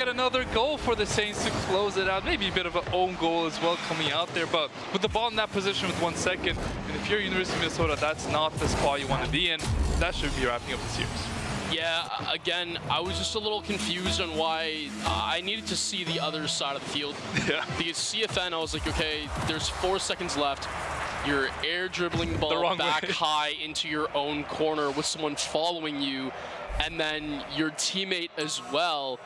Get another goal for the Saints to close it out. Maybe a bit of an own goal as well coming out there, but with the ball in that position with 1 second, and if you're University of Minnesota, that's not the spot you want to be in. That should be wrapping up the series. Yeah, again, I was just a little confused on why I needed to see the other side of the field. Yeah. Because CFN, I was like, okay, there's 4 seconds left. You're air dribbling the ball back high into your own corner with someone following you, and then your teammate as well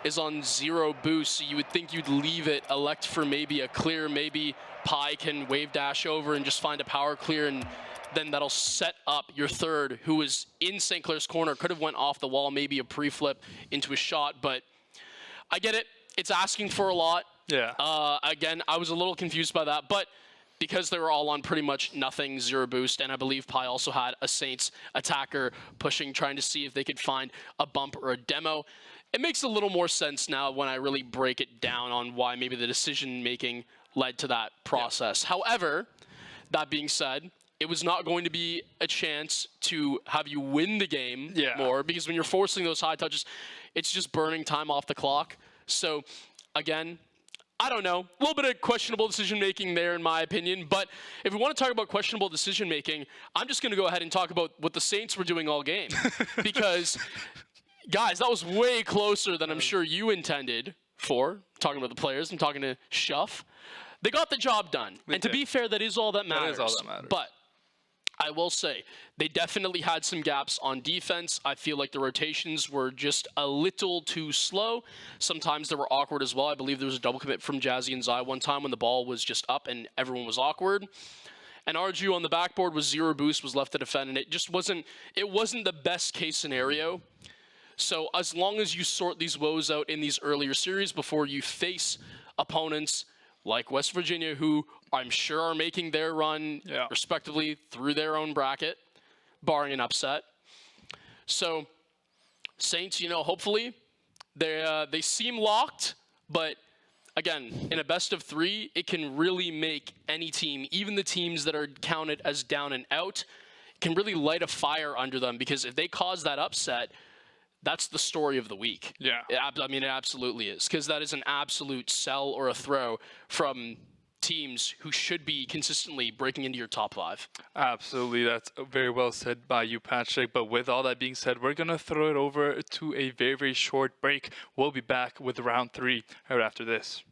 is on 0 boost, so you would think you'd leave it, elect for maybe a clear, maybe Pi can wave dash over and just find a power clear, and then that'll set up your third, who was in St. Clair's corner, could have went off the wall, maybe a pre-flip into a shot, but I get it. It's asking for a lot. Yeah. Again, I was a little confused by that, but because they were all on pretty much nothing, 0 boost, and I believe Pi also had a Saints attacker pushing, trying to see if they could find a bump or a demo. It makes a little more sense now when I really break it down on why maybe the decision-making led to that process. Yeah. However, that being said, it was not going to be a chance to have you win the game more, because when you're forcing those high touches, it's just burning time off the clock. So, again, I don't know. A little bit of questionable decision-making there, in my opinion. But if we want to talk about questionable decision-making, I'm just going to go ahead and talk about what the Saints were doing all game. Because, guys, that was way closer than I'm sure you intended for. Talking about the players, I'm talking to Shuff. They got the job done. And to be fair, that is all that matters. That is all that matters. But I will say, they definitely had some gaps on defense. I feel like the rotations were just a little too slow. Sometimes they were awkward as well. I believe there was a double commit from Jazzy and Zai one time when the ball was just up and everyone was awkward. And Arju on the backboard was 0 boost, was left to defend, and it just wasn't the best case scenario. So as long as you sort these woes out in these earlier series before you face opponents like West Virginia, who I'm sure are making their run respectively through their own bracket, barring an upset. So Saints, hopefully they seem locked, but again, in a best of 3, it can really make any team, even the teams that are counted as down and out, can really light a fire under them, because if they cause that upset, that's the story of the week. Yeah. I mean, it absolutely is, because that is an absolute sell or a throw from teams who should be consistently breaking into your top 5. Absolutely. That's very well said by you, Patrick. But with all that being said, we're going to throw it over to a very, very short break. We'll be back with round 3 right after this.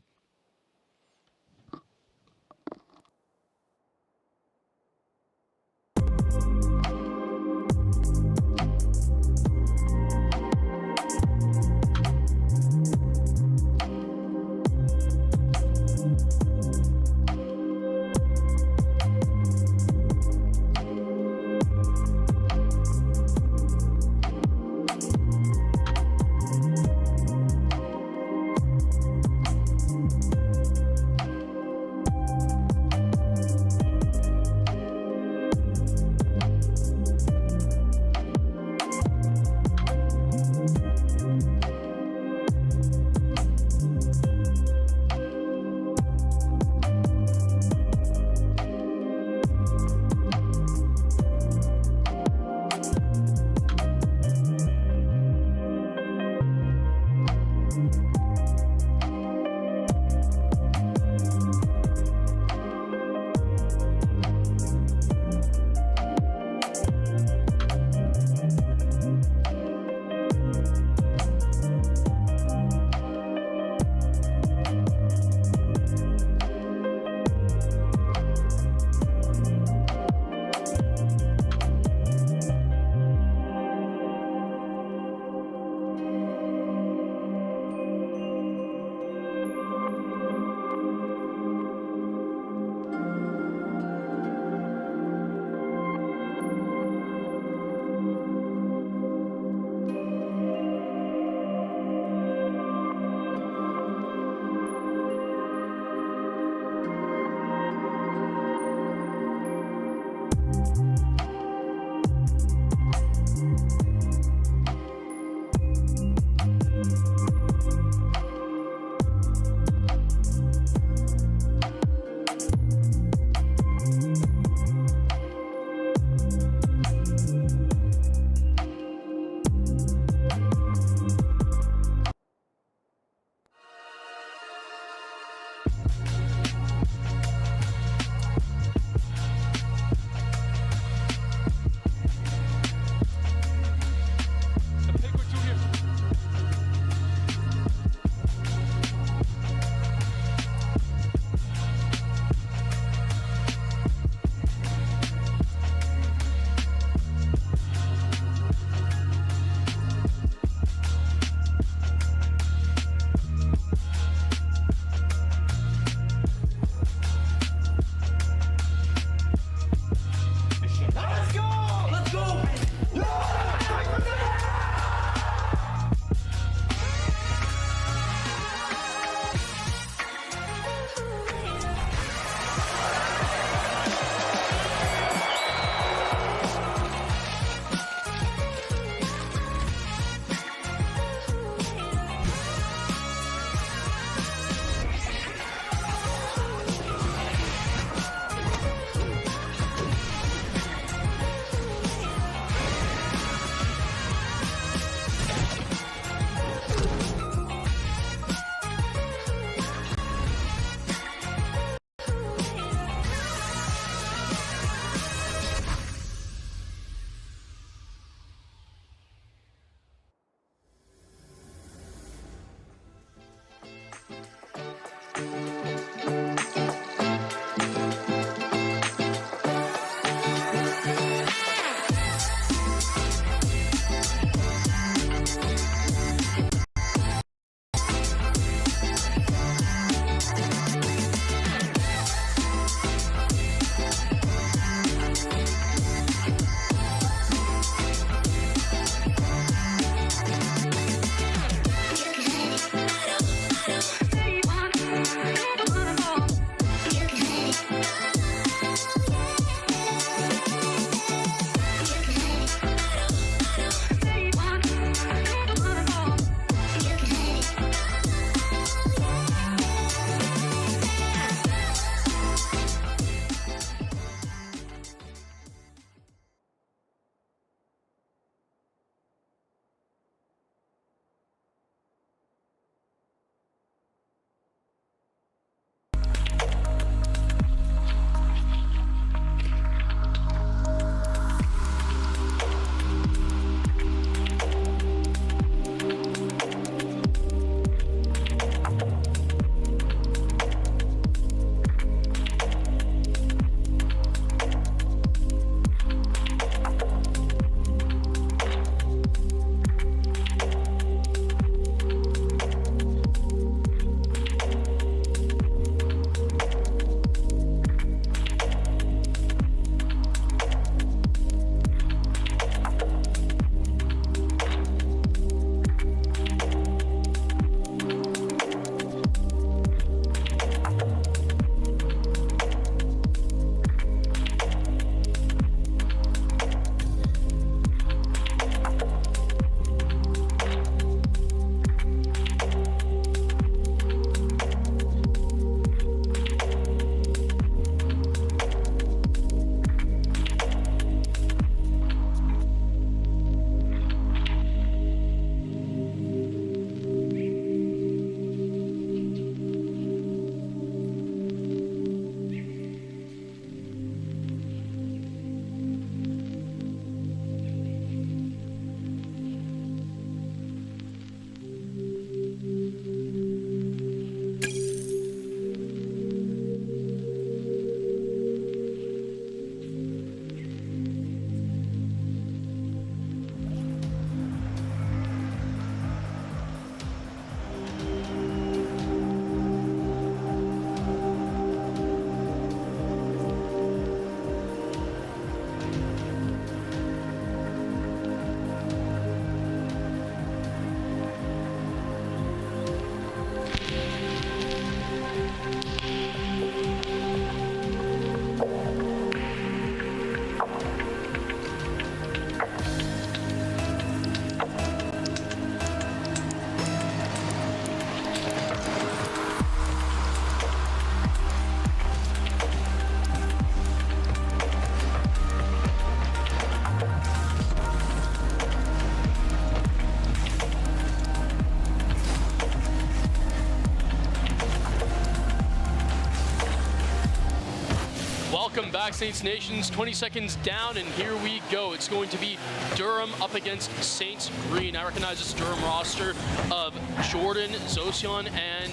Welcome back, Saints Nations. 20 seconds down, and here we go. It's going to be Durham up against Saints Green. I recognize this Durham roster of Jordan, Zocian, and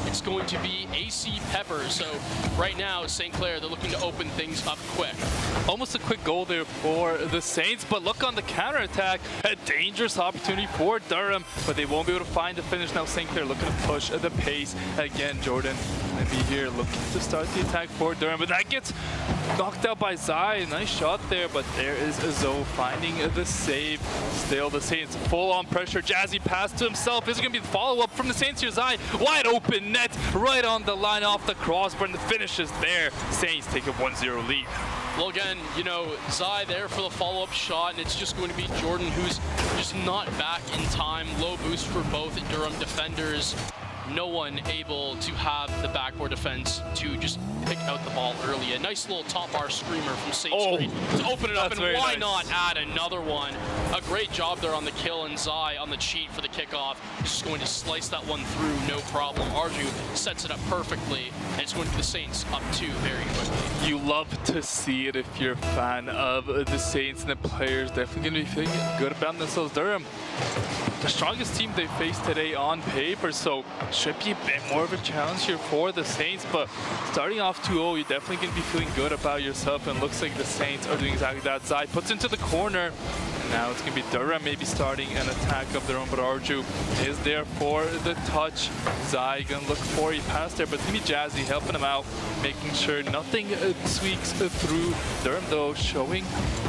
it's going to be AC Pepper. So right now, St. Clair, they're looking to open things up quick. Almost a quick goal there for the Saints, but look on the counterattack. A dangerous opportunity for Durham, but they won't be able to find the finish. Now St. Clair looking to push the pace. Again, Jordan going to be here looking to start the attack for Durham, but that gets knocked out by Zai. Nice shot there, but there is Zo finding the save. Still the Saints full on pressure. Jazzy pass to himself. Is it going to be the follow-up from the Saints here? Zai, wide open net, right on the line off the crossbar, and the finish is there. Saints take a 1-0 lead. Well, again, you know, Zai there for the follow-up shot, and it's just going to be Jordan who's just not back in time. Low boost for both Durham defenders. No one able to have the backboard defense to just pick out the ball early. A nice little top bar screamer from Saints Green to open it up, and why not add another one? A great job there on the kill, and Zai on the cheat for the kickoff. Just going to slice that one through, no problem. Arju sets it up perfectly, and it's going to be the Saints up 2 very quickly. You love to see it if you're a fan of the Saints, and the players definitely going to be feeling good about themselves. Durham, the strongest team they faced today on paper, so should be a bit more of a challenge here for the Saints, but starting off 2-0, you're definitely going to be feeling good about yourself, and looks like the Saints are doing exactly that. Zai puts into the corner, and now it's going to be Durham maybe starting an attack of their own, but Arju is there for the touch. Zai going to look for a pass there, but it's going to be Jazzy helping him out, making sure nothing squeaks through. Durham, though, showing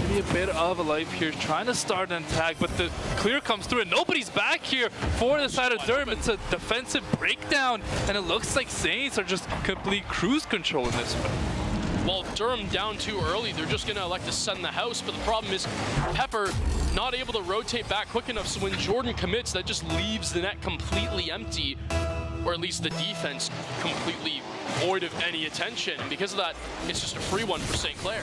maybe a bit of a life here, trying to start an attack, but the clear comes through, and nobody's back here for the side of Durham. It's a defensive breakdown, and it looks like Saints are just complete cruise control in this one. Well, Durham down too early, they're just going to elect to send the house, but the problem is Pepper not able to rotate back quick enough, so when Jordan commits, that just leaves the net completely empty, or at least the defense completely void of any attention, and because of that, it's just a free one for St. Clair.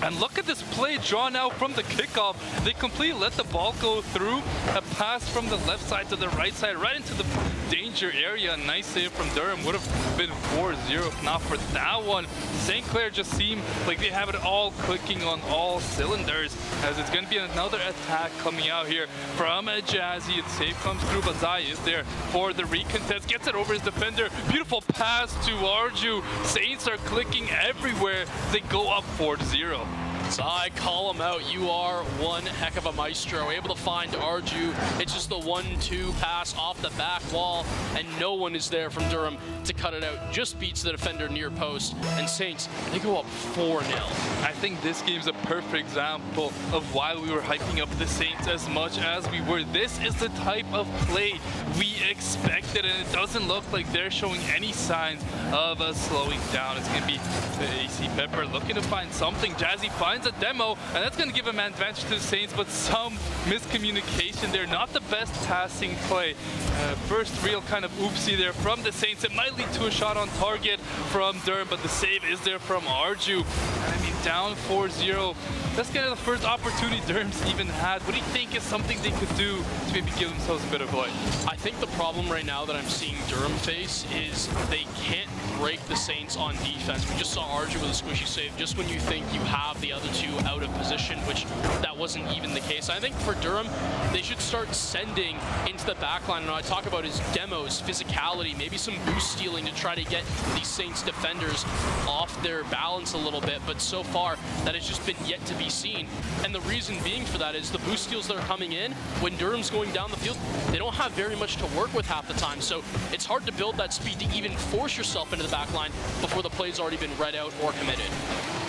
And look at this play drawn out from the kickoff. They completely let the ball go through. A pass from the left side to the right side, right into the danger area. Nice save from Durham. Would have been 4-0 if not for that one. St. Clair just seemed like they have it all clicking on all cylinders, as it's going to be another attack coming out here from Jazzy. And save comes through, but Zai is there for the recontest. Gets it over his defender. Beautiful pass to Arju. Saints are clicking everywhere. They go up 4-0. Zai, call him out. You are one heck of a maestro. Able to find Arju. It's just the 1-2 pass off the back wall, and no one is there from Durham to cut it out. Just beats the defender near post, and Saints, they go up 4-0. I think this game's a perfect example of why we were hyping up the Saints as much as we were. This is the type of play we expected, and it doesn't look like they're showing any signs of slowing down. It's going to be the AC Pepper looking to find something. Jazzy finds a demo, and that's going to give him an advantage to the Saints, but some miscommunication there. Not the best passing play. First real kind of oopsie there from the Saints. It might lead to a shot on target from Durham, but the save is there from Arju. I mean, down 4-0. That's kind of the first opportunity Durham's even had. What do you think is something they could do to maybe give themselves a bit of life? I think the problem right now that I'm seeing Durham face is they can't break the Saints on defense. We just saw Arju with a squishy save just when you think you have the other two out of position, which that wasn't even the case. I think for Durham, they should start sending into the backline. And what I talk about is demos, physicality, maybe some boost stealing to try to get these Saints defenders off their balance a little bit. But so far, that has just been yet to be seen. And the reason being for that is the boost steals that are coming in, when Durham's going down the field, they don't have very much to work with half the time. So it's hard to build that speed to even force yourself into the back line before the play's already been read out or committed.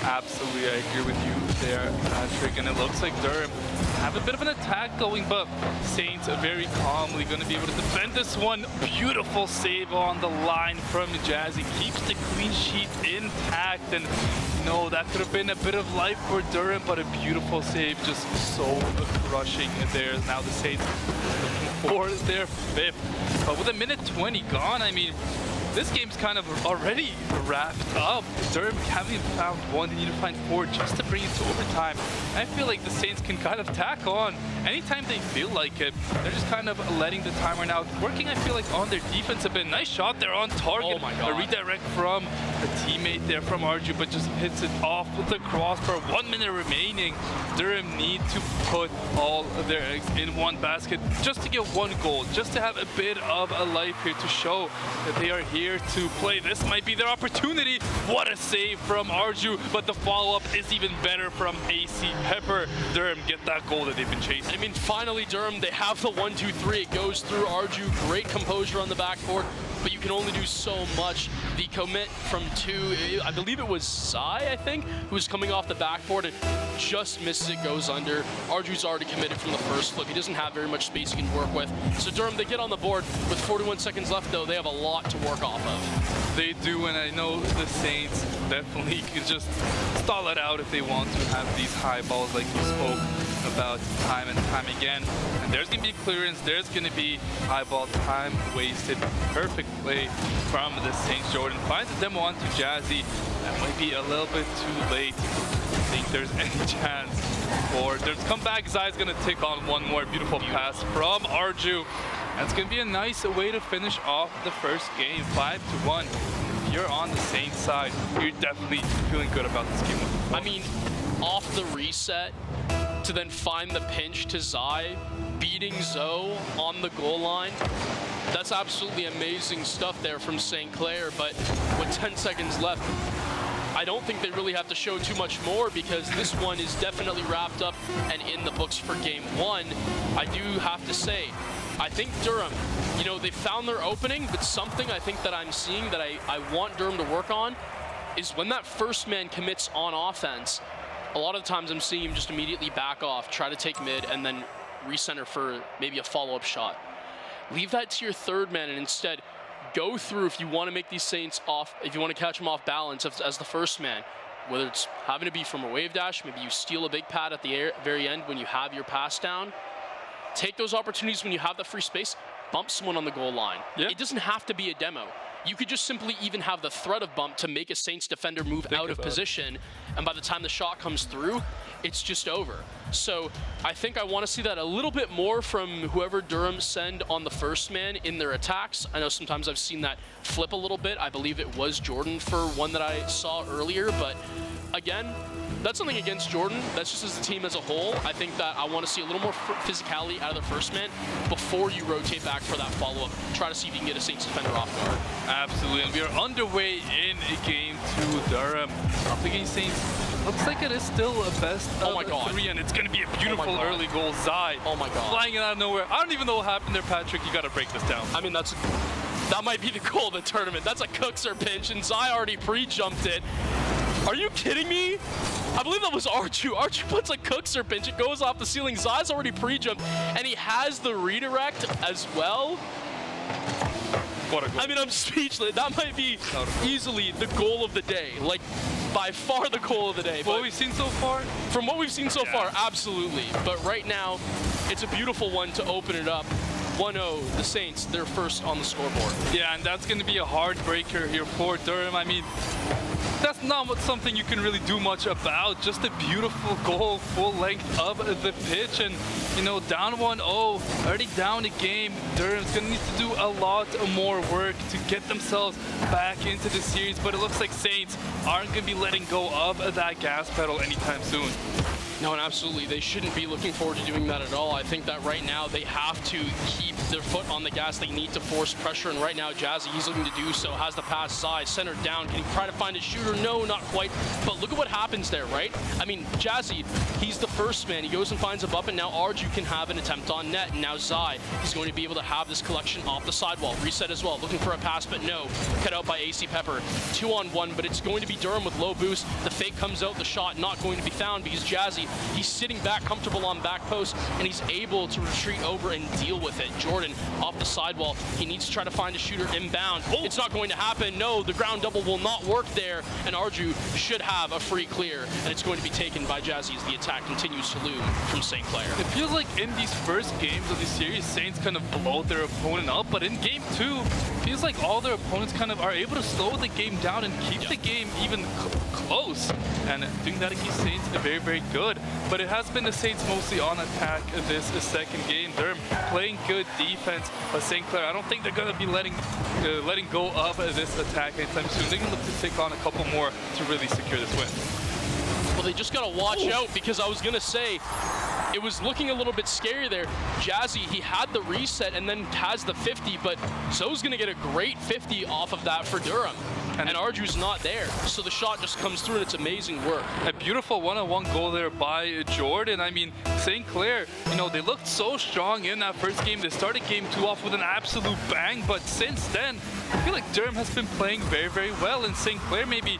Absolutely, I agree with you there, Patrick. And it looks like Durham have a bit of an attack going, but Saints are very calmly going to be able to defend this one. Beautiful save on the line from Jazzy. Keeps the clean sheet intact, and no, that could have been a bit of life for Durham, but a beautiful save, just so crushing there. Now the Saints looking for their fifth. But with a minute 20 gone, I mean, this game's kind of already wrapped up. Durham haven't even found one. They need to find 4 just to bring it to overtime. I feel like the Saints can kind of tack on anytime they feel like it. They're just kind of letting the timer now working, I feel like, on their defense a bit. Nice shot there on target. Oh my God. A redirect from a teammate there from Arju, but just hits it off with the crossbar. 1 minute remaining. Durham need to put all of their eggs in one basket just to get one goal, just to have a bit of a life here to show that they are here to play. This might be their opportunity. What a save from Arju, but the follow-up is even better from AC Pepper. Durham get that goal that they've been chasing. I mean, finally, Durham, they have the 1-2-3. It goes through Arju. Great composure on the backboard, but you can only do so much. The commit from 2, I believe it was Zai, I think, who was coming off the backboard and just misses it, goes under. Arju's already committed from the first flip. He doesn't have very much space he can work with. So Durham, they get on the board with 41 seconds left, though. They have a lot to work off of. They do, and I know the Saints definitely can just stall it out if they want to have these high balls like you spoke about time and time again. And there's going to be clearance, there's going to be high ball time wasted. Perfect play from the Saints. Jordan finds a demo onto Jazzy. That might be a little bit too late. I think there's any chance for there's comeback. Zai's going to take on one more beautiful pass from Arju. That's going to be a nice way to finish off the first game, 5-1. If you're on the Saints side, you're definitely feeling good about this game. I mean, off the reset to then find the pinch to Zai, beating Zoe on the goal line. That's absolutely amazing stuff there from St. Clair, but with 10 seconds left, I don't think they really have to show too much more because this one is definitely wrapped up and in the books for game 1. I do have to say, I think Durham, you know, they found their opening, but something I think that I'm seeing that I want Durham to work on is when that first man commits on offense, a lot of the times I'm seeing him just immediately back off, try to take mid, and then recenter for maybe a follow-up shot. Leave that to your third man and instead go through if you want to make these Saints off, if you want to catch them off balance as the first man, whether it's having to be from a wave dash, maybe you steal a big pad at the very end when you have your pass down. Take those opportunities when you have the free space, bump someone on the goal line. Yeah. It doesn't have to be a demo. You could just simply even have the threat of bump to make a Saints defender move out of position, and by the time the shot comes through, it's just over. So I think I want to see that a little bit more from whoever Durham send on the first man in their attacks. I know sometimes I've seen that flip a little bit. I believe it was Jordan for one that I saw earlier, but again, that's something against Jordan. That's just as a team as a whole. I think that I want to see a little more physicality out of the first man before you rotate back for that follow-up. Try to see if you can get a Saints defender off guard. Absolutely, and we are underway in game 2. Durham up against Saints. Looks like it is still a best of 3, and it's going to be a beautiful early goal. Zai, flying it out of nowhere. I don't even know what happened there, Patrick. You got to break this down. I mean, that might be the goal of the tournament. That's a Cookser pinch, and Zai already pre-jumped it. Are you kidding me? I believe that was Arju. Arju puts a Cookser pinch. It goes off the ceiling. Zai's already pre-jumped, and he has the redirect as well. What a goal. I mean, I'm speechless. That might be easily the goal of the day. Like, by far the goal of the day. From what we've seen so far? From what we've seen so far, absolutely. But right now, it's a beautiful one to open it up. 1-0, the Saints, they're first on the scoreboard. Yeah, and that's going to be a hard breaker here for Durham. I mean, that's not something you can really do much about. Just a beautiful goal, full length of the pitch. And, you know, down 1-0, already down the game. Durham's going to need to do a lot more work to get themselves back into the series. But it looks like Saints aren't going to be letting go of that gas pedal anytime soon. No, and absolutely, they shouldn't be looking forward to doing that at all. I think that right now they have to keep their foot on the gas. They need to force pressure, and right now Jazzy, he's looking to do so, has the pass side, centered down. Can he try to find a shooter? No, not quite. But look at what happens there, right? I mean, Jazzy, he's the first man. He goes and finds a bump, and now Arju can have an attempt on net. And now Zai, he's going to be able to have this collection off the sidewall. Reset as well, looking for a pass, but no. Cut out by AC Pepper. 2-on-1, but it's going to be Durham with low boost. The fake comes out, the shot not going to be found because Jazzy, he's sitting back comfortable on back post, and he's able to retreat over and deal with it. Jordan off the sidewall. He needs to try to find a shooter inbound. Oh. It's not going to happen. No, the ground double will not work there, and Arju should have a free clear, and it's going to be taken by Jazzy as the attack continues to loom from St. Clair. It feels like in these first games of the series, Saints kind of blow their opponent up, but in game 2, it feels like all their opponents kind of are able to slow the game down and keep the game even close. And doing that against Saints is very, very good. but it has been the Saints mostly on attack this second game. They're playing good defense, but St. Clair, I don't think they're going to be letting go of this attack anytime soon. They're going to look to take on a couple more to really secure this win. Well, they just got to watch out, because I was going to say, it was looking a little bit scary there. Jazzy, he had the reset and then has the 50, but Zoe's going to get a great 50 off of that for Durham. And Arju's not there, so the shot just comes through, and it's amazing work. A beautiful one-on-one goal there by Jordan. I mean, St. Clair, you know, they looked so strong in that first game. They started game 2 off with an absolute bang, but since then, I feel like Durham has been playing very, very well, and St. Clair maybe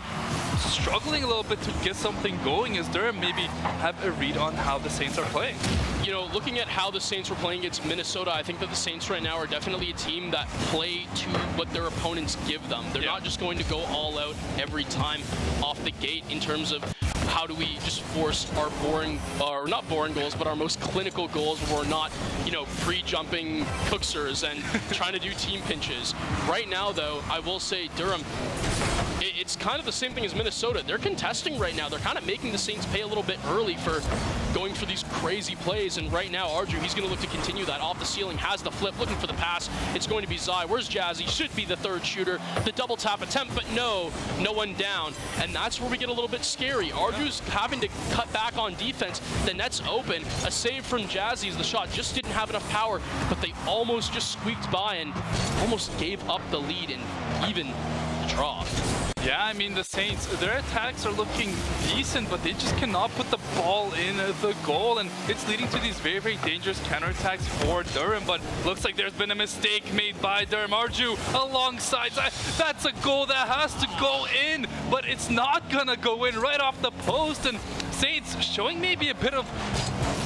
struggling a little bit to get something going as Durham maybe have a read on how the Saints are playing. You know, looking at how the Saints were playing against Minnesota, I think that the Saints right now are definitely a team that play to what their opponents give them. They're not just going to go all out every time off the gate in terms of how do we just force our boring, or not boring goals, but our most clinical goals where we're not, you know, pre-jumping cooksters and trying to do team pinches. Right now, though, I will say Durham, it's kind of the same thing as Minnesota. They're contesting right now. They're kind of making the Saints pay a little bit early for going for these crazy plays. And right now, Arju, he's going to look to continue that. Off the ceiling, has the flip, looking for the pass. It's going to be Zai. Where's Jazzy? Should be the third shooter. The double tap attempt, but no one down. And that's where we get a little bit scary. Arju's having to cut back on defense. The net's open. A save from Jazzy as the shot just didn't have enough power, but they almost just squeaked by and almost gave up the lead and even the draw. Yeah, I mean, the Saints, their attacks are looking decent, but they just cannot put the ball in the goal, and it's leading to these very, very dangerous counterattacks for Durham, but looks like there's been a mistake made by Durham. Arju alongside, that's a goal that has to go in, but it's not gonna go in right off the post, and Saints showing maybe a bit of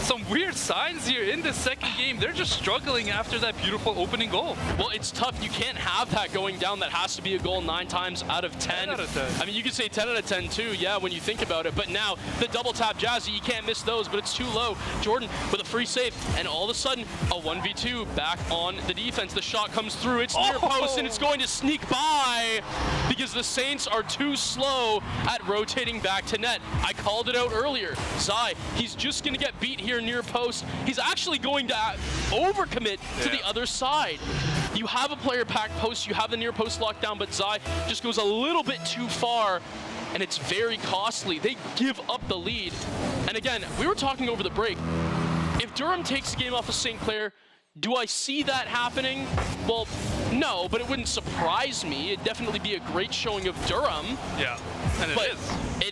some weird signs here in the second game. They're just struggling after that beautiful opening goal. Well, it's tough. You can't have that going down. That has to be a goal 9 times out of 10. 10 out of 10. I mean, you could say 10 out of 10 too, yeah, when you think about it. But now, the double tap Jazzy, you can't miss those, but it's too low. Jordan with a free save, and all of a sudden, a 1v2 back on the defense. The shot comes through, it's near post, and it's going to sneak by because the Saints are too slow at rotating back to net. I called it out earlier. Zai, he's just going to get beat here near post. He's actually going to overcommit to the other side. You have a player pack post, you have the near post lockdown, but Zai just goes a little bit too far, and it's very costly. They give up the lead. And again, we were talking over the break. If Durham takes the game off of St. Clair, do I see that happening? Well, no, but it wouldn't surprise me. It'd definitely be a great showing of Durham. Yeah, and it is.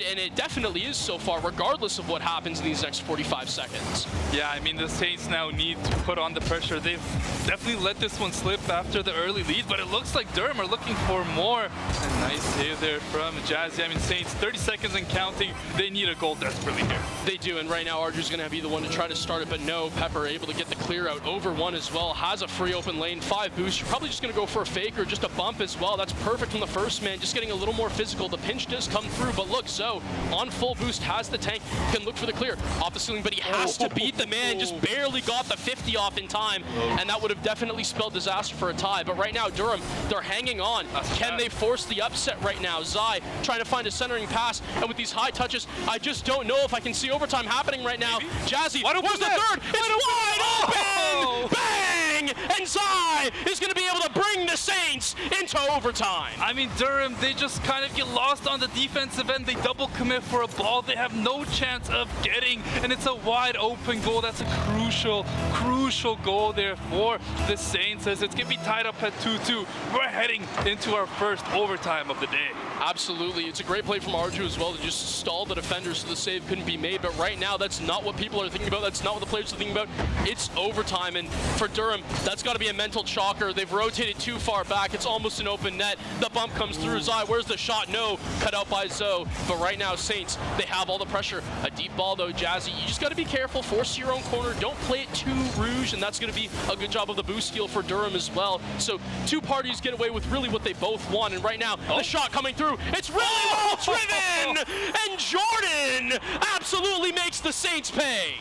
And it definitely is so far, regardless of what happens in these next 45 seconds. Yeah, I mean, the Saints now need to put on the pressure. They've definitely let this one slip after the early lead, but it looks like Durham are looking for more. A nice save there from Jazzy. I mean, Saints, 30 seconds and counting. They need a goal desperately here. They do, and right now Arju's going to be the one to try to start it, but no, Pepper able to get the clear out over one as well. Has a free open lane, 5 boosts. You're probably just going to go for a fake or just a bump as well. That's perfect from the first man, just getting a little more physical. The pinch does come through, but look, Zoe on full boost has the tank, can look for the clear off the ceiling, but he has to beat the man. Just barely got the 50 off in time, and that would have definitely spelled disaster for a tie. But right now, Durham, they're hanging on. Can they force the upset right now? Zai trying to find a centering pass, and with these high touches, I just don't know if I can see overtime happening right now. Jazzy, where's the third? It's wide open! Bang! And Zai is going to be able to bring the Saints into overtime. I mean, Durham, they just kind of get lost on the defensive end. They double commit for a ball they have no chance of getting, and it's a wide open goal. That's a crucial goal there for the Saints, as it's going to be tied up at 2-2. We're heading into our first overtime of the day. Absolutely. It's a great play from Arju as well to just stall the defender so the save couldn't be made. But right now, that's not what people are thinking about. That's not what the players are thinking about. It's overtime. And for Durham, that's got to be a mental chalker. They've rotated too far back. It's almost an open net. The bump comes through. Zai, where's the shot? No. Cut out by Zoe. But right now, Saints, they have all the pressure. A deep ball, though, Jazzy. You just got to be careful. Force your own corner. Don't play it too rouge. And that's going to be a good job of the boost steal for Durham as well. So two parties get away with really what they both want. And right now, the shot coming through. It's really well driven, and Jordan absolutely makes the Saints pay.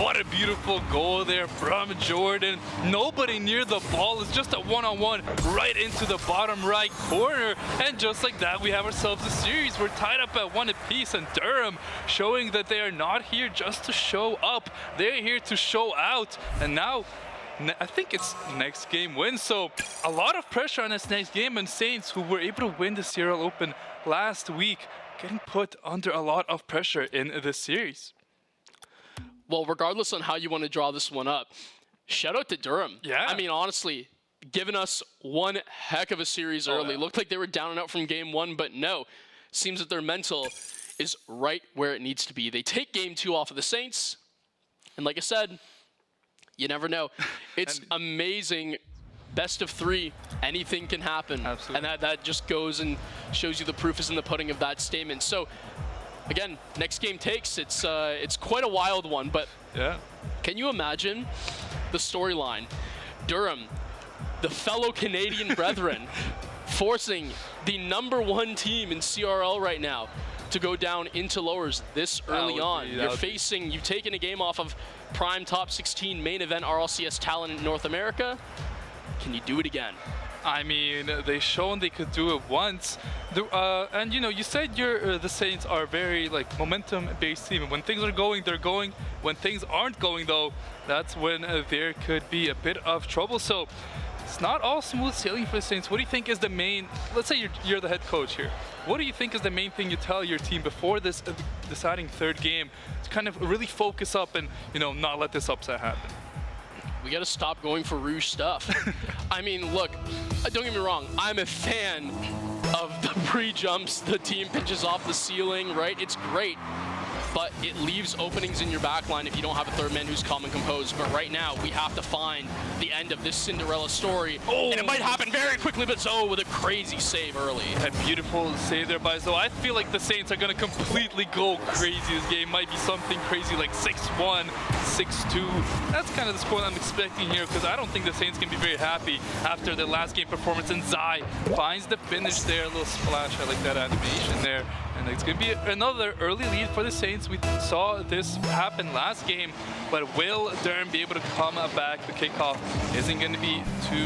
What a beautiful goal there from Jordan. Nobody near the ball. It's just a one-on-one right into the bottom right corner. And just like that, we have ourselves a series. We're tied up at 1 apiece, and Durham showing that they are not here just to show up. They're here to show out. And now, I think it's next game win. So a lot of pressure on this next game, and Saints, who were able to win the CRL Open last week, getting put under a lot of pressure in this series. Well, regardless on how you want to draw this one up, shout out to Durham. Yeah. I mean, honestly, giving us one heck of a series early. Looked like they were down and out from game 1, but no. Seems that their mental is right where it needs to be. They take game 2 off of the Saints, and like I said, you never know. It's amazing. Best of 3, anything can happen. Absolutely. And that just goes and shows you the proof is in the pudding of that statement. So, again, next game takes. It's quite a wild one, but yeah. Can you imagine the storyline? Durham, the fellow Canadian brethren, forcing the #1 team in CRL right now to go down into lowers this early on. You've taken a game off of prime top 16 main event RLCS talent in North America. Can you do it again? I mean, they've shown they could do it once. And you know, you said the Saints are very like momentum-based team. When things are going, they're going. When things aren't going, though, that's when there could be a bit of trouble. So it's not all smooth sailing for the Saints. What do you think is the main? Let's say you're the head coach here. What do you think is the main thing you tell your team before this deciding third game to kind of really focus up and, you know, not let this upset happen? We got to stop going for Rouge stuff. I mean, look, don't get me wrong. I'm a fan of the pre-jumps, the team pitches off the ceiling, right? It's great. But it leaves openings in your back line if you don't have a third man who's calm and composed. But right now, we have to find the end of this Cinderella story. Oh. And it might happen very quickly, but Zoe with a crazy save early. A beautiful save there by Zoe. I feel like the Saints are going to completely go crazy. This game might be something crazy like 6-1, 6-2. That's kind of the score I'm expecting here, because I don't think the Saints can be very happy after their last game performance. And Zai finds the finish there. A little splash. I like that animation there. And it's going to be another early lead for the Saints. We saw this happen last game, but will Durham be able to come back? The kickoff isn't going to be too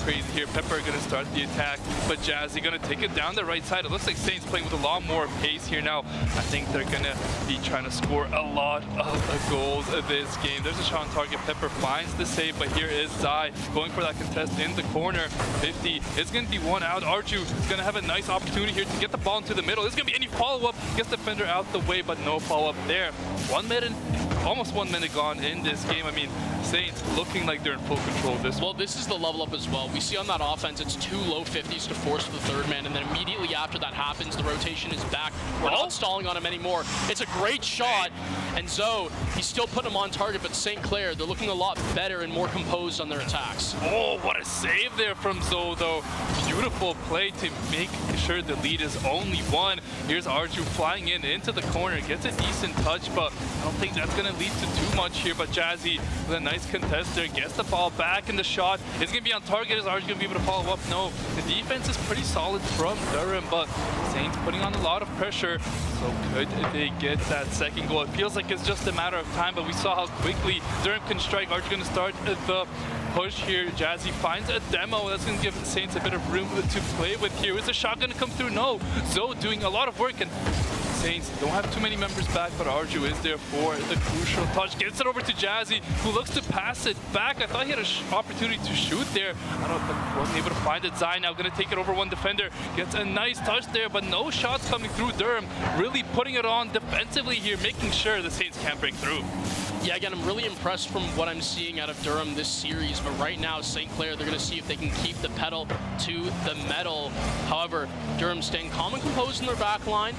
crazy here. Pepper going to start the attack, but Jazzy going to take it down the right side. It looks like Saints playing with a lot more pace here now. I think they're going to be trying to score a lot of goals this game. There's a shot on target. Pepper finds the save, but here is Zai going for that contest in the corner. 50 is going to be one out. Arju is going to have a nice opportunity here to get the ball into the middle. There's going to be any follow-up. Gets defender out the way, but no follow-up there. 1 minute, almost 1 minute gone in this game. I mean, Saints looking like they're in full control of this. Well, this is the level up as well. We see on that offense, it's 2 low 50s to force the third man, and then immediately after that happens, the rotation is back. We're not stalling on him anymore. It's a great shot, and Zoe, he's still putting him on target, but St. Clair, they're looking a lot better and more composed on their attacks. Oh, what a save there from Zoe, though. Beautiful play to make sure the lead is only 1. Here's Arju flying into the corner, gets a decent touch, but I don't think that's going to lead to too much here. But Jazzy with a nice contest there, gets the ball back, and the shot is going to be on target. Is Arju going to be able to follow up? No. The defense is pretty solid from Durham, but Saints putting on a lot of pressure. So could they get that second goal? It feels like it's just a matter of time, but we saw how quickly Durham can strike. Arju going to start the push here. Jazzy finds a demo. That's going to give the Saints a bit of room to play with here. Is the shot going to come through? No. Zoe doing a lot of work, and Saints don't have too many members back, but Arju is there for the crucial touch. Gets it over to Jazzy, who looks to pass it back. I thought he had an opportunity to shoot there. I don't know, but wasn't able to find it. Zai now going to take it over one defender. Gets a nice touch there, but no shots coming through. Durham really putting it on defensively here, making sure the Saints can't break through. Yeah, again, I'm really impressed from what I'm seeing out of Durham this series, but right now, St. Clair, they're going to see if they can keep the pedal to the metal. However, Durham staying calm and composed in their back line,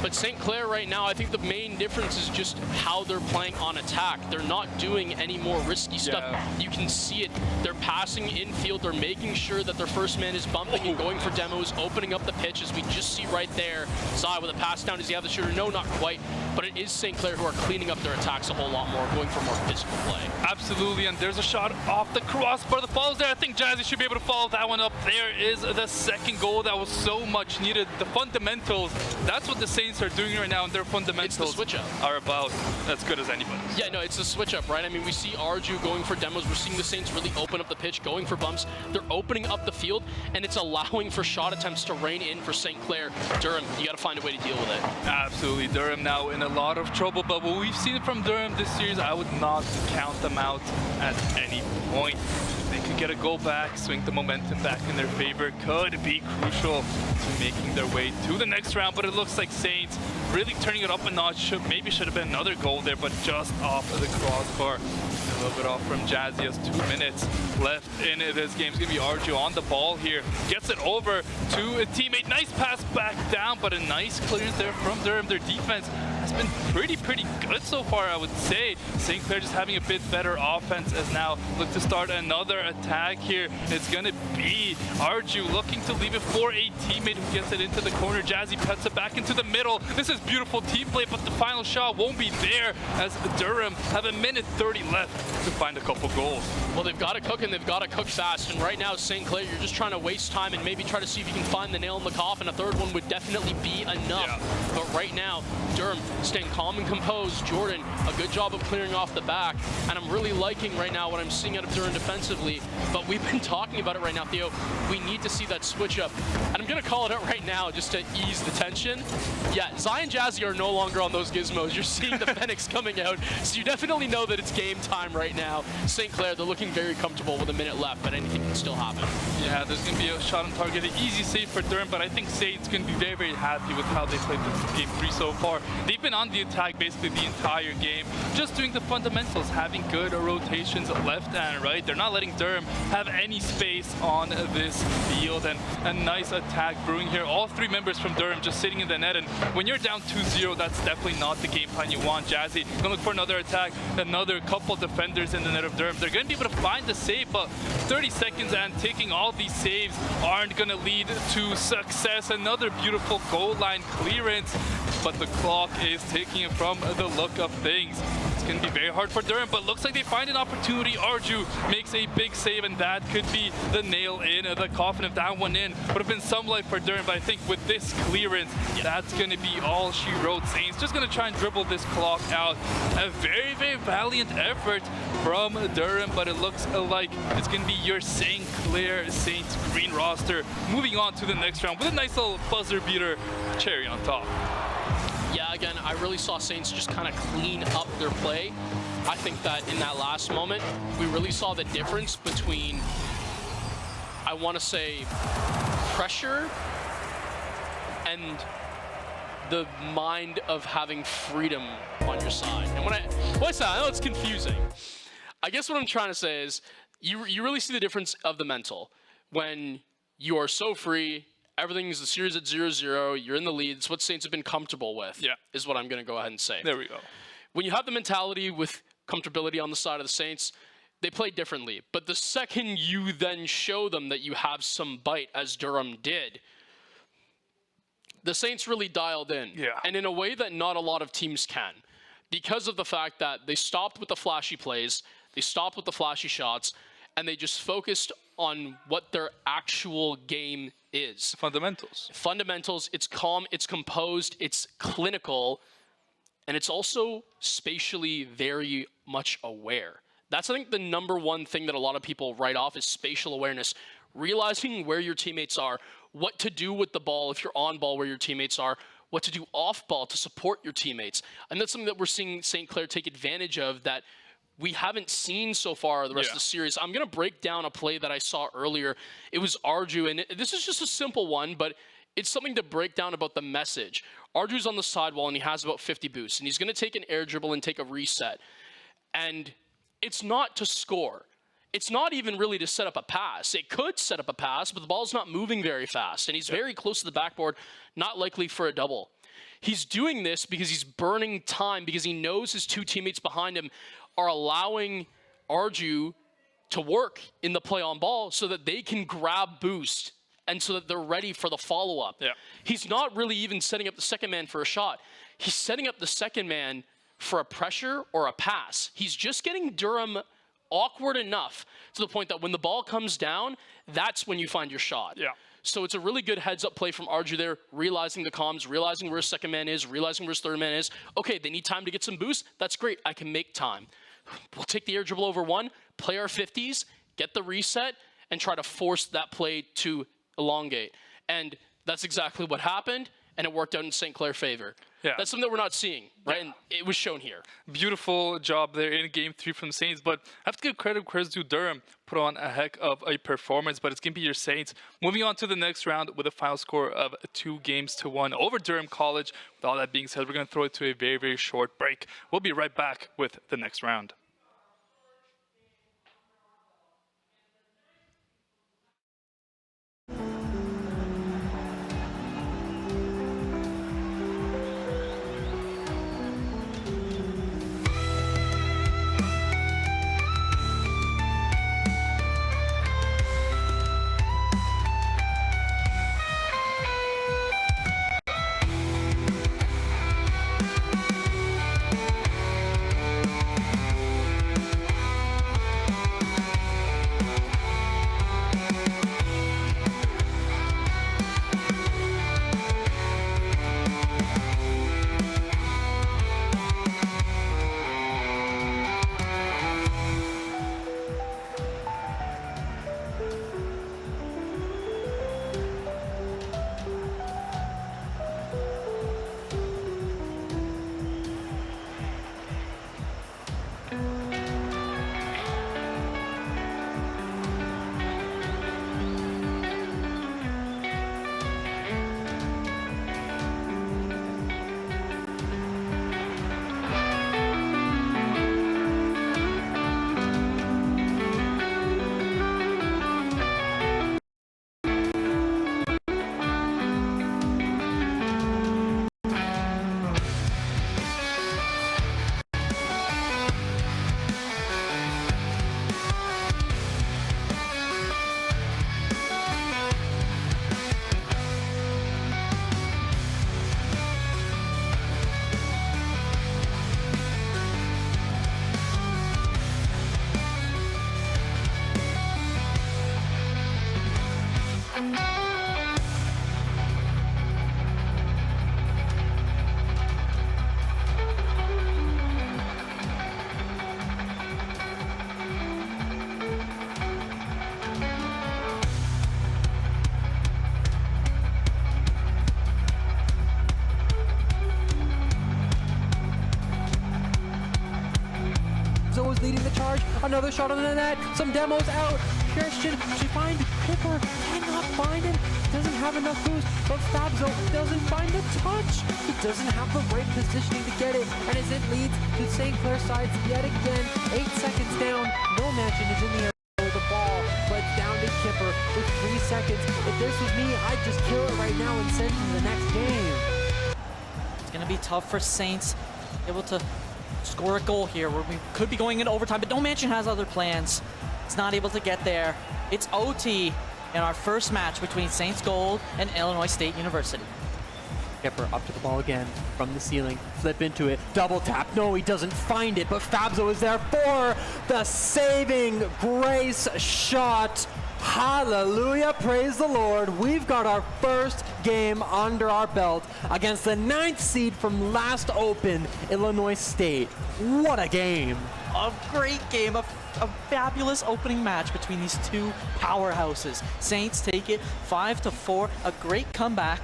but St. Clair right now, I think the main difference is just how they're playing on attack. They're not doing any more risky stuff. You can see it. They're passing infield. They're making sure that their first man is bumping and going for demos, opening up the pitch, as we just see right there. Zai with a pass down. Does he have the shooter? No, not quite. But it is St. Clair who are cleaning up their attacks a whole lot more, going for more physical play. Absolutely, and there's a shot off the crossbar that falls there. I think Jazzy should be able to follow that one up. There is the second goal that that was so much needed. The fundamentals, that's what the Saints are doing right now, and their fundamentals are about as good as anybody. Yeah, no, it's a switch up, right? I mean, we see Arju going for demos. We're seeing the Saints really open up the pitch, going for bumps. They're opening up the field, and it's allowing for shot attempts to rain in for St. Clair. Durham, you got to find a way to deal with it. Absolutely. Durham now in a lot of trouble, but what we've seen from Durham this series, I would not count them out at any point. They could get a goal back, swing the momentum back in their favor, could be crucial to making their way to the next round, but it looks like Saints really turning it up a notch. Maybe should have been another goal there, but just off of the crossbar. A little bit off from Jazzy. Has 2 minutes left in this game. It's going to be Arju on the ball here. Gets it over to a teammate. Nice pass back down, but a nice clearance there from Durham. Their defense has been pretty good so far, I would say. St. Clair just having a bit better offense as now look to start another attack here. It's going to be Arju looking to leave it for a teammate who gets it into the corner. Jazzy puts it back into the middle. This is beautiful team play, but the final shot won't be there as Durham have a minute 30 left to find a couple goals. Well, they've got to cook, and they've got to cook fast. And right now, St. Clair, you're just trying to waste time and maybe try to see if you can find the nail in the coffin. A third one would definitely be enough. Yeah. But right now, Durham staying calm and composed. Jordan, a good job of clearing off the back. And I'm really liking right now what I'm seeing out of Durham defensively. But we've been talking about it right now, Theo. We need to see that switch up. And I'm going to call it out right now just to ease the tension. Yeah, Zion Jazzy are no longer on those gizmos. You're seeing the Fenix coming out. So you definitely know that it's game time right now. St. Clair, they're looking very comfortable with a minute left, but anything can still happen. Yeah, there's going to be a shot on target, an easy save for Durham, but I think Saints going to be very happy with how they played this game 3 so far. They've been on the attack basically the entire game, just doing the fundamentals, having good rotations left and right. They're not letting Durham have any space on this field, and a nice attack brewing here. All 3 members from Durham just sitting in the net, and when you're down 2-0, that's definitely not the game plan you want. Jazzy gonna look for another attack, another couple defenders in the net of Durham. They're gonna be able to find the save, but 30 seconds and taking all these saves aren't gonna lead to success. Another beautiful goal line clearance, but the clock is ticking from the look of things. It's going to be very hard for Durham, but looks like they find an opportunity. Arju makes a big save, and that could be the nail in the coffin. If that one in, would have been some life for Durham, but I think with this clearance, that's going to be all she wrote. Saints just going to try and dribble this clock out. A very valiant effort from Durham, but it looks like it's going to be your St. Clair Saints green roster moving on to the next round with a nice little buzzer beater cherry on top. Yeah, again, I really saw Saints just kind of clean up their play. I think that in that last moment, we really saw the difference between, I want to say, pressure and the mind of having freedom on your side. And when I say, I know it's confusing. I guess what I'm trying to say is you really see the difference of the mental. When you are so free, everything's the series at 0-0, you're in the lead. It's what Saints have been comfortable with, is what I'm going to go ahead and say. There we go. When you have the mentality with comfortability on the side of the Saints, they play differently. But the second you then show them that you have some bite, as Durham did, the Saints really dialed in. Yeah. And in a way that not a lot of teams can. Because of the fact that they stopped with the flashy plays, they stopped with the flashy shots, and they just focused on what their actual game is. Fundamentals. Fundamentals, it's calm, it's composed, it's clinical, and it's also spatially very much aware. That's, I think, the number one thing that a lot of people write off is spatial awareness. Realizing where your teammates are, what to do with the ball if you're on ball where your teammates are, what to do off ball to support your teammates. And that's something that we're seeing St. Clair take advantage of that we haven't seen so far the rest of the series. I'm going to break down a play that I saw earlier. It was Arju, and this is just a simple one, but it's something to break down about the message. Arju's on the sidewall, and he has about 50 boosts, and he's going to take an air dribble and take a reset. And it's not to score. It's not even really to set up a pass. It could set up a pass, but the ball's not moving very fast, and he's very close to the backboard, not likely for a double. He's doing this because he's burning time, because he knows his 2 teammates behind him are allowing Arju to work in the play on ball so that they can grab boost and so that they're ready for the follow-up. Yeah. He's not really even setting up the second man for a shot. He's setting up the second man for a pressure or a pass. He's just getting Durham awkward enough to the point that when the ball comes down, that's when you find your shot. Yeah. So it's a really good heads-up play from Arju there, realizing the comms, realizing where his second man is, realizing where his third man is. Okay, they need time to get some boost. That's great. I can make time. We'll take the air dribble over one, play our 50s, get the reset, and try to force that play to elongate. And that's exactly what happened, and it worked out in St. Clair favor. Yeah. That's something that we're not seeing, right? Yeah. And it was shown here. Beautiful job there in Game 3 from Saints, but I have to give credit to Durham. Put on a heck of a performance, but it's going to be your Saints. Moving on to the next round with a final score of 2-1 over Durham College. With all that being said, we're going to throw it to a very, very short break. We'll be right back with the next round. Leading the charge, another shot on the net, some demos out, Christian, she finds Pipper, cannot find him, doesn't have enough boost, but Fabzo doesn't find the touch, he doesn't have the right positioning to get it, and as it leads to St. Clair sides yet again, 8 seconds down, no Mansion is in the air with the ball, but down to Kipper with 3 seconds. If this was me, I'd just kill it right now and send it to the next game. It's gonna be tough for Saints, able to score a goal here where we could be going into overtime, but No Mansion has other plans. It's not able to get there. It's OT in our first match between Saints Gold and Illinois State University. Kipper up to the ball again from the ceiling, flip into it, double tap. No, he doesn't find it, but Fabzo is there for the saving grace shot. Hallelujah, praise the Lord. We've got our first game under our belt against the 9th seed from last Open, Illinois State. What a game. A great game, a fabulous opening match between these two powerhouses. Saints take it 5-4, a great comeback.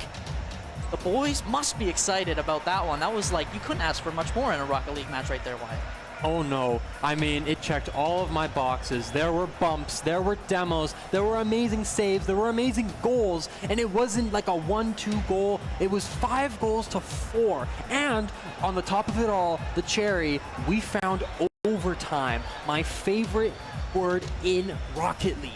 The boys must be excited about that one. That was like, you couldn't ask for much more in a Rocket League match right there, Wyatt. Oh no, I mean, it checked all of my boxes. There were bumps, there were demos, there were amazing saves, there were amazing goals, and it wasn't like a 1-2 goal, it was 5 goals to 4. And on the top of it all, the cherry, we found overtime, my favorite word in Rocket League.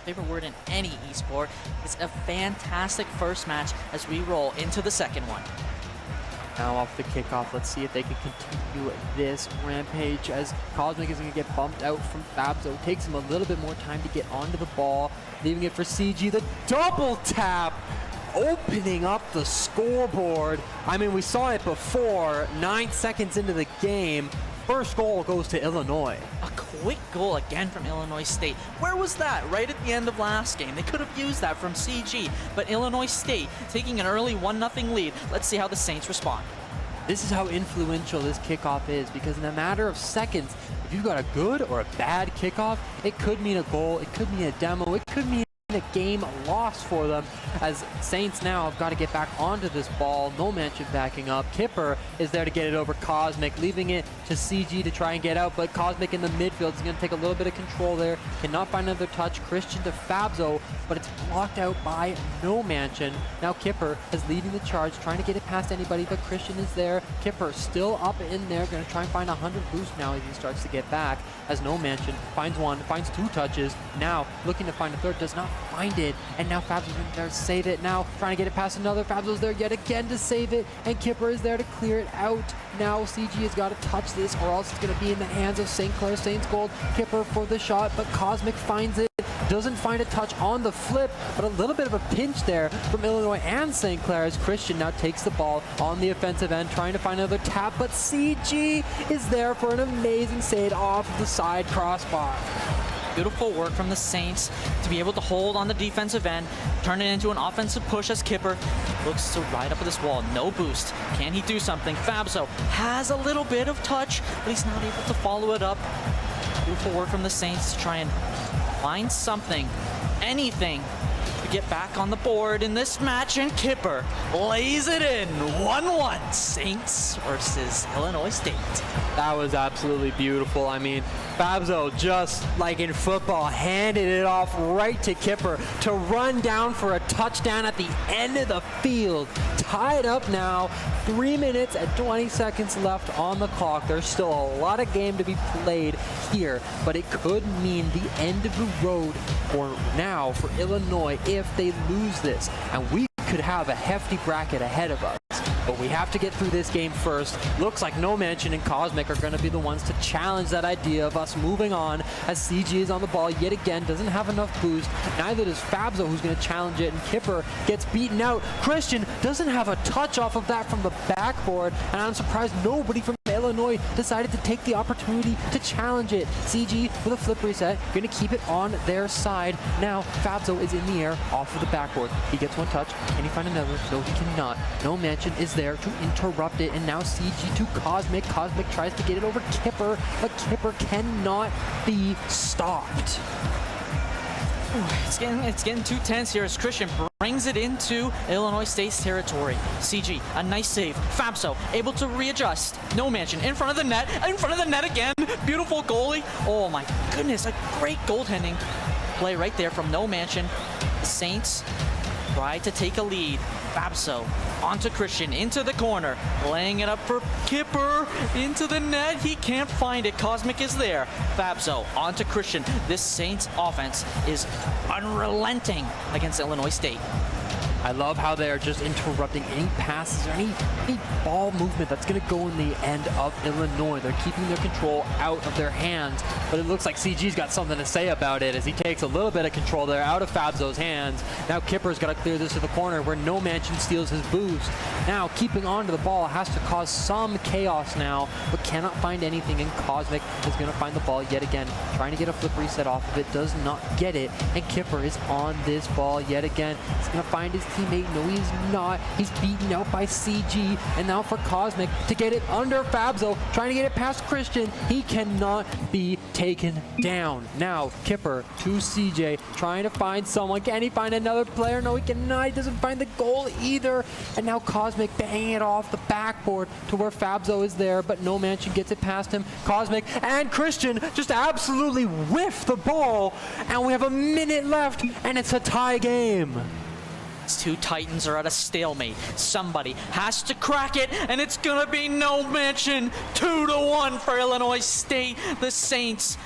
Favorite word in any esport. It's a fantastic first match as we roll into the second one. Now off the kickoff, let's see if they can continue this rampage as Cosmic is going to get bumped out from Fabzo. It takes him a little bit more time to get onto the ball, leaving it for CG. The double tap, opening up the scoreboard. I mean, we saw it before, 9 seconds into the game. First goal goes to Illinois. A quick goal again from Illinois State. Where was that? Right at the end of last game. They could have used that from CG, but Illinois State taking an early 1-0 lead. Let's see how the Saints respond. This is how influential this kickoff is, because in a matter of seconds, if you've got a good or a bad kickoff, it could mean a goal, it could mean a demo, it could mean a game lost for them, as Saints now have got to get back onto this ball. No Mansion backing up. Kipper is there to get it over Cosmic, leaving it to CG to try and get out, but Cosmic in the midfield is going to take a little bit of control there. Cannot find another touch. Christian to Fabzo, but it's blocked out by No Mansion. Now Kipper is leading the charge, trying to get it past anybody, but Christian is there. Kipper still up in there, going to try and find 100 boost now as he starts to get back, as No Mansion finds one, finds two touches, now looking to find a third, does not find it, and now Fabzo's in there to save it. Now trying to get it past another. Fabzo's there yet again to save it, and Kipper is there to clear it out. Now CG has got to touch this, or else it's going to be in the hands of St. Clair. Saints gold. Kipper for the shot, but Cosmic finds it. Doesn't find a touch on the flip, but a little bit of a pinch there from Illinois and St. Clair, as Christian now takes the ball on the offensive end, trying to find another tap, but CG is there for an amazing save off the side crossbar. Beautiful work from the Saints to be able to hold on the defensive end, turn it into an offensive push as Kipper looks to ride up this wall. No boost. Can he do something? Fabzo has a little bit of touch, but he's not able to follow it up. Beautiful work from the Saints to try and find something, anything, to get back on the board in this match, and Kipper lays it in. 1-1, Saints versus Illinois State. That was absolutely beautiful. I mean, Fabzo, just like in football, handed it off right to Kipper to run down for a touchdown at the end of the field. Tied up now, 3 minutes and 20 seconds left on the clock. There's still a lot of game to be played here, but it could mean the end of the road for now for Illinois if they lose this. And we could have a hefty bracket ahead of us. But we have to get through this game first. Looks like No Mansion and Cosmic are going to be the ones to challenge that idea of us moving on, as CG is on the ball yet again, doesn't have enough boost. Neither does Fabzo, who's going to challenge it, and Kipper gets beaten out. Christian doesn't have a touch off of that from the backboard, and I'm surprised nobody from Illinois decided to take the opportunity to challenge it. CG with a flip reset, going to keep it on their side. Now Fabzo is in the air off of the backboard. He gets one touch. Can he find another? No, he cannot. No Mansion is there to interrupt it, and now CG to Cosmic. Cosmic tries to get it over Kipper, but Kipper cannot be stopped. It's getting too tense here as Christian brings it into Illinois State's territory. CG, a nice save. Fabzo able to readjust. No Mansion in front of the net. In front of the net again. Beautiful goalie. Oh my goodness, a great goaltending play right there from No Mansion. The Saints try to take a lead. Fabzo onto Christian, into the corner, laying it up for Kipper, into the net. He can't find it. Cosmic is there. Fabzo onto Christian. This Saints offense is unrelenting against Illinois State. I love how they're just interrupting any passes or any ball movement that's going to go in the end of Illinois. They're keeping their control out of their hands, but it looks like CG's got something to say about it as he takes a little bit of control there out of Fabzo's hands. Now Kipper's got to clear this to the corner where No Mansion steals his boost. Now keeping on to the ball has to cause some chaos now, but cannot find anything, and Cosmic is going to find the ball yet again, trying to get a flip reset off of it, does not get it, and Kipper is on this ball yet again. He's going to find his teammate. No, he's not. He's beaten out by CG, and now for Cosmic to get it under Fabzo, trying to get it past Christian. He cannot be taken down. Now Kipper to CJ, trying to find someone. Can he find another player? No, he cannot. He doesn't find the goal either. And now Cosmic banging it off the backboard to where Fabzo is there, but No Mansion gets it past him. Cosmic and Christian just absolutely whiff the ball, and we have a minute left, and it's a tie game. These two Titans are at a stalemate. Somebody has to crack it, and it's gonna be No Mansion. 2-1 for Illinois State. The Saints,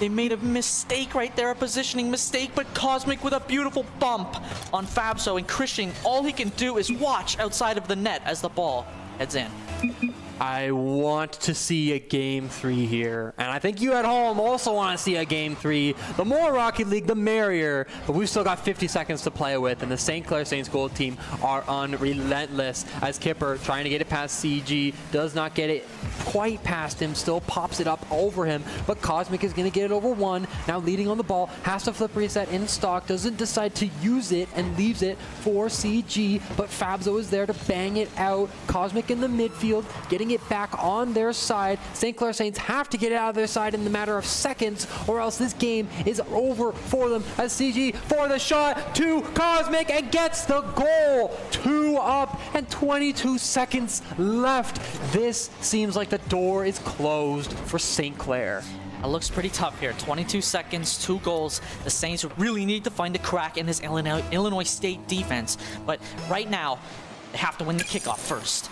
they made a mistake right there, a positioning mistake, but Cosmic with a beautiful bump on Fabzo, and Christian, all he can do is watch outside of the net as the ball heads in. I want to see a game 3 here, and I think you at home also want to see a game 3. The more Rocket League, the merrier, but we've still got 50 seconds to play with, and the St. Clair Saints gold team are unrelentless as Kipper, trying to get it past CG, does not get it quite past him, still pops it up over him, but Cosmic is going to get it over 1, now leading on the ball, has to flip reset in stock, doesn't decide to use it, and leaves it for CG, but Fabzo is there to bang it out. Cosmic in the midfield, getting it back on their side. St. Clair Saints have to get it out of their side in the matter of seconds, or else this game is over for them as CG for the shot to Cosmic and gets the goal. 2 up and 22 seconds left. This seems like the door is closed for St. Clair. It looks pretty tough here. 22 seconds, 2 goals. The Saints really need to find a crack in this Illinois State defense. But right now, they have to win the kickoff first.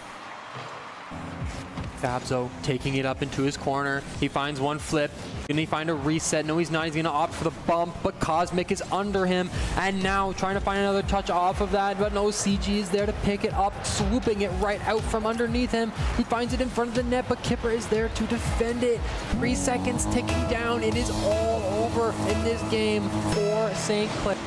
Fabzo taking it up into his corner. He finds one flip. Can he find a reset? No, he's not. He's going to opt for the bump, but Cosmic is under him. And now trying to find another touch off of that, but no, CG is there to pick it up, swooping it right out from underneath him. He finds it in front of the net, but Kipper is there to defend it. 3 seconds ticking down. It is all over in this game for St. Clair.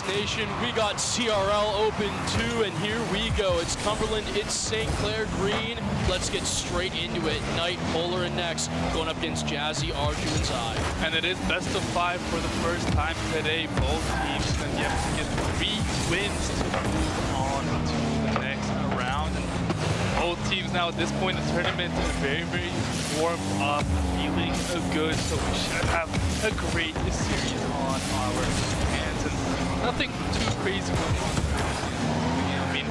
Nation, we got CRL open too, and here we go. It's Cumberland, it's St. Clair Green. Let's get straight into it. Knight, Polar, and Next going up against Jazzy, Arju, and Zai. And it is best of 5 for the first time today. Both teams can get 3 wins to move on to the next round. And both teams now at this point in the tournament are very, very warmed up, feeling good. So we should have a great series on our hands. And nothing too crazy going on. I mean,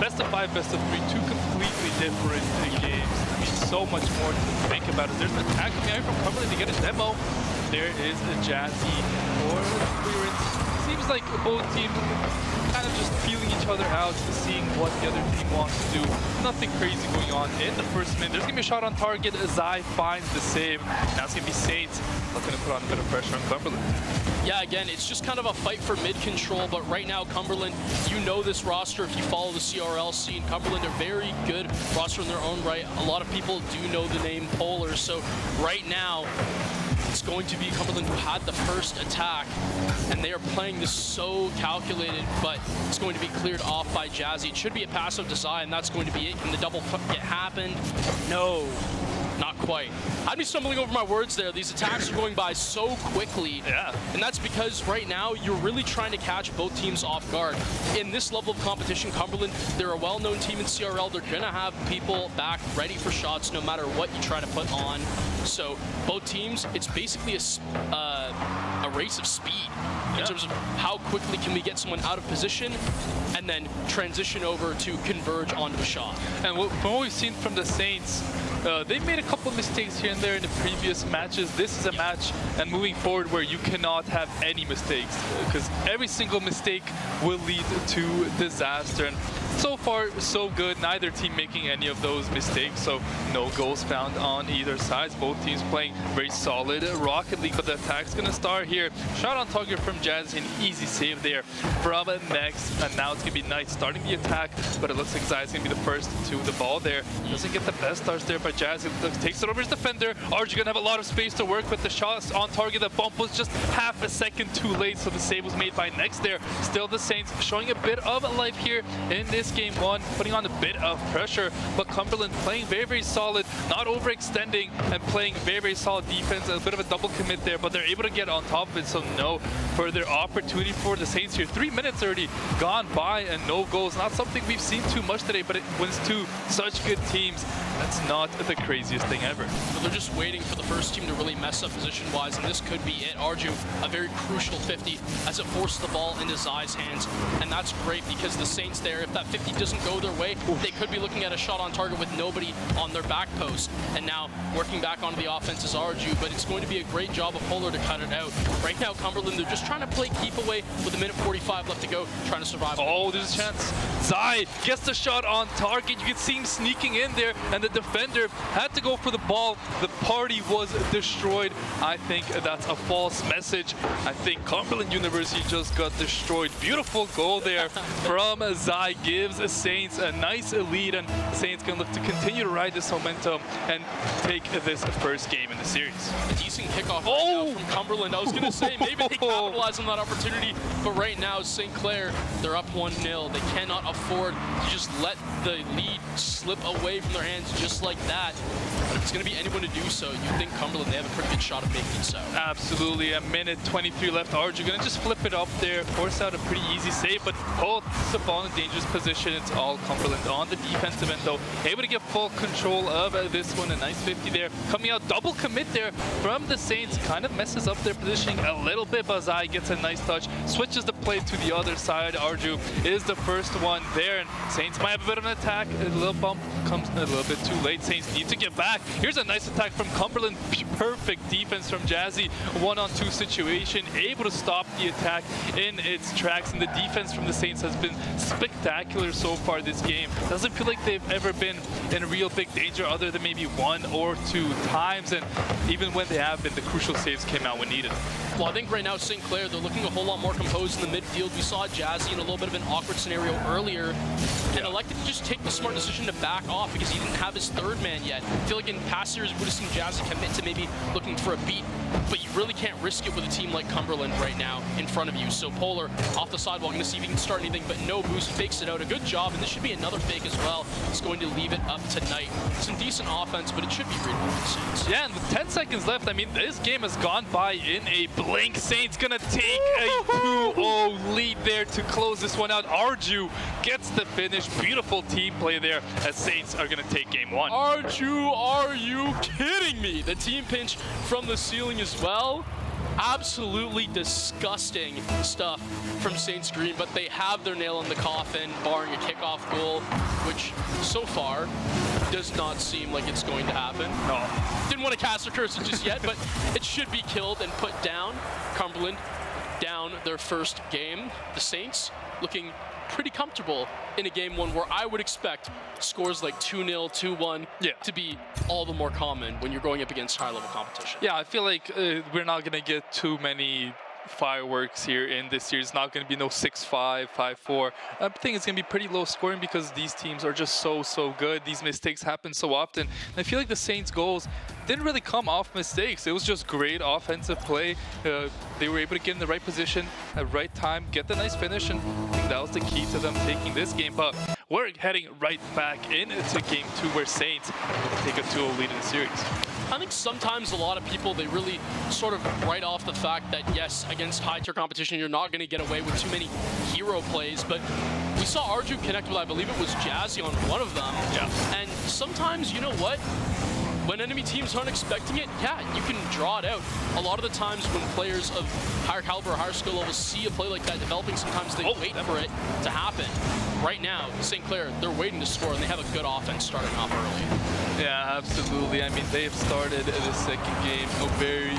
best of 5, best of 3, 2 completely different games. I mean, so much more to think about. There's an attack coming out from Cumberland to get a demo. There is a Jazzy for clearance. Seems like both teams kind of just feeling each other out, seeing what the other team wants to do. Nothing crazy going on in the first minute. There's going to be a shot on target. Zai finds the save. Now it's going to be Saints looking to put on a bit of pressure on Cumberland. Yeah, again, it's just kind of a fight for mid-control, but right now, Cumberland, you know this roster if you follow the CRL scene. Cumberland are very good roster in their own right. A lot of people do know the name Polar, so right now, it's going to be Cumberland who had the first attack, and they are playing this so calculated, but it's going to be cleared off by Jazzy. It should be a passive design, and that's going to be it. Can the double get happened? No. Not quite. I'd be stumbling over my words there. These attacks are going by so quickly. Yeah. And that's because right now you're really trying to catch both teams off guard. In this level of competition, Cumberland, they're a well-known team in CRL. They're going to have people back ready for shots no matter what you try to put on. So both teams, it's basically a race of speed in terms of how quickly can we get someone out of position and then transition over to converge onto a shot. And from what we've seen from the Saints, they've made a couple of mistakes here and there in the previous matches. This is a match and moving forward where you cannot have any mistakes because every single mistake will lead to disaster. And so far, so good. Neither team making any of those mistakes, so no goals found on either side. Both teams playing very solid Rocket League, but the attack's going to start here. Shot on target from Jazz, an easy save there from Next, and now it's going to be Knight starting the attack, but it looks like Zai's going to be the first to the ball there. Doesn't get the best starts there by Jazz. It takes it over his defender. Arju going to have a lot of space to work with the shots on target. The bump was just half a second too late, so the save was made by Next there. Still the Saints showing a bit of life here in this game 1, putting on a bit of pressure, but Cumberland playing very, very solid, not overextending and playing very, very solid defense. A bit of a double commit there, but they're able to get on top of it, so no further opportunity for the Saints here. 3 minutes already gone by and no goals. Not something we've seen too much today, but when it's two such good teams, that's not the craziest thing ever. So they're just waiting for the first team to really mess up position-wise, and this could be it. Arju, a very crucial 50 as it forced the ball into Zai's hands, and that's great because the Saints there, if that 50 doesn't go their way, they could be looking at a shot on target with nobody on their back post. And now working back onto the offense is Arju, but it's going to be a great job of Polar to cut it out. Right now, Cumberland, they're just trying to play keep away with a minute 45 left to go, trying to survive. Oh, there's a chance. Zai gets the shot on target. You can see him sneaking in there, and the defender had to go for the ball. The party was destroyed. I think that's a false message. I think Cumberland University just got destroyed. Beautiful goal there from Zai. Gives Saints a nice lead, and Saints can look to continue to ride this momentum and take this first game in the series. A decent kickoff right now from Cumberland. I was going to say, maybe they capitalize on that opportunity, but right now, St. Clair, they're up 1-0. They cannot afford to just let the lead slip away from their hands just like that. But if it's going to be anyone to do so, you think Cumberland, they have a pretty good shot of making it so. Absolutely. A minute 23 left. Arju going to just flip it up there, force out a pretty easy save, but both the ball in a dangerous position. It's all Cumberland on the defensive end, though. Able to get full control of this one. A nice 50 there. Coming out, double commit there from the Saints. Kind of messes up their positioning a little bit, but Zai gets a nice touch. Switches the play to the other side. Arju is the first one there, and Saints might have a bit of an attack. A little bump comes a little bit too late. Saints need to get back. Here's a nice attack from Cumberland. Perfect defense from Jazzy. 1-on-2 situation. Able to stop the attack in its tracks, and the defense from the Saints has been spectacular so far this game. Doesn't feel like they've ever been in real big danger other than maybe 1 or 2 times, and even when they have been, the crucial saves came out when needed. Well, I think right now St. Clair, they're looking a whole lot more composed in the midfield. We saw Jazzy in a little bit of an awkward scenario earlier, and elected to just take the smart decision to back off because he didn't have his third man yet. I feel like in past years, we would have seen Jazzy commit to maybe looking for a beat, but you really can't risk it with a team like Cumberland right now in front of you. So Polar off the sidewalk, going to see if he can start anything, but no boost, fakes it out. A good job, and this should be another fake as well. It's going to leave it up tonight. Some decent offense, but it should be readable for the Saints. Yeah, and with 10 seconds left, I mean, this game has gone by in a blink. Saints gonna take a 2-0 lead there to close this one out. Arju gets the finish. Beautiful team play there as Saints are gonna take game 1. Arju, are you kidding me? The team pinch from the ceiling as well. Absolutely disgusting stuff from Saints Green, but they have their nail in the coffin, barring a kickoff goal, which so far does not seem like it's going to happen. No. Didn't want to cast a cursor just yet, but it should be killed and put down. Cumberland down their first game. The Saints looking pretty comfortable in a game 1 where I would expect scores like 2-0, 2-1 to be all the more common when you're going up against high-level competition. Yeah, I feel like we're not going to get too many fireworks here in this series. It's not going to be no 6-5, 5-4. I think it's going to be pretty low scoring because these teams are just so good. These mistakes happen so often. And I feel like the Saints' goals didn't really come off mistakes. It was just great offensive play. They were able to get in the right position at the right time, get the nice finish, and I think that was the key to them taking this game. But we're heading right back into game 2 where Saints will take a 2-0 lead in the series. I think sometimes a lot of people, they really sort of write off the fact that, yes, against high-tier competition, you're not going to get away with too many hero plays, but we saw Arju connect with, I believe it was Jazzy on one of them. Yeah. And sometimes, you know what? When enemy teams aren't expecting it, yeah, you can draw it out. A lot of the times when players of higher caliber or higher skill level see a play like that developing, sometimes they wait for it to happen. Right now, St. Clair, they're waiting to score, and they have a good offense starting off early. Yeah, absolutely. I mean, they've started the second game very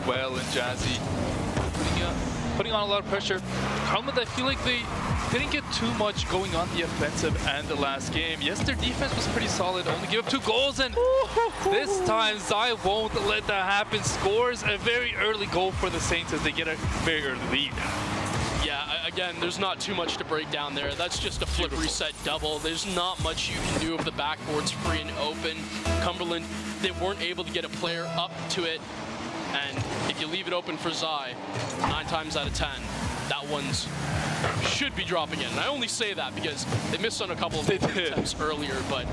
well, and Jazzy putting on a lot of pressure. Cumberland, I feel like they didn't get too much going on the offensive end the last game. Yes, their defense was pretty solid, only give up 2 goals, and this time Zai won't let that happen. Scores a very early goal for the Saints as they get a very early lead. Yeah, again, there's not too much to break down there. That's just a flip reset double. There's not much you can do if the backboard's free and open. Cumberland, they weren't able to get a player up to it, and if you leave it open for Zai, 9 times out of 10, that one's should be dropping in. And I only say that because they missed on a couple of attempts earlier, but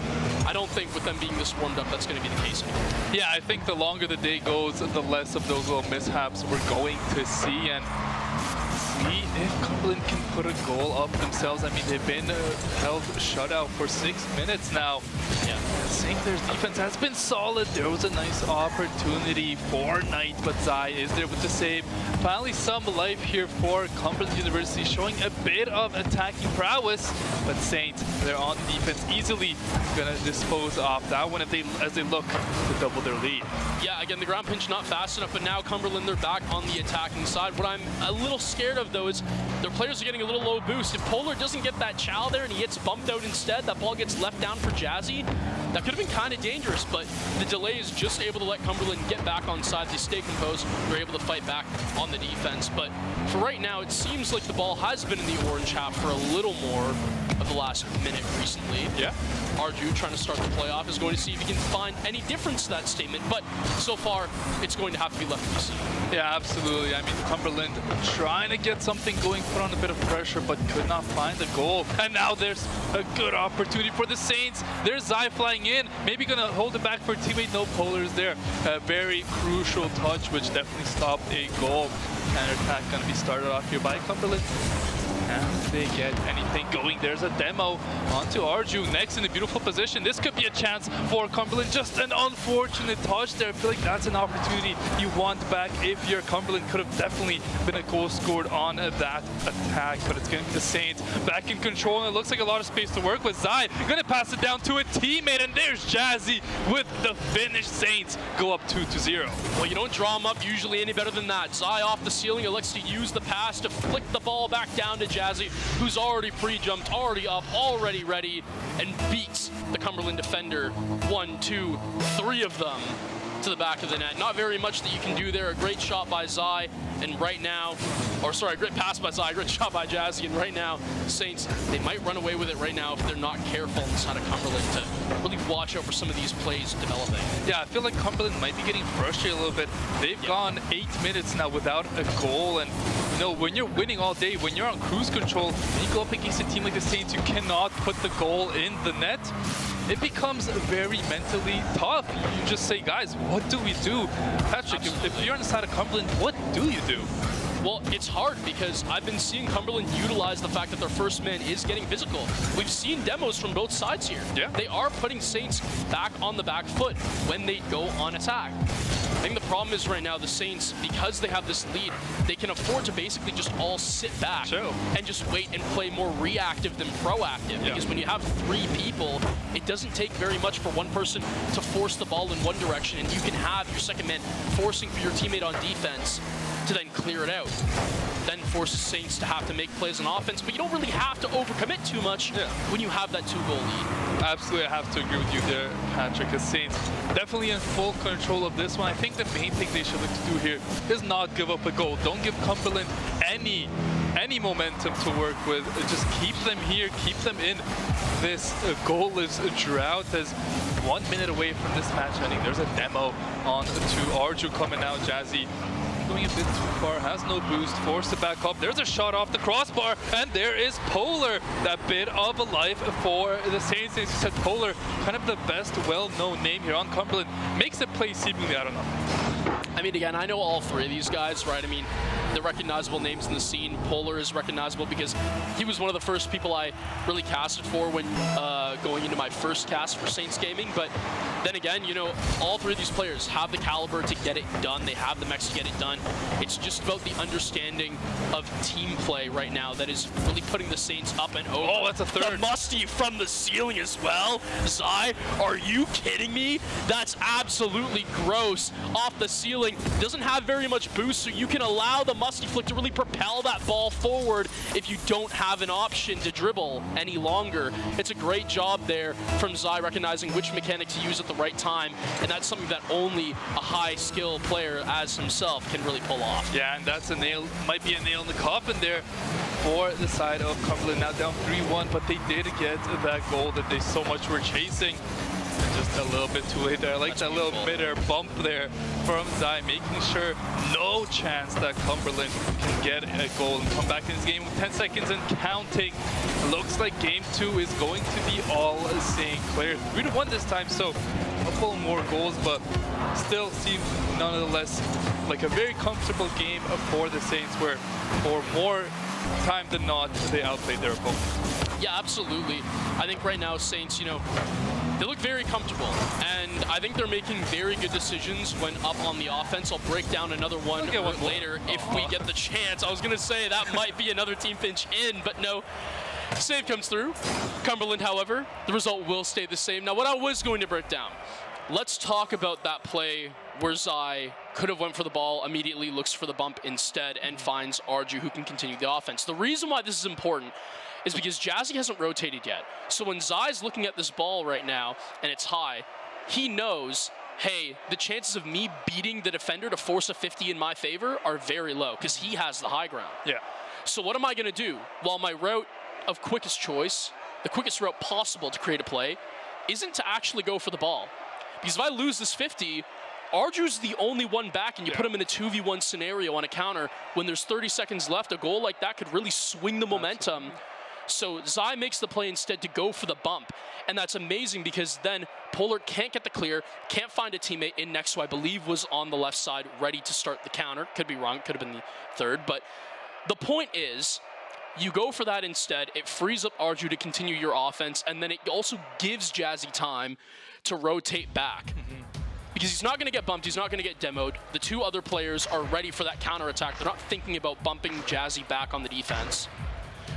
I don't think with them being this warmed up, that's going to be the case anymore. Yeah, I think the longer the day goes, the less of those little mishaps we're going to see, and see if Cumberland can put a goal up themselves. I mean, they've been held shutout for 6 minutes now. Yeah. St. Clair's defense has been solid. There was a nice opportunity for Knight, but Zai is there with the save. Finally, some life here for Cumberland University, showing a bit of attacking prowess, but Saint, they're on defense, easily gonna dispose off that one as they look to double their lead. Yeah, again, the ground pinch not fast enough, but now Cumberland, they're back on the attacking side. What I'm a little scared of, though, is their players are getting a little low boost. If Polar doesn't get that chow there and he gets bumped out instead, that ball gets left down for Jazzy, that could have been kind of dangerous, but the delay is just able to let Cumberland get back on side. They stay composed, they're able to fight back on the defense. But for right now, it seems like the ball has been in the orange half for a little more of the last minute recently. Yeah. Arju, trying to start the playoff, is going to see if he can find any difference to that statement, but so far, it's going to have to be left to be seen. Yeah, absolutely. I mean, Cumberland trying to get something going, put on a bit of pressure, but could not find the goal. And now there's a good opportunity for the Saints. There's Zai flying in, maybe gonna hold it back for a teammate. No, Polar is there. A very crucial touch, which definitely stopped a goal. Counter-attack gonna be started off here by Cumberland. Can they get anything going? There's a demo onto Arju next in the beautiful position. This could be a chance for Cumberland. Just an unfortunate touch there. I feel like that's an opportunity you want back if you're Cumberland. Could have definitely been a goal scored on that attack, but it's going to be the Saints back in control, and it looks like a lot of space to work with. Zai going to pass it down to a teammate, and there's Jazzy with the finish. Saints go up 2-0. Well, you don't draw him up usually any better than that. Zai off the ceiling, elects to use the pass to flick the ball back down to Jazzy, who's already pre-jumped, already up, already ready, and beats the Cumberland defender. 1, 2, 3 of them to the back of the net. Not very much that you can do there. A great shot by Zai, and right now, or sorry, great pass by Zai, great shot by Jazzy, and right now, Saints, they might run away with it right now if they're not careful inside of Cumberland to really watch out for some of these plays developing. Yeah, I feel like Cumberland might be getting frustrated a little bit. They've gone 8 minutes now without a goal, and you know, when you're winning all day, when you're on cruise control, and you go up against a team like the Saints, you cannot put the goal in the net. It becomes very mentally tough. You just say, guys, what do we do? Patrick, if you're on the side of Cumberland, what do you do? Well, it's hard because I've been seeing Cumberland utilize the fact that their first man is getting physical. We've seen demos from both sides here. Yeah. They are putting Saints back on the back foot when they go on attack. I think the problem is right now the Saints, because they have this lead, they can afford to basically just all sit back and just wait and play more reactive than proactive. Yeah. Because when you have 3 people, it doesn't take very much for one person to force the ball in one direction, and you can have your second man forcing for your teammate on defense to then clear it out. Then forces Saints to have to make plays on offense, but you don't really have to overcommit too much when you have that 2-goal lead. Absolutely, I have to agree with you there, Patrick. The Saints definitely in full control of this one. I think the main thing they should look to do here is not give up a goal. Don't give Cumberland any momentum to work with. Just keep them here, keep them in this goalless drought. As 1 minute away from this match ending, there's a demo on to Arju coming out. Jazzy going a bit too far, has no boost, forced to back up. There's a shot off the crossbar, and there is Polar. That bit of a life for the Saints. As you said, Polar, kind of the best well-known name here on Cumberland, makes the play seemingly out of nothing. I mean, again, I know all 3 of these guys, right? I mean, they're recognizable names in the scene. Polar is recognizable because he was one of the first people I really casted for when going into my first cast for Saints Gaming. But then again, you know, all 3 of these players have the caliber to get it done. They have the mechs to get it done. It's just about the understanding of team play right now that is really putting the Saints up and over. Oh, that's a third. The musty from the ceiling as well. Zai, are you kidding me? That's absolutely gross. Off the ceiling. Doesn't have very much boost, so you can allow the musty flick to really propel that ball forward if you don't have an option to dribble any longer. It's a great job there from Zai, recognizing which mechanic to use at the right time, and that's something that only a high skill player as himself can really pull off. Yeah, and that's a nail, might be a nail in the coffin there for the side of Cumberland. Now down 3-1, but they did get that goal that they so much were chasing. Just a little bit too late there. I like that little mid-air bump there from Zai, making sure no chance that Cumberland can get a goal and come back in this game with 10 seconds and counting. Looks like game 2 is going to be all St. Clair. 3-1 this time, so a couple more goals, but still seems nonetheless like a very comfortable game for the Saints, where for more time than not, they outplayed their opponent. Yeah, absolutely. I think right now, Saints, you know, They look very comfortable, and I think they're making very good decisions when up on the offense. I'll break down another one later if we get the chance. I was going to say that might be another team pinch in, but no. Save comes through. Cumberland, however, the result will stay the same. Now, what I was going to break down, let's talk about that play where Zai could have went for the ball, immediately looks for the bump instead, and finds Arju, who can continue the offense. The reason why this is important is because Jazzy hasn't rotated yet. So when Zai's looking at this ball right now, and it's high, he knows, hey, the chances of me beating the defender to force a 50 in my favor are very low, because he has the high ground. Yeah. So what am I going to do? Well, my route of quickest choice, the quickest route possible to create a play, isn't to actually go for the ball. Because if I lose this 50, Arju's the only one back, and you put him in a 2v1 scenario on a counter. When there's 30 seconds left, a goal like that could really swing the momentum. So Zai makes the play instead to go for the bump. And that's amazing because then Polar can't get the clear, can't find a teammate in next, who I believe was on the left side ready to start the counter. Could be wrong, could have been the third. But the point is, you go for that instead. It frees up Arju to continue your offense, and then it also gives Jazzy time to rotate back. Because he's not going to get bumped, he's not going to get demoed. The two other players are ready for that counterattack. They're not thinking about bumping Jazzy back on the defense.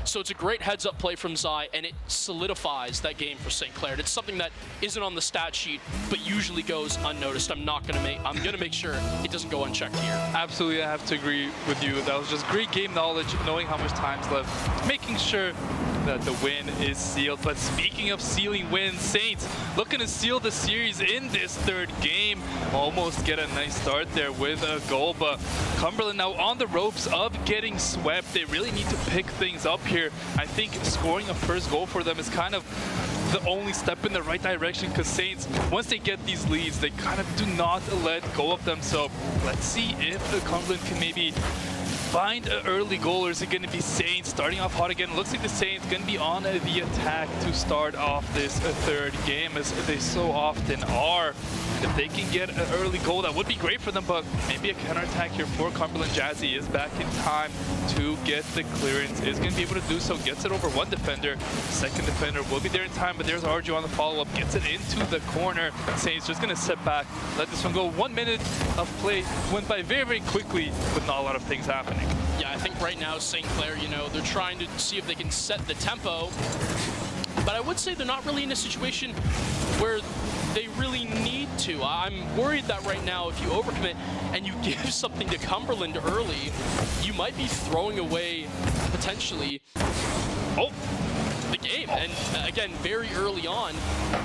So it's a great heads-up play from Zai, and it solidifies that game for St. Clair. It's something that isn't on the stat sheet, but usually goes unnoticed. I'm gonna make sure it doesn't go unchecked here. Absolutely, I have to agree with you. That was just great game knowledge, knowing how much time's left, making sure that the win is sealed. But speaking of sealing wins, Saints looking to seal the series in this third game. Almost get a nice start there with a goal, but Cumberland now on the ropes of getting swept. They really need to pick things up here. I think scoring a first goal for them is kind of the only step in the right direction, because Saints, once they get these leads, they kind of do not let go of them. So let's see if Cumberland can maybe find an early goal, or is it going to be Saints starting off hot again? Looks like the Saints going to be on the attack to start off this third game, as they so often are. And if they can get an early goal, that would be great for them, but maybe a counterattack here for Cumberland. Jazzy is back in time to get the clearance, is going to be able to do so, gets it over one defender. Second defender will be there in time, but there's Arju on the follow-up, gets it into the corner. Saints just going to sit back, let this one go. 1 minute of play went by very, very quickly with not a lot of things happening. Yeah, I think right now St. Clair, they're trying to see if they can set the tempo, but I would say they're not really in a situation where they really need to. I'm worried that right now, if you overcommit and you give something to Cumberland early, you might be throwing away potentially the game. And again, very early on,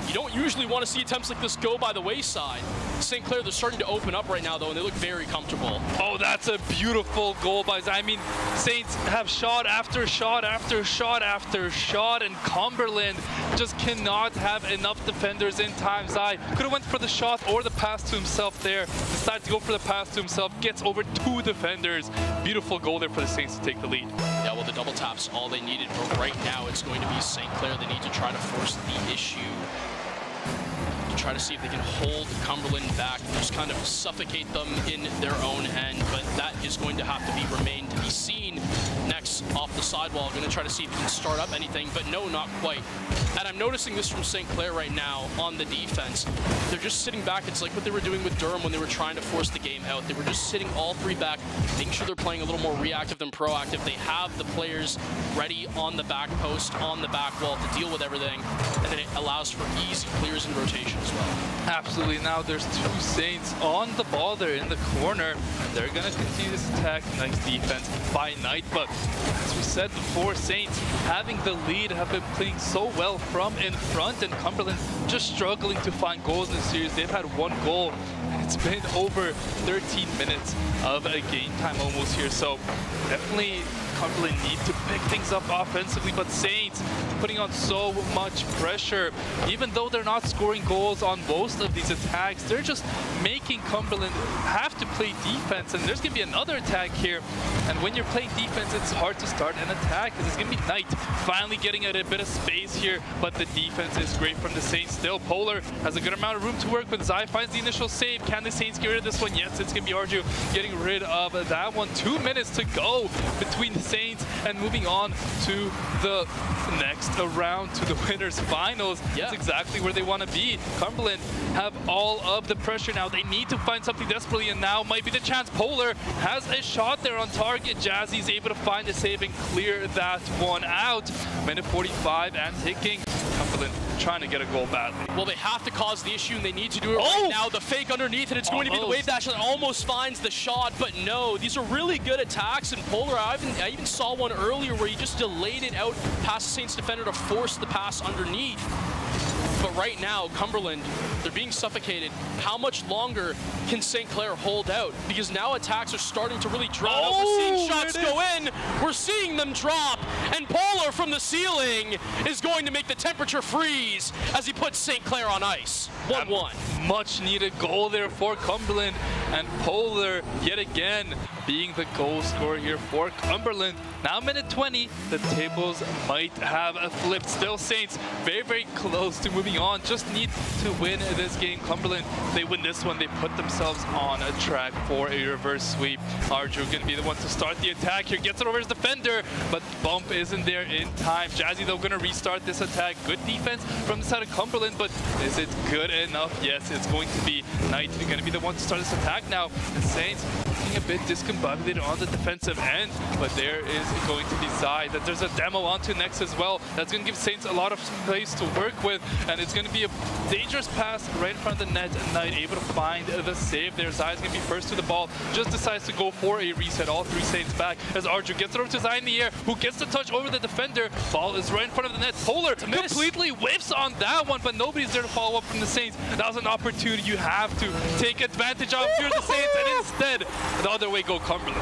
you don't usually want to see attempts like this go by the wayside. St. Clair, they're starting to open up right now, though, and they look very comfortable. Oh, that's a beautiful goal by Zai. I mean, Saints have shot after shot after shot after shot, and Cumberland just cannot have enough defenders in time. Zai could have went for the shot or the pass to himself there. Decides to go for the pass to himself, gets over two defenders. Beautiful goal there for the Saints to take the lead. Yeah, well, the double tap's all they needed, but right now it's going to be St. Clair. They need to try to force the issue, to try to see if they can hold Cumberland back and just kind of suffocate them in their own end, but that is going to have to remain to be seen. Next, off the sidewall, going to try to see if he can start up anything, but no, not quite. And I'm noticing this from St. Clair right now on the defense. They're just sitting back. It's like what they were doing with Durham when they were trying to force the game out. They were just sitting all three back, making sure they're playing a little more reactive than proactive. They have the players ready on the back post, on the back wall to deal with everything, and then it allows for easy clears and rotation as well. Absolutely. Now there's two Saints on the ball there in the corner, and they're going to continue this attack. Nice defense by Knight, but as we said before, Saints having the lead have been playing so well from in front, and Cumberland just struggling to find goals in the series. They've had one goal, and it's been over 13 minutes of a game time almost here, so definitely Cumberland need to pick things up offensively, but Saints putting on so much pressure. Even though they're not scoring goals on most of these attacks, they're just making Cumberland have to play defense, and there's going to be another attack here. And when you're playing defense, it's hard to start an attack, because it's going to be Knight finally getting a bit of space here, but the defense is great from the Saints still. Polar has a good amount of room to work with. Zai finds the initial save. Can the Saints get rid of this one? Yes, it's going to be Arju getting rid of that one. 2 minutes to go between the Saints and moving moving on to the next round, to the winners finals. Yeah. That's exactly where they want to be. Cumberland have all of the pressure now. They need to find something desperately, and now might be the chance. Polar has a shot there on target. Jazzy's able to find a save and clear that one out. Minute 45 and ticking. Cumberland trying to get a goal badly. Well, they have to cause the issue, and they need to do it right now. The fake underneath, and it's going to be the wave dash that almost finds the shot, but no. These are really good attacks, and Polar, I even saw one earlier where he just delayed it out past the Saints defender to force the pass underneath. But right now, Cumberland, they're being suffocated. How much longer can St. Clair hold out? Because now attacks are starting to really drown out. We're seeing shots go in. We're seeing them drop. And Polar from the ceiling is going to make the temperature freeze as he puts St. Clair on ice. 1-1. Much needed goal there for Cumberland, and Polar yet again being the goal scorer here for Cumberland. Now minute 20, the tables might have flipped. Still Saints very, very close to moving on. Just need to win this game. Cumberland, they win this one, they put themselves on a track for a reverse sweep. Arjo gonna be the one to start the attack here. Gets it over his defender, but bump isn't there in time. Jazzy though gonna restart this attack. Good defense from the side of Cumberland, but is it good enough? Yes, it's going to be Knight gonna be the one to start this attack now. The Saints looking a bit discombobulated on the defensive end, but there is going to be Zai. That there's a demo onto next as well. That's going to give Saints a lot of place to work with, and it's going to be a dangerous pass right in front of the net. Knight able to find the save there. Zai is going to be first to the ball. Just decides to go for a reset. All three Saints back as Arju gets it over to Zai in the air, who gets the touch over the defender. Ball is right in front of the net. Polar completely whiffs on that one, but nobody's there to follow up from the Saints. That was an opportunity you have to take advantage of if you're the Saints, and instead, the other way go Cumberland.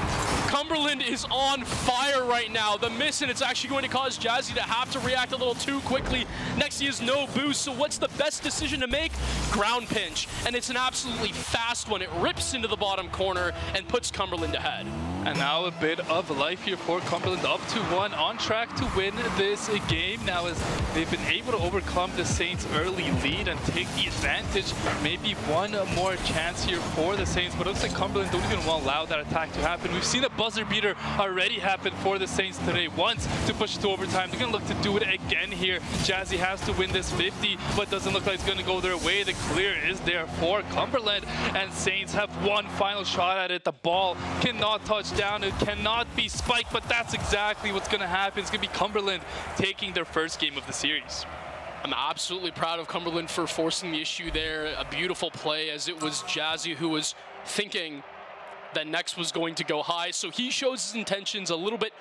Cumberland is on fire right now. The miss, and it's actually going to cause Jazzy to have to react a little too quickly. Next, he has no boost, so what's the best decision to make? Ground pinch, and it's an absolutely fast one. It rips into the bottom corner and puts Cumberland ahead. And now a bit of life here for Cumberland, up to 1, on track to win this game. Now as they've been able to overcome the Saints' early lead and take the advantage. Maybe one more chance here for the Saints, but it looks like Cumberland don't even want to allow that attack to happen. We've seen a buzzer beater already happen for the Saints today, once to push it to overtime. They're going to look to do it again here. Jazzy has to win this 50, but doesn't look like it's going to go their way. The clear is there for Cumberland, and Saints have one final shot at it. The ball cannot touch down. It cannot be spiked, but that's exactly what's going to happen. It's going to be Cumberland taking their first game of the series. I'm absolutely proud of Cumberland for forcing the issue there. A beautiful play, as it was Jazzy who was thinking that next was going to go high. So he shows his intentions a little bit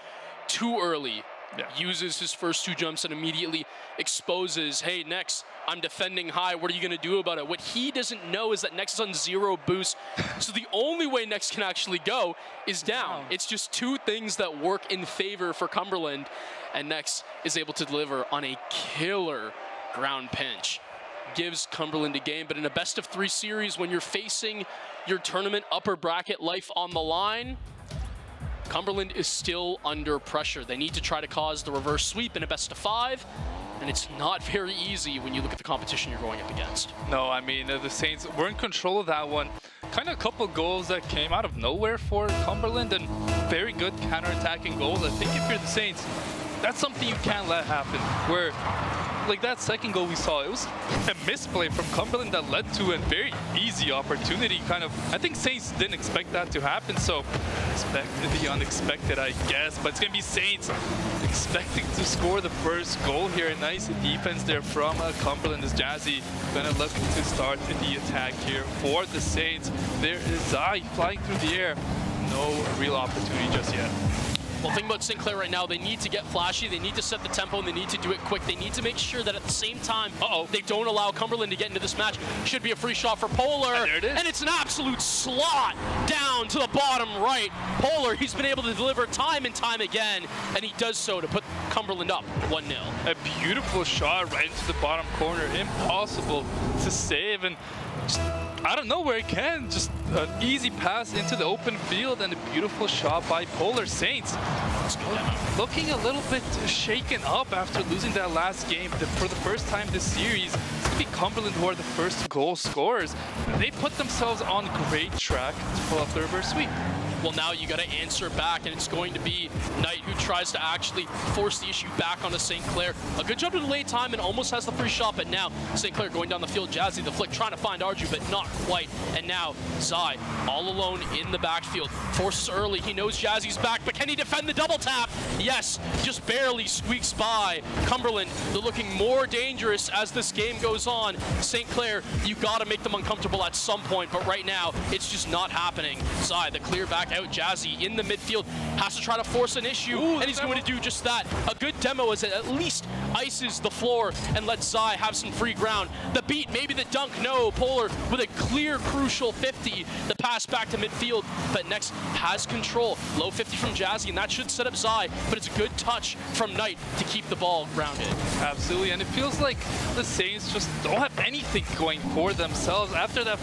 too early. Yeah. Uses his first 2 jumps and immediately exposes, hey, Nex, I'm defending high. What are you going to do about it? What he doesn't know is that Nex is on 0 boost. So the only way Nex can actually go is down. It's just 2 things that work in favor for Cumberland. And Nex is able to deliver on a killer ground pinch. Gives Cumberland a game, but in a best of 3 series, when you're facing your tournament upper bracket life on the line, Cumberland is still under pressure. They need to try to cause the reverse sweep in a best of 5, and it's not very easy when you look at the competition you're going up against. No, I mean, the Saints were in control of that one. Kind of a couple goals that came out of nowhere for Cumberland, and very good counter-attacking goals. I think if you're the Saints, that's something you can't let happen, where like that second goal we saw, it was a misplay from Cumberland that led to a very easy opportunity. Kind of, I think Saints didn't expect that to happen, so expect the unexpected, I guess. But it's gonna be Saints expecting to score the first goal here. A nice defense there from Cumberland as Jazzy gonna look to start the attack here for the Saints. There is Zai flying through the air. No real opportunity just yet. Well, think about St. Clair right now. They need to get flashy. They need to set the tempo, and they need to do it quick. They need to make sure that at the same time, they don't allow Cumberland to get into this match. Should be a free shot for Polar. And there it is. And it's an absolute slot down to the bottom right. Polar, he's been able to deliver time and time again, and he does so to put Cumberland up 1-0. A beautiful shot right into the bottom corner. Impossible to save, and just out of nowhere again, just an easy pass into the open field and a beautiful shot by Polar. Saints looking a little bit shaken up after losing that last game. For the first time this series, it's going to be Cumberland who are the first goal scorers. They put themselves on great track to pull off the reverse sweep. well, now you got to answer back, and it's going to be Knight who tries to actually force the issue back onto St. Clair. A good jump to the late time and almost has the free shot, but now St. Clair going down the field. Jazzy the flick trying to find Arju, but not quite. And now Zai all alone in the backfield. Forces early. He knows Jazzy's back, but can he defend the double tap? Yes, just barely squeaks by. Cumberland, they're looking more dangerous as this game goes on. St. Clair, you got to make them uncomfortable at some point, but right now it's just not happening. Zai, the clear back out. Jazzy in the midfield has to try to force an issue, and he's going to do just that. A good demo as it at least ices the floor and lets Zai have some free ground. The beat, maybe the dunk, no. Polar with a clear, crucial 50. The pass back to midfield, but next has control. Low 50 from Jazzy, and that should set up Zai, but it's a good touch from Knight to keep the ball grounded. Absolutely, and it feels like the Saints just don't have anything going for themselves. After that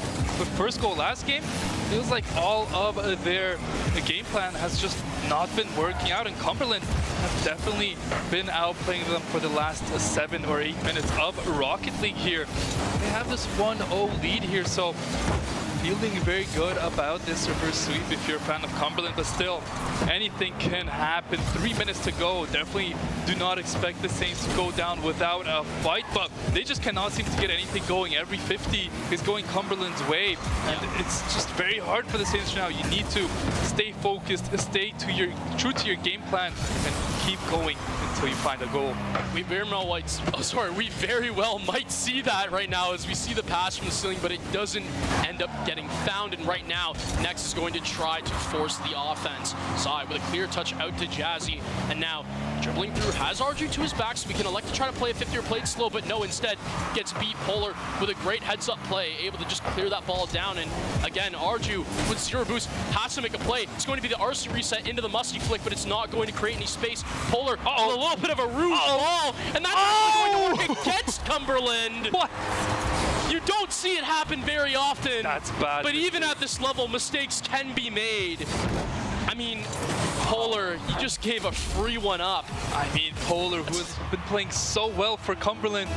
first goal last game, it feels like all of their game plan has just not been working out, and Cumberland have definitely been outplaying them for the last 7 or 8 minutes of Rocket League here. They have this 1-0 lead here, so feeling very good about this reverse sweep if you're a fan of Cumberland, but still, anything can happen. 3 minutes to go. Definitely do not expect the Saints to go down without a fight, but they just cannot seem to get anything going. Every 50 is going Cumberland's way, and it's just very hard for the Saints now. You need to stay focused, stay true to your game plan, and keep going until you find a goal. We very well might see that right now as we see the pass from the ceiling, but it doesn't end up getting found. And right now, Next is going to try to force the offense. Zai with a clear touch out to Jazzy, and now dribbling through, has Arju to his back, so we can elect to try to play a 50 or play it slow, but no, instead gets beat. Polar with a great heads-up play, able to just clear that ball down, and again, Arju with 0 boost has to make a play. It's going to be the RC reset into the Musty flick, but it's not going to create any space. Polar with a little bit of a rouge ball, and that's going to work against Cumberland. What? You don't see it happen very often. That's bad. But even at this level, mistakes can be made. I mean, Polar, you just gave a free one up. I mean, Polar, who has been playing so well for Cumberland,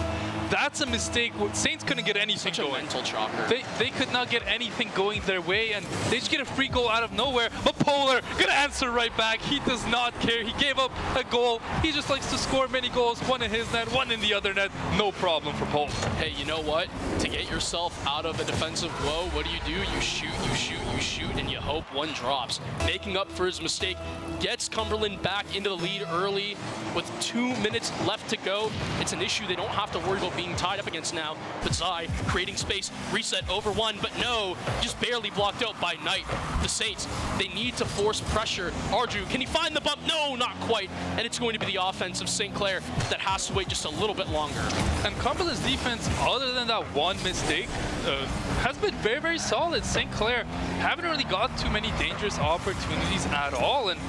that's a mistake. Saints couldn't get anything going. Such a mental chalker. They could not get anything going their way, and they just get a free goal out of nowhere. But Polar gonna answer right back. He does not care. He gave up a goal. He just likes to score many goals. One in his net, one in the other net. No problem for Polar. Hey, you know what? To get yourself out of a defensive woe, what do? You shoot, you shoot, you shoot, and you hope one drops. Making up for his mistake, gets Cumberland back into the lead early with 2 minutes left to go. It's an issue they don't have to worry about being tied up against now. But Zai creating space, reset over one, but no, just barely blocked out by Knight. The Saints, they need to force pressure. Arju, can he find the bump? No, not quite. And it's going to be the offense of St. Clair that has to wait just a little bit longer. And Cumberland's defense, other than that one mistake, has been very, very solid. St. Clair haven't really got too many dangerous opportunities at all, and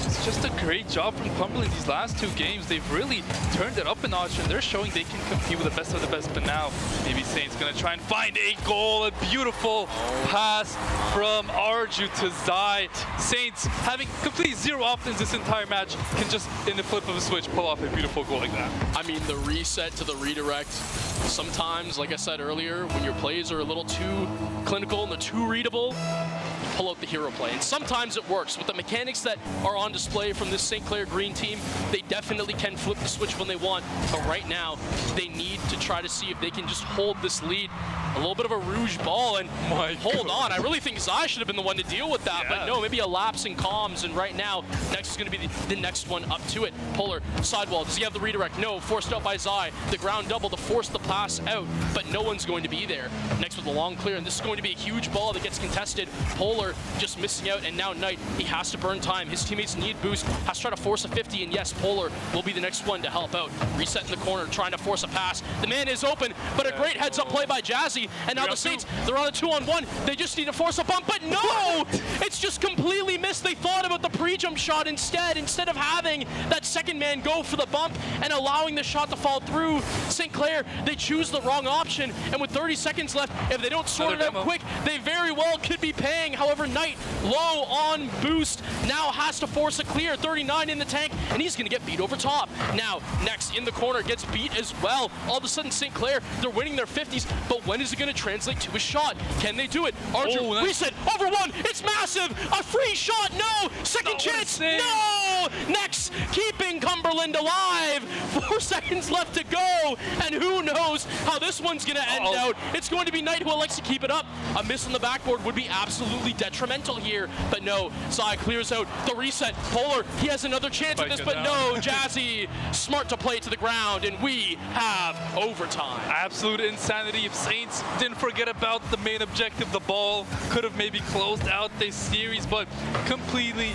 it's just a great job from Cumberland these last 2 games. They've really turned it up a notch, and they're showing they can compete with the best of the best. But now, maybe Saints gonna try and find a goal. A beautiful pass from Arju to Zai. Saints, having completely 0 offense this entire match, can just, in the flip of a switch, pull off a beautiful goal like that. I mean, the reset to the redirect, sometimes, like I said earlier, when your plays are a little too clinical and they're too readable, you pull out the hero play. And sometimes it works. With the mechanics that are on display from this St. Clair Green team, they definitely can flip the switch when they want. But right now, they need to try to see if they can just hold this lead. A little bit of a rouge ball, and hold on. I really think Zai should have been the one to deal with that, but no, maybe a lapse in comms, and right now, next is going to be the next one up to it. Polar, sidewall, does he have the redirect? No, forced out by Zai. The ground double to force the pass out, but no one's going to be there. Next with the long clear, and this is going to be a huge ball that gets contested. Polar just missing out, and now Knight, he has to burn time. His teammates need boost, has to try to force a 50, and yes, Polar will be the next one to help out. Reset in the corner, trying to force a pass. The man is open, but a great heads-up play by Jazzy, and now the Saints, they're on a 2-on-1. They just need to force a bump, but no! It's just completely missed. They thought about the pre-jump shot instead of having that second man go for the bump and allowing the shot to fall through. St. Clair, they choose the wrong option, and with 30 seconds left, if they don't sort it out quick, they very well could be paying. However, Knight, low on boost, now has to force a clear. 39 in the tank, and he's going to get beat over top. Now, next in the corner, gets beat as well. All of a sudden, St. Clair, they're winning their 50s, but when is it going to translate to a shot? Can they do it? Arju, reset, over one, it's massive! A free shot, no! Second chance, no! Next, keeping Cumberland alive. 4 seconds left to go, and who knows how this one's gonna end out. It's going to be Knight who elects to keep it up. A miss on the backboard would be absolutely detrimental here, but no, Zai clears out the reset. Polar, he has another chance at this, but no, Jazzy, smart to play to the ground, and we have overtime. Absolute insanity. If Saints didn't forget about the main objective, the ball could have maybe closed out this series, but completely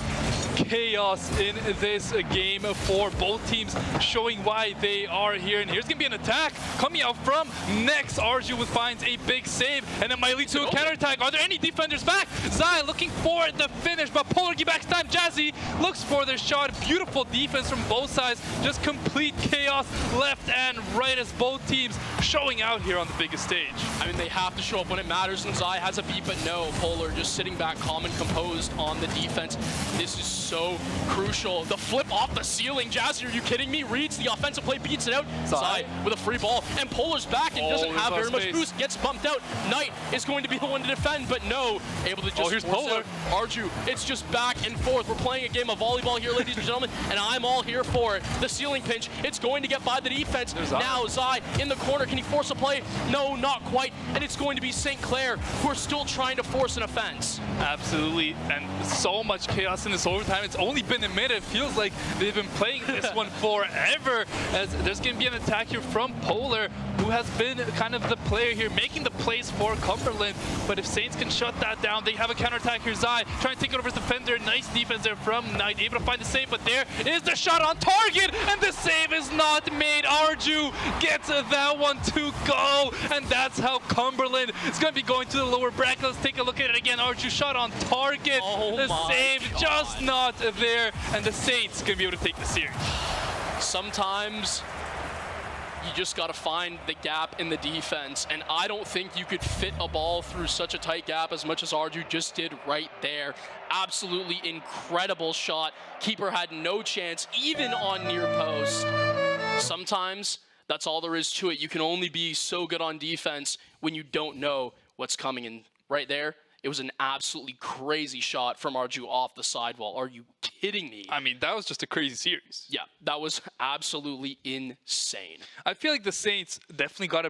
chaos in this game for both teams, showing why they are here. And here's gonna be an attack coming out from next. Arju finds a big save, and it might lead to a counterattack. Are there any defenders back? Zai looking for the finish, but Polar back time. Jazzy looks for the shot. Beautiful defense from both sides. Just complete chaos left and right as both teams showing out here on the biggest stage. I mean, they have to show up when it matters, and Zai has a beat, but no, Polar just sitting back calm and composed on the defense. This is so crucial. The flip off the ceiling. Jazzy, are you kidding me? Reads the offensive play, beats it out. Zai with a free ball, and Polar's back and doesn't have very much boost. Gets bumped out. Knight is going to be the one to defend, but no, able to just here's force Polar. out Arju. It's just back and forth. We're playing a game of volleyball here, ladies and gentlemen, and I'm all here for it. The ceiling pinch, it's going to get by the defense. Now Zai in the corner. Can he force a play? No, not quite. And it's going to be St. Clair who are still trying to force an offense. Absolutely, and so much chaos in this overtime. It's only been a minute. It feels like they've been playing this one forever, as there's going to be an attack here from Polar, who has been kind of the player here, making the plays for Cumberland. But if Saints can shut that down, they have a counterattack here. Zai trying to take it over his defender. Nice defense there from Knight, able to find the save, but there is the shot on target, and the save is not made. Arju gets that one to go, and that's how Cumberland is going to be going to the lower bracket. Let's take a look at it again. Arju shot on target. The save just not there, and the Saints going to be able to take the series. Sometimes you just got to find the gap in the defense, and I don't think you could fit a ball through such a tight gap as much as Arju just did right there. Absolutely incredible shot. Keeper had no chance, even on near post. Sometimes that's all there is to it. You can only be so good on defense when you don't know what's coming. And right there, it was an absolutely crazy shot from Arju off the sidewall. Are you kidding me? I mean, that was just a crazy series. Yeah, that was absolutely insane. I feel like the Saints definitely got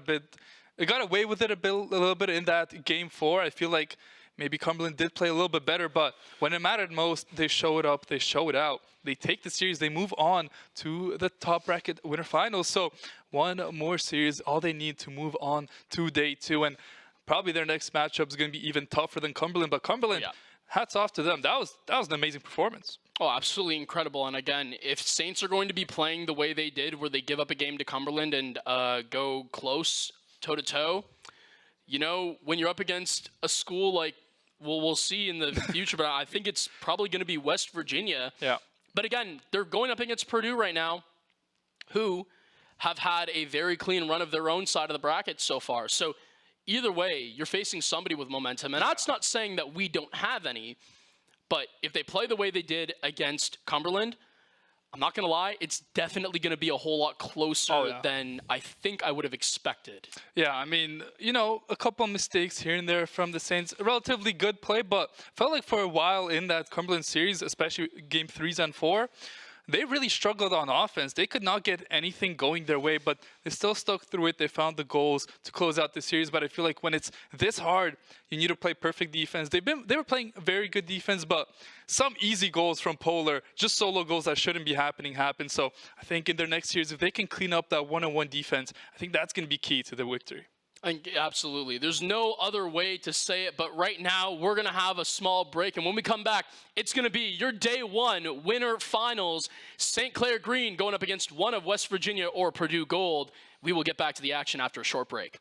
away with it a little bit in that game 4. I feel like maybe Cumberland did play a little bit better, but when it mattered most, they showed up, they showed out. They take the series, they move on to the top bracket winter finals. So one more series, all they need to move on to day 2. And probably their next matchup is going to be even tougher than Cumberland. But Cumberland, hats off to them. That was an amazing performance. Oh, absolutely incredible. And again, if Saints are going to be playing the way they did, where they give up a game to Cumberland and go close toe-to-toe, you know, when you're up against a school like, well, we'll see in the future, but I think it's probably going to be West Virginia. Yeah. But again, they're going up against Purdue right now, who have had a very clean run of their own side of the bracket so far. So either way, you're facing somebody with momentum. And that's not saying that we don't have any, but if they play the way they did against Cumberland, I'm not going to lie, it's definitely going to be a whole lot closer than I think I would have expected. Yeah, I mean, you know, a couple mistakes here and there from the Saints. A relatively good play, but felt like for a while in that Cumberland series, especially game 3s and 4, they really struggled on offense. They could not get anything going their way, but they still stuck through it. They found the goals to close out the series. But I feel like when it's this hard, you need to play perfect defense. They were playing very good defense, but some easy goals from Polar, just solo goals that shouldn't be happening, happen. So I think in their next series, if they can clean up that one-on-one defense, I think that's going to be key to the victory. Absolutely. There's no other way to say it, but right now we're going to have a small break, and when we come back, it's going to be your day 1 winner finals. St. Clair Green going up against one of West Virginia or Purdue Gold. We will get back to the action after a short break.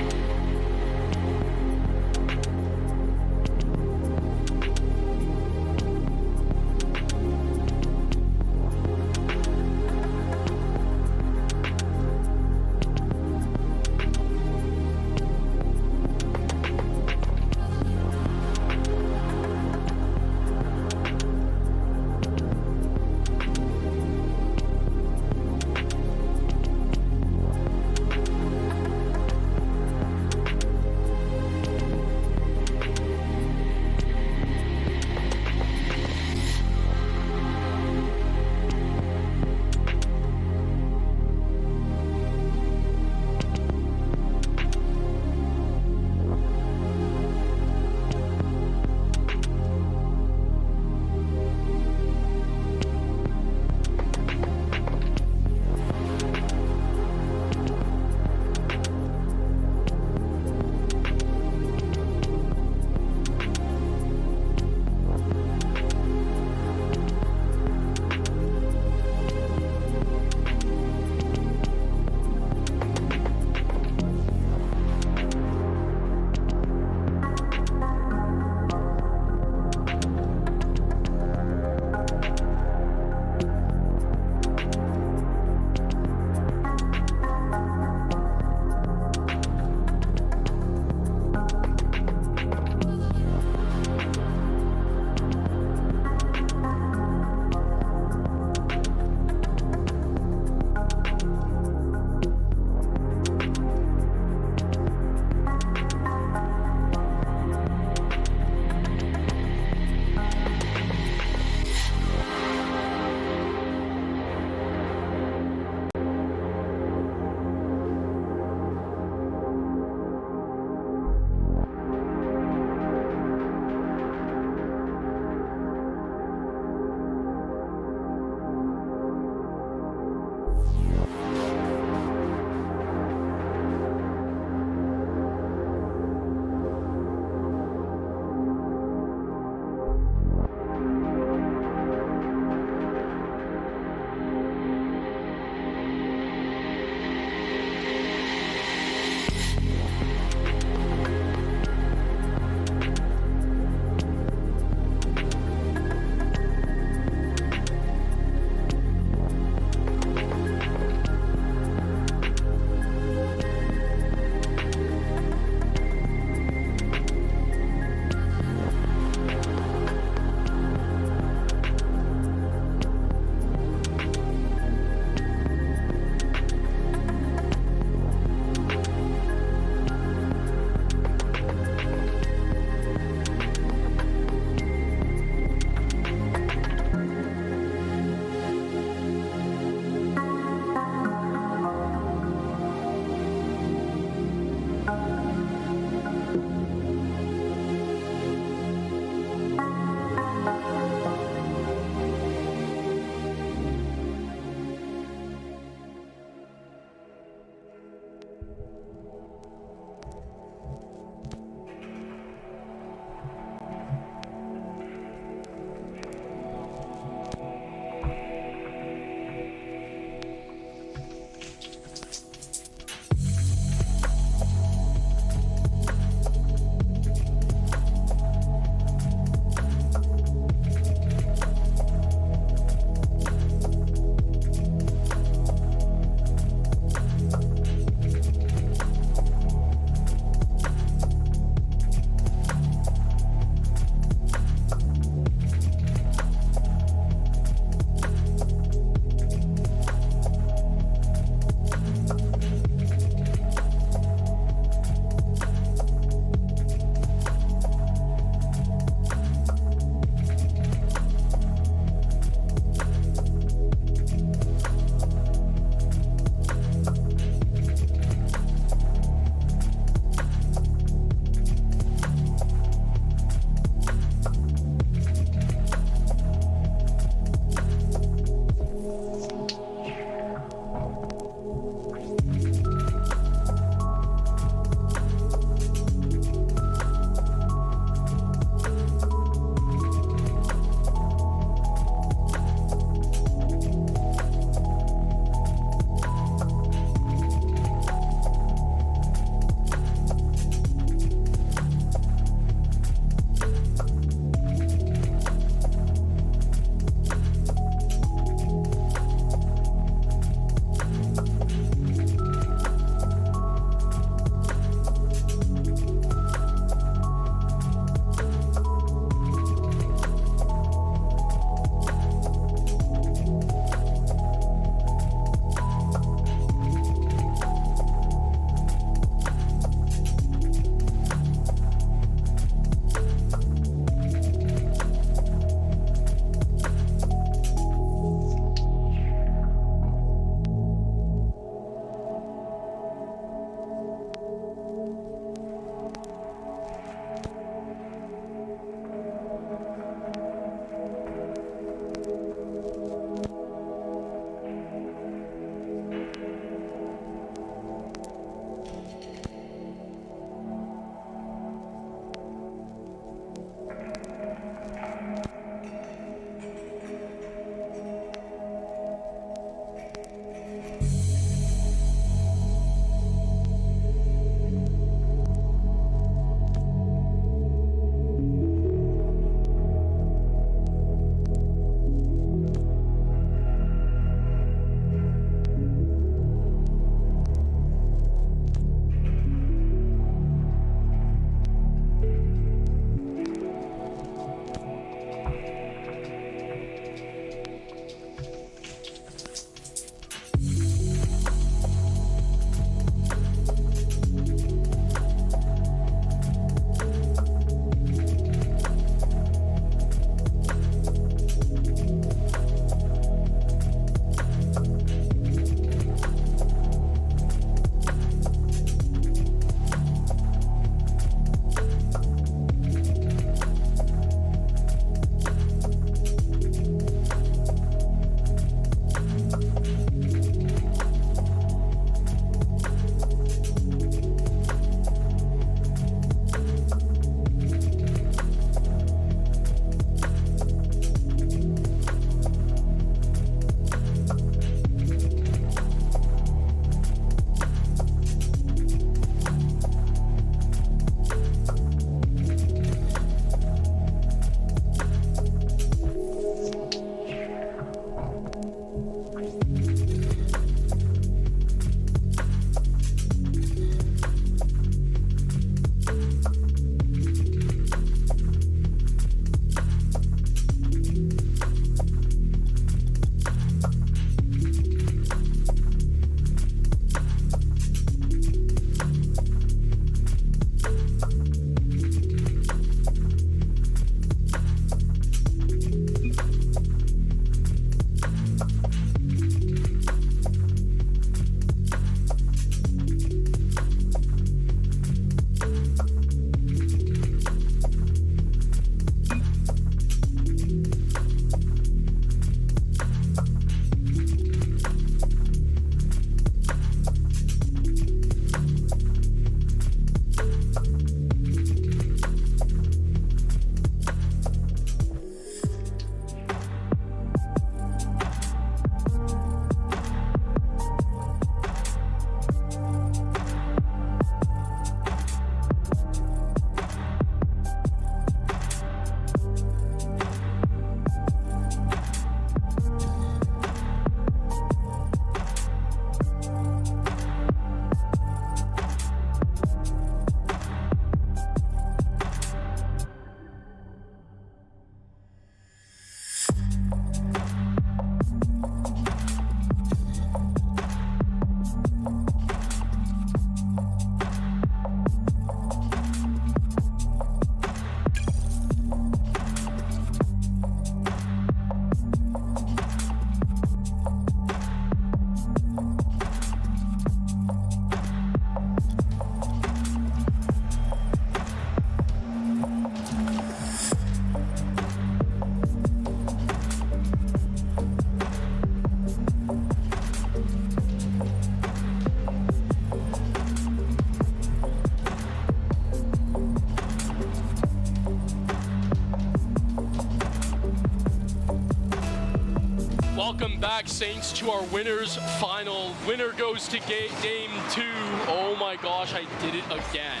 Welcome back, Saints, to our winners final. Winner goes to game 2. Oh my gosh, I did it again.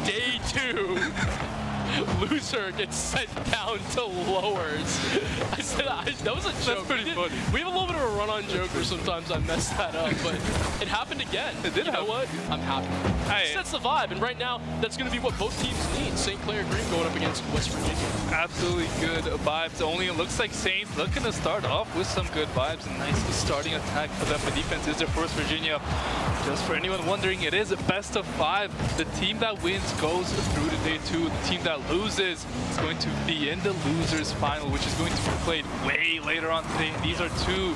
Day 2. Loser gets sent down to lowers. I said that was a joke. That's pretty funny. We have a little bit of a run-on joke where sometimes I mess that up, but it happened again. It did happen. You know what? I'm happy. Hey. That's the vibe, and right now, that's going to be what both teams need. St. Clair Green going up against West Virginia. Absolutely good vibes. Only it looks like Saints looking to start off with some good vibes. A nice starting attack for them. The defense is there for West Virginia. Just for anyone wondering, it is a best of 5. The team that wins goes through to day 2. The team that loses is going to be in the losers final, which is going to be played way later on today. These are two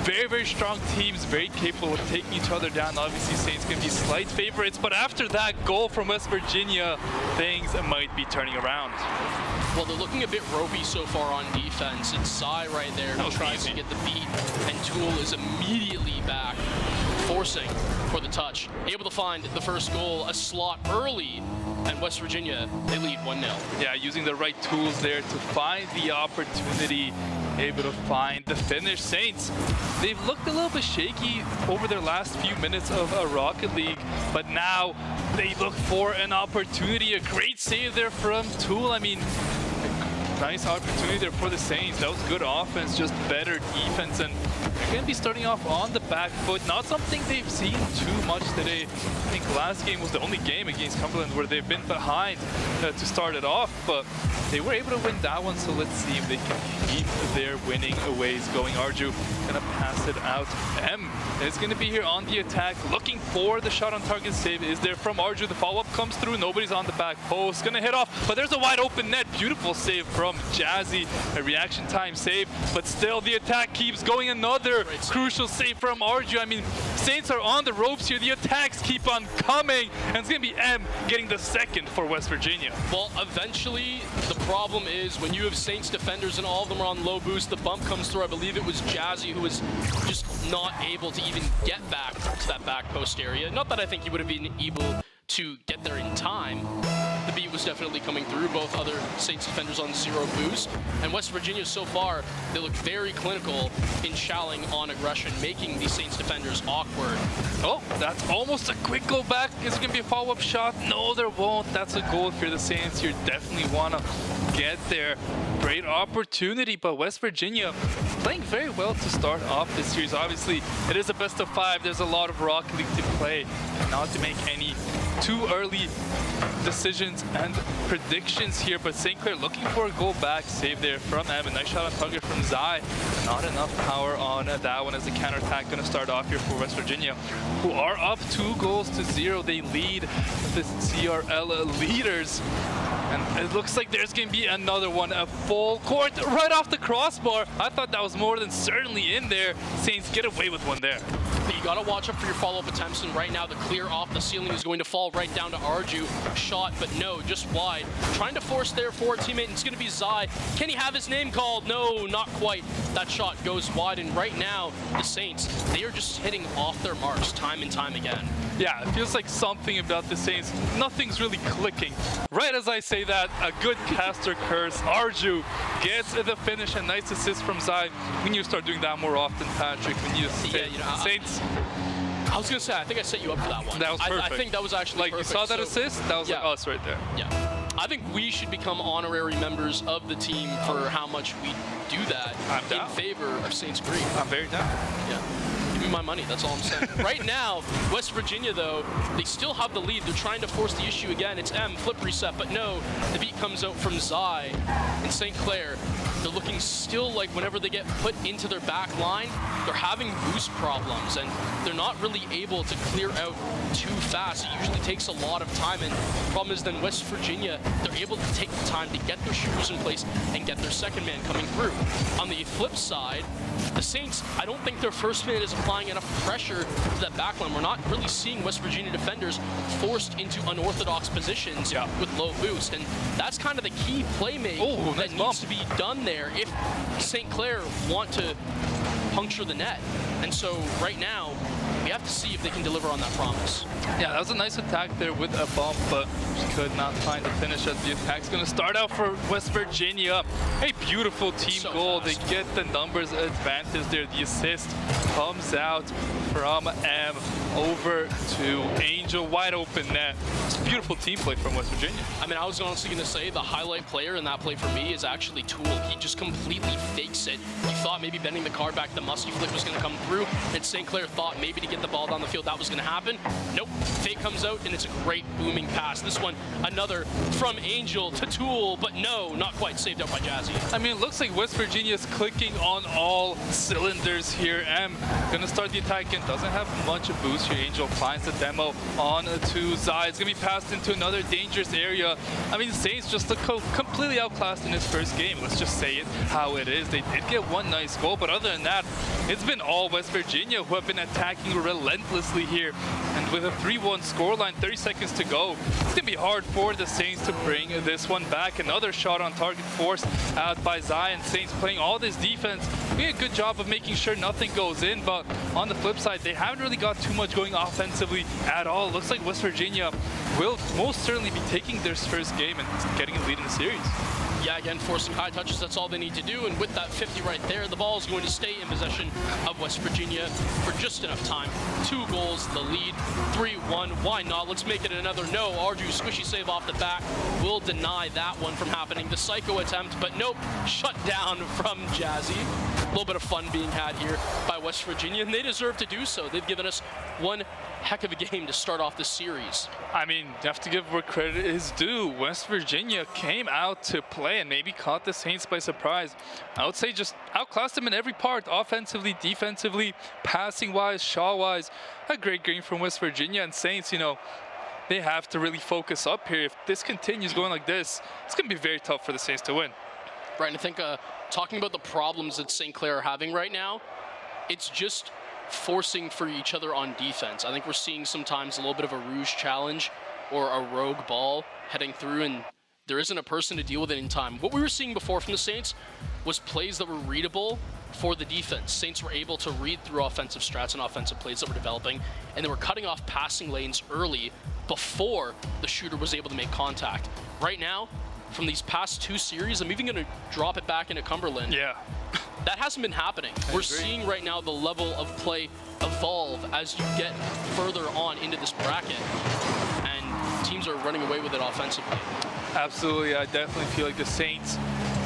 very, very strong teams, very capable of taking each other down. Obviously, Saints can be slight favorites, but after that goal from West Virginia, things might be turning around. Well, they're looking a bit ropey so far on defense. It's Sai right there who tries to get the beat, and Tool is immediately back, forcing for the touch. Able to find the first goal, a slot early, and West Virginia, they lead 1-0. Yeah, using the right tools there to find the opportunity, able to find the finish. Saints, they've looked a little bit shaky over their last few minutes of Rocket League, but now they look for an opportunity. A great save there from Tool. I mean, nice opportunity there for the Saints. That was good offense, just better defense, and they're going to be starting off on the back foot. Not something they've seen too much today. I think last game was the only game against Cumberland where they've been behind to start it off, but they were able to win that one, so let's see if they can keep their winning ways going. Arju gonna pass it out. M is gonna be here on the attack, looking for the shot on target save. Is there from Arju? The follow-up comes through. Nobody's on the back post. Gonna hit off, but there's a wide open net. Beautiful save from Jazzy. A reaction time save, but still the attack keeps going. Another crucial save from Arju. I mean, Saints are on the ropes here. The attacks keep on coming, and it's gonna be M getting the second for West Virginia. Well, eventually, the problem is when you have Saints defenders and all of them are on low boost, the bump comes through. I believe it was Jazzy who was just not able to even get back to that back post area. Not that I think he would have been able to get there in time. The beat was definitely coming through, both other Saints defenders on 0 boost. And West Virginia so far, they look very clinical in shalling on aggression, making the Saints defenders awkward. Oh, that's almost a quick go back. Is it gonna be a follow-up shot? No, there won't. That's a goal if you're the Saints. You definitely wanna get there. Great opportunity, but West Virginia playing very well to start off this series. Obviously, it is a best of 5. There's a lot of Rocket League to play, and not to make any too early decisions and predictions here, but St. Clair looking for a goal back. Save there from Evan. Nice shot on target from Zai. Not enough power on that one as the counterattack going to start off here for West Virginia, who are up 2-0. They lead the CRL leaders. And it looks like there's going to be another one, a full court right off the crossbar. I thought that was more than certainly in there. Saints get away with one there. But you got to watch out for your follow-up attempts, and right now the clear off the ceiling is going to fall right down to Arju. Shot, but no, just wide. Trying to force there for a teammate, and it's going to be Zai. Can he have his name called? No, not quite. That shot goes wide, and right now the Saints, they are just hitting off their marks time and time again. Yeah, it feels like something about the Saints. Nothing's really clicking. Right as I say that, a good caster curse. Arju gets the finish, a nice assist from Zai. We need to start doing that more often, Patrick. We need to Saints. I was gonna say, I think I set you up for that one. That was perfect. I think that was actually like perfect. You saw that assist? That was like us right there. Yeah. I think we should become honorary members of the team for how much we do that in favor of Saints Green. I'm very down. Yeah. Give me my money, that's all I'm saying. Right now, West Virginia, though, they still have the lead. They're trying to force the issue again. It's M, flip reset, but no, the beat comes out from Zai and St. Clair. They're looking still like whenever they get put into their back line, they're having boost problems, and they're not really able to clear out too fast. It usually takes a lot of time, and the problem is then West Virginia, they're able to take the time to get their shooters in place and get their second man coming through. On the flip side, the Saints, I don't think their first man is applying enough pressure to that back line. We're not really seeing West Virginia defenders forced into unorthodox positions with low boost, and that's kind of the key playmate that needs to be done there if St. Clair want to puncture the net. And so right now, we we have to see if they can deliver on that promise. Yeah, that was a nice attack there with a bump, but she could not find the finish as the attack's going to start out for West Virginia. A beautiful team goal. Fast. They get the numbers advantage there. The assist comes out from M over to Angel, wide open net. It's a beautiful team play from West Virginia. I mean, I was honestly going to say the highlight player in that play for me is actually Tool. He just completely fakes it. He thought maybe bending the card back, the musty flick was going to come through, and St. Clair thought maybe to get the ball down the field that was going to happen. Nope, fake comes out, and it's a great booming pass. This one, another from Angel to Tool, but no, not quite, saved out by Jazzy. I mean, it looks like West Virginia's clicking on all cylinders here. M gonna start the attack and doesn't have much of boost here. Angel finds the demo on to Zai. It's gonna be passed into another dangerous area. I mean, Saints just look completely outclassed in his first game. Let's just say it how it is. They did get one nice goal, but other than that, it's been all West Virginia who have been attacking relentlessly here. And with a 3-1 scoreline, 30 seconds to go, it's gonna be hard for the Saints to bring this one back. Another shot on target forced out by Zai, and Saints playing all this defense, doing a good job of making sure nothing goes in, but on the flip side, they haven't really got too much going offensively at all. Looks like West Virginia will most certainly be taking their first game and getting a lead in the series. Yeah, again, forcing high touches, that's all they need to do. And with that 50 right there, the ball is going to stay in possession of West Virginia for just enough time. 2 goals, the lead, 3-1. Why not? Let's make it another no. Arju, squishy save off the back, will deny that one from happening. The psycho attempt, but nope, shut down from Jazzy. A little bit of fun being had here by West Virginia, and they deserve to do so. They've given us one heck of a game to start off this series. I mean, you have to give where credit is due. West Virginia came out to play and maybe caught the Saints by surprise. I would say just outclassed them in every part, offensively, defensively, passing-wise, shot-wise. A great game from West Virginia, and Saints, you know, they have to really focus up here. If this continues going like this, it's going to be very tough for the Saints to win. Right, and I think talking about the problems that St. Clair are having right now, it's just forcing for each other on defense. I think we're seeing sometimes a little bit of a rouge challenge or a rogue ball heading through, and there isn't a person to deal with it in time. What we were seeing before from the Saints was plays that were readable for the defense. Saints were able to read through offensive strats and offensive plays that were developing, and they were cutting off passing lanes early before the shooter was able to make contact. Right now, from these past 2 series, I'm even going to drop it back into Cumberland. Yeah. That hasn't been happening. We're seeing right now the level of play evolve as you get further on into this bracket, and teams are running away with it offensively. Absolutely, I definitely feel like the Saints,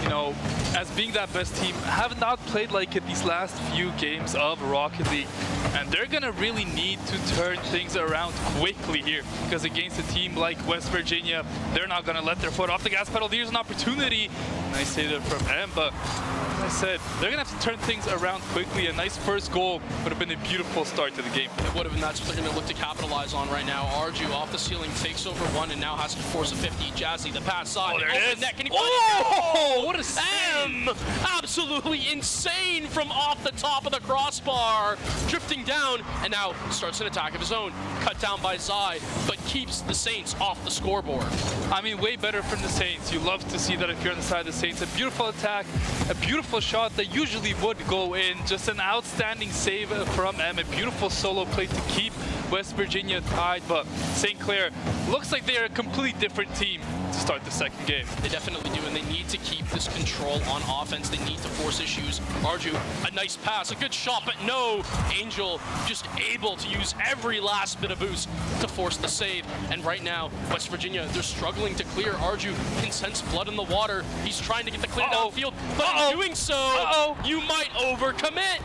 you know, as being that best team, have not played like it these last few games of Rocket League. And they're going to really need to turn things around quickly here, because against a team like West Virginia, they're not going to let their foot off the gas pedal. There's an opportunity. Nice save from M, but as I said, they're going to have to turn things around quickly. A nice first goal would have been a beautiful start to the game. It would have, and that's what they're going to look to capitalize on right now. Arju off the ceiling, fakes over one, and now has to force a 50. Jazzy, the pass side. Oh, there it is. Net. Can he find it? Oh, what a save. M! Absolutely insane from off the top of the crossbar. Drifting down, and now starts an attack of his own. Cut down by Zai, but keeps the Saints off the scoreboard. I mean, way better from the Saints. You love to see that if you're on the side of the Saints. A beautiful attack, a beautiful shot that usually would go in. Just an outstanding save from M. A beautiful solo play to keep West Virginia tied. But St. Clair looks like they're a completely different team to start the second game. They definitely do, and they need to keep this control on offense. They need to force issues. Arju, a nice pass, a good shot, but no. Angel just able to use every last bit of boost to force the save. And right now, West Virginia, they're struggling to clear. Arju can sense blood in the water. He's trying to get the clear downfield, but in doing so, you might overcommit.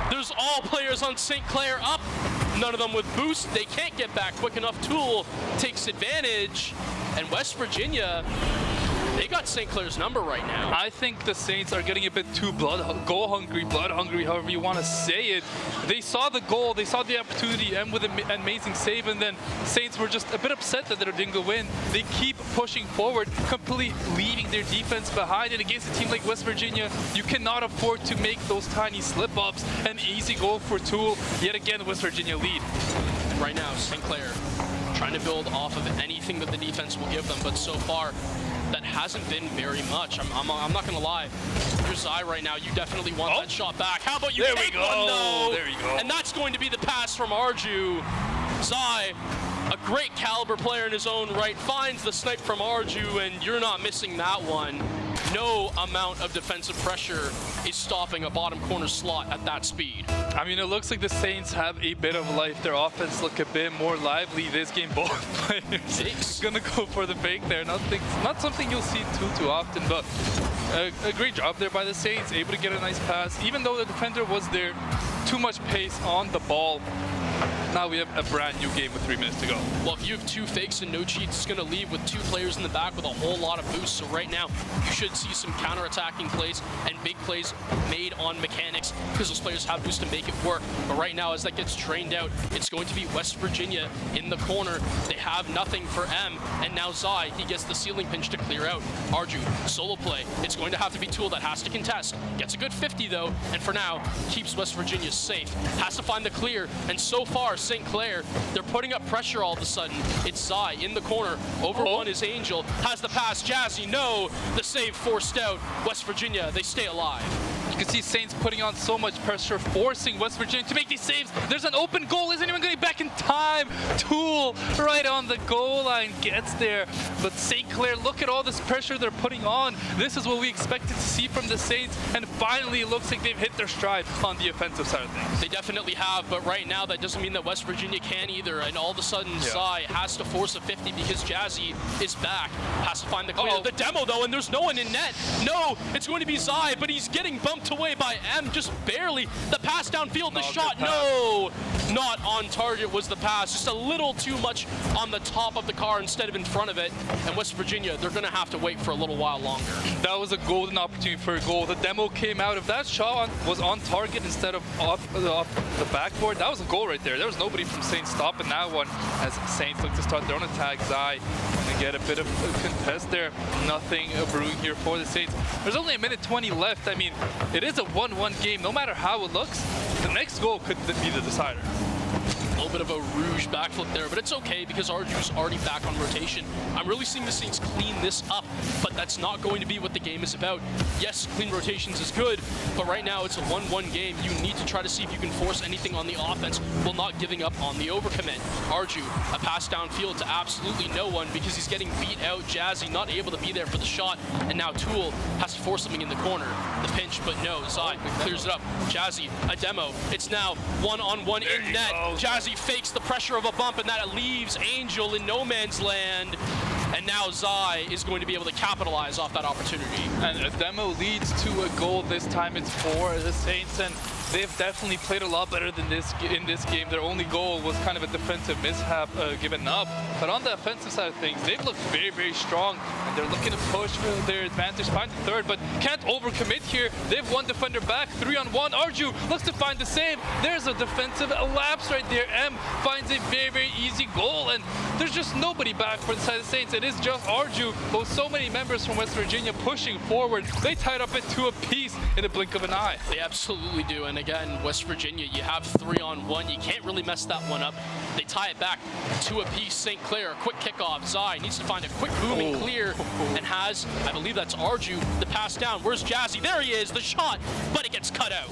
There's all players on St. Clair up. None of them with boost. They can't get back quick enough. Tool takes advantage. And West Virginia, they got St. Clair's number right now. I think the Saints are getting a bit too blood hungry, however you want to say it. They saw the goal, they saw the opportunity, and with an amazing save, and then Saints were just a bit upset that they didn't go win. They keep pushing forward, completely leaving their defense behind. And against a team like West Virginia, you cannot afford to make those tiny slip-ups. An easy goal for Tool. Yet again, West Virginia lead. And right now, St. Clair trying to build off of anything that the defense will give them, but so far, that hasn't been very much. I'm not gonna lie. If you're Zai right now, you definitely want that shot back. How about you take one though? There you go. And that's going to be the pass from Arju. Zai, a great caliber player in his own right, finds the snipe from Arju, and you're not missing that one. No amount of defensive pressure is stopping a bottom corner slot at that speed. I mean, it looks like the Saints have a bit of life. Their offense look a bit more lively this game. Both players gonna go for the fake there. Not something you'll see too often, but a great job there by the Saints. Able to get a nice pass, even though the defender was there. Too much pace on the ball. Now we have a brand new game with 3 minutes to go. Well, if you have 2 fakes and no cheats, it's going to leave with 2 players in the back with a whole lot of boosts. So right now, you should see some counter-attacking plays and big plays made on mechanics because those players have boosts to make it work. But right now, as that gets drained out, it's going to be West Virginia in the corner. They have nothing for M, and now Zai, he gets the ceiling pinch to clear out. Arju, solo play. It's going to have to be Tool that has to contest. Gets a good 50 though, and for now, keeps West Virginia safe. Has to find the clear, and so far, St. Clair, they're putting up pressure all of a sudden. It's Zai in the corner. Over one is Angel. Has the pass. Jazzy, no. The save forced out. West Virginia, they stay alive. You can see Saints putting on so much pressure, forcing West Virginia to make these saves. There's an open goal. Is anyone getting back in time? Tool right on the goal line gets there. But St. Clair, look at all this pressure they're putting on. This is what we expected to see from the Saints. And finally, it looks like they've hit their stride on the offensive side of things. They definitely have, but right now, that doesn't mean that West Virginia can either. And all of a sudden, Zai has to force a 50 because Jazzy is back. Has to find the clear. The demo, though, and there's no one in net. No, it's going to be Zai, but he's getting bumped away by M just barely. The pass downfield, the shot, no! Not on target was the pass. Just a little too much on the top of the car instead of in front of it. And West Virginia, they're going to have to wait for a little while longer. That was a golden opportunity for a goal. The demo came out. If that shot was on target instead of off the backboard, that was a goal right there. There was nobody from Saints stopping that one as Saints look to start their own attack. Zai and get a bit of a contest there. Nothing brewing here for the Saints. There's only 1:20 left. I mean, it is a 1-1 game. No matter how it looks, the next goal could be the decider. A little bit of a rouge backflip there, but it's okay because Arju's already back on rotation. I'm really seeing the Saints clean this up, but that's not going to be what the game is about. Yes, clean rotations is good, but right now it's a 1-1 game. You need to try to see if you can force anything on the offense while not giving up on the overcommit. Arju, a pass downfield to absolutely no one because he's getting beat out. Jazzy not able to be there for the shot, and now Tool has to force something in the corner. The pinch, but no, Zai clears it up. Jazzy, a demo. It's now 1-on-1 in net. Jazzy fakes the pressure of a bump, and that leaves Angel in no man's land. And now Zai is going to be able to capitalize off that opportunity. And a demo leads to a goal. This time it's for the Saints, and they've definitely played a lot better than this in this game. Their only goal was kind of a defensive mishap given up. But on the offensive side of things, they've looked very, very strong. And they're looking to push for their advantage, find the third, but can't overcommit here. They have one defender back, 3-on-1. Arju looks to find the save. There's a defensive lapse right there. M finds a very, very easy goal. And there's just nobody back for the side of the Saints. It is just Arju, but with so many members from West Virginia pushing forward, they tied up at 2 apiece in the blink of an eye. They absolutely do. And again, West Virginia, you have 3-on-1. You can't really mess that one up. They tie it back 2 apiece. St. Clair, a quick kickoff. Zai needs to find a quick booming clear and has, I believe that's Arju, the pass down. Where's Jazzy? There he is, the shot, but it gets cut out.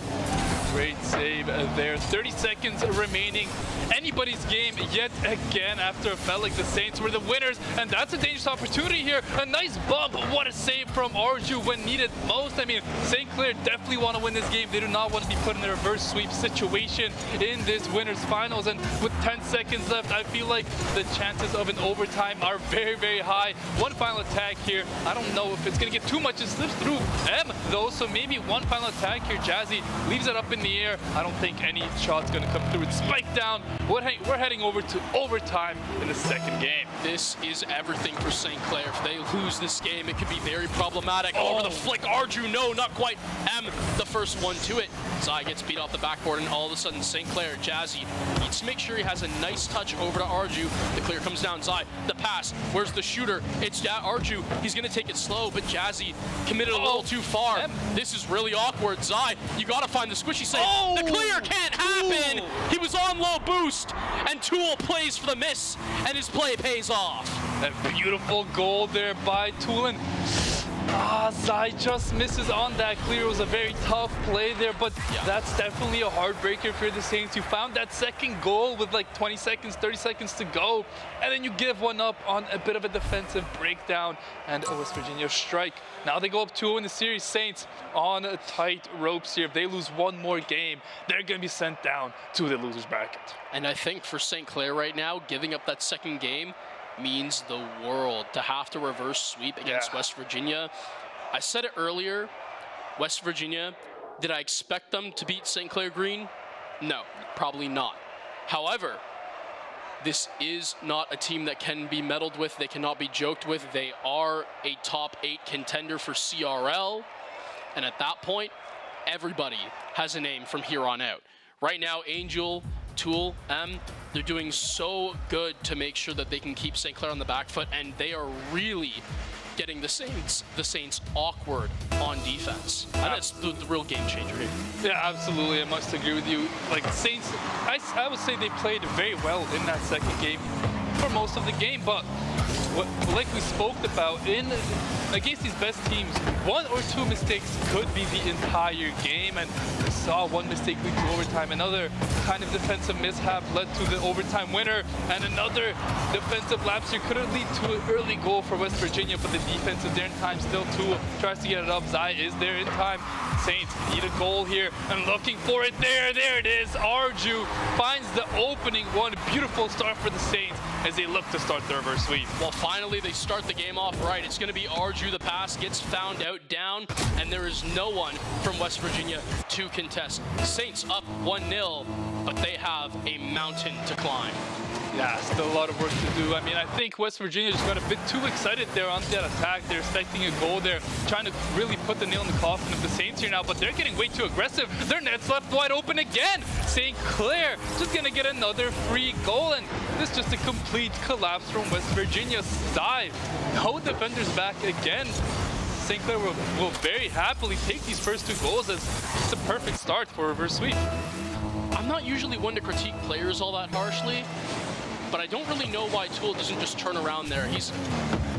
Great save there. 30 seconds remaining. Anybody's game yet again after it felt like the Saints were the winners, and that's a dangerous opportunity here. A nice bump. What a save from Arju when needed most. I mean, St. Clair definitely want to win this game. They do not want to be put in a reverse sweep situation in this winners finals, and with 10 seconds left, I feel like the chances of an overtime are very, very high. One final attack here. I don't know if it's going to get too much. It slips through M though, so maybe one final attack here. Jazzy leaves it up in the air. I don't think any shot's going to come through. It's spiked down. We're heading over to overtime in the second game. This is everything for St. Clair. If they lose this game, it could be very problematic. Over the flick, Arju, no, not quite. M, the first one to it. Zai gets beat off the backboard, and all of a sudden, St. Clair, Jazzy, needs to make sure he has a nice touch over to Arju. The clear comes down, Zai, the pass. Where's the shooter? It's Arju. He's going to take it slow, but Jazzy committed a little too far. This is really awkward. Zai, you got to find the squishy save. The clear can't happen. He was on low boost, and Tool plays for the miss, and his play pays off. A beautiful goal there by Tulin. Zai just misses on that clear. It was a very tough play there, but that's definitely a heartbreaker for the Saints. You found that second goal with like 20 seconds, 30 seconds to go, and then you give one up on a bit of a defensive breakdown and a West Virginia strike. Now they go up 2-0 in the series. Saints on tight ropes here. If they lose one more game, they're going to be sent down to the losers bracket. And I think for St. Clair right now, giving up that second game means the world. To have to reverse sweep against West Virginia. I said it earlier, West Virginia, did I expect them to beat St. Clair Green? No, probably not. However, this is not a team that can be meddled with. They cannot be joked with. They are a top 8 contender for CRL. And at that point, everybody has a name from here on out. Right now, Angel, Tool, they're doing so good to make sure that they can keep St. Clair on the back foot, and they are really getting the Saints awkward on defense. And that's the real game changer here. Yeah, absolutely. I must agree with you. Like Saints, I would say they played very well in that second game for most of the game, but like we spoke about, against these best teams, 1 or 2 mistakes could be the entire game, and we saw one mistake lead to overtime, another kind of defensive mishap led to the overtime winner, and another defensive lapse here could have led to an early goal for West Virginia, but the defense is there in time still. Tool tries to get it up. Zai is there in time. Saints need a goal here and looking for it. There it is. Arju finds the opening one. Beautiful start for the Saints as they look to start the reverse sweep. Well, finally they start the game off right. It's going to be Arju. The pass gets found out down, and there is no one from West Virginia to contest. Saints up 1-0, but they have a mountain to climb. Yeah, still a lot of work to do. I mean, I think West Virginia just got a bit too excited there on that attack. They're expecting a goal there, trying to really put the nail in the coffin of the Saints here now, but they're getting way too aggressive. Their net's left wide open again. St. Clair just going to get another free goal, and this is just a complete collapse from West Virginia's side. No defenders back again. St. Clair will very happily take these first 2 goals as just a perfect start for a reverse sweep. I'm not usually one to critique players all that harshly, but I don't really know why Tool doesn't just turn around there. He's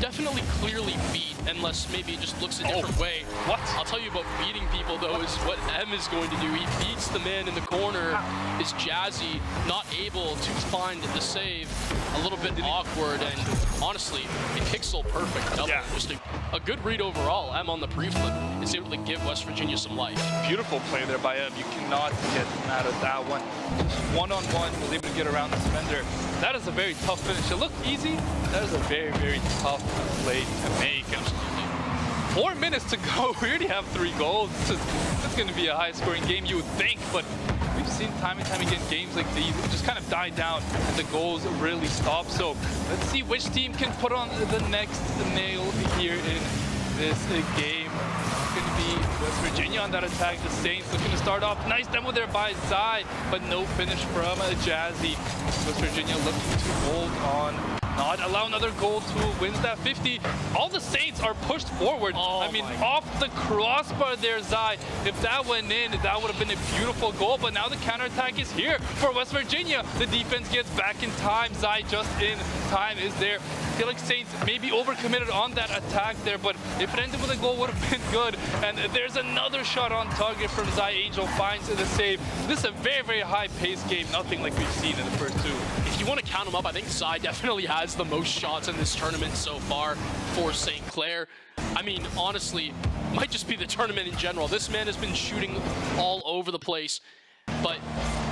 definitely clearly beat, unless maybe he just looks a different way. What? I'll tell you about beating people, though, is what M is going to do. He beats the man in the corner. Is Jazzy not able to find the save? A little bit awkward, and honestly, a pixel perfect double. Just a good read overall. M on the pre-flip is able to give West Virginia some life. Beautiful play there by M. You cannot get mad at that one. Just one-on-one, was able to get around the defender. That is a very tough finish. It looked easy. That is a very, very tough play to make. 4 minutes to go. We already have 3 goals. This is going to be a high-scoring game, you would think, but we've seen time and time again games like these just kind of die down and the goals really stop. So let's see which team can put on the next nail here in this game. It's going to be West Virginia on that attack. The Saints looking to start off. Nice demo there by Zai, but no finish from Jazzy. West Virginia looking to hold on. Not allow another goal. Tool wins that 50. All the Saints are pushed forward. I mean, off the crossbar there, Zai. If that went in, that would have been a beautiful goal. But now the counterattack is here for West Virginia. The defense gets back in time. Zai just in time is there. I feel like Saints maybe overcommitted on that attack there, but if it ended with a goal, would have been good. And there's another shot on target from Zai. Angel finds the save. This is a very, very high-paced game. Nothing like we've seen in the first 2. If you want to count them up, I think Zai definitely has the most shots in this tournament so far for St. Clair. I mean, honestly, might just be the tournament in general. This man has been shooting all over the place, but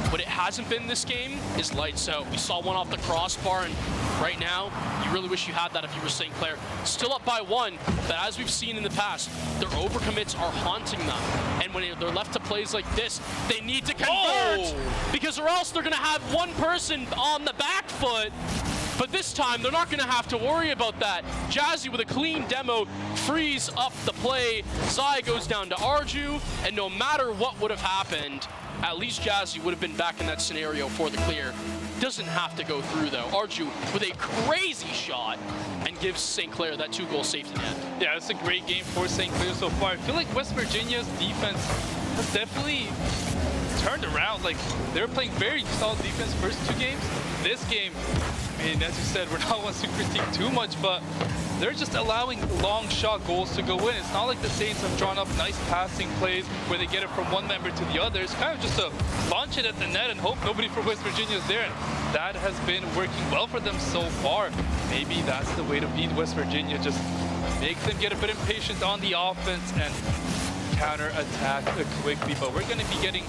what it hasn't been this game is lights out. We saw one off the crossbar, and right now, you really wish you had that if you were St. Clair. Still up by 1, but as we've seen in the past, their overcommits are haunting them. And when they're left to plays like this, they need to convert, because or else they're going to have one person on the back foot. But this time, they're not going to have to worry about that. Jazzy with a clean demo frees up the play. Zai goes down to Arju, and no matter what would have happened, at least Jazzy would have been back in that scenario for the clear. Doesn't have to go through, though. Arju with a crazy shot and gives St. Clair that 2-goal safety net. Yeah, it's a great game for St. Clair so far. I feel like West Virginia's defense has definitely turned around. Like, they were playing very solid defense first 2 games. this game, I mean, as you said, we're not ones to critique too much, but they're just allowing long shot goals to go in. It's not like the Saints have drawn up nice passing plays where they get it from one member to the other. It's kind of just to launch it at the net and hope nobody from West Virginia is there. And that has been working well for them so far. Maybe that's the way to beat West Virginia. Just make them get a bit impatient on the offense and counter-attack quickly. But we're going to be getting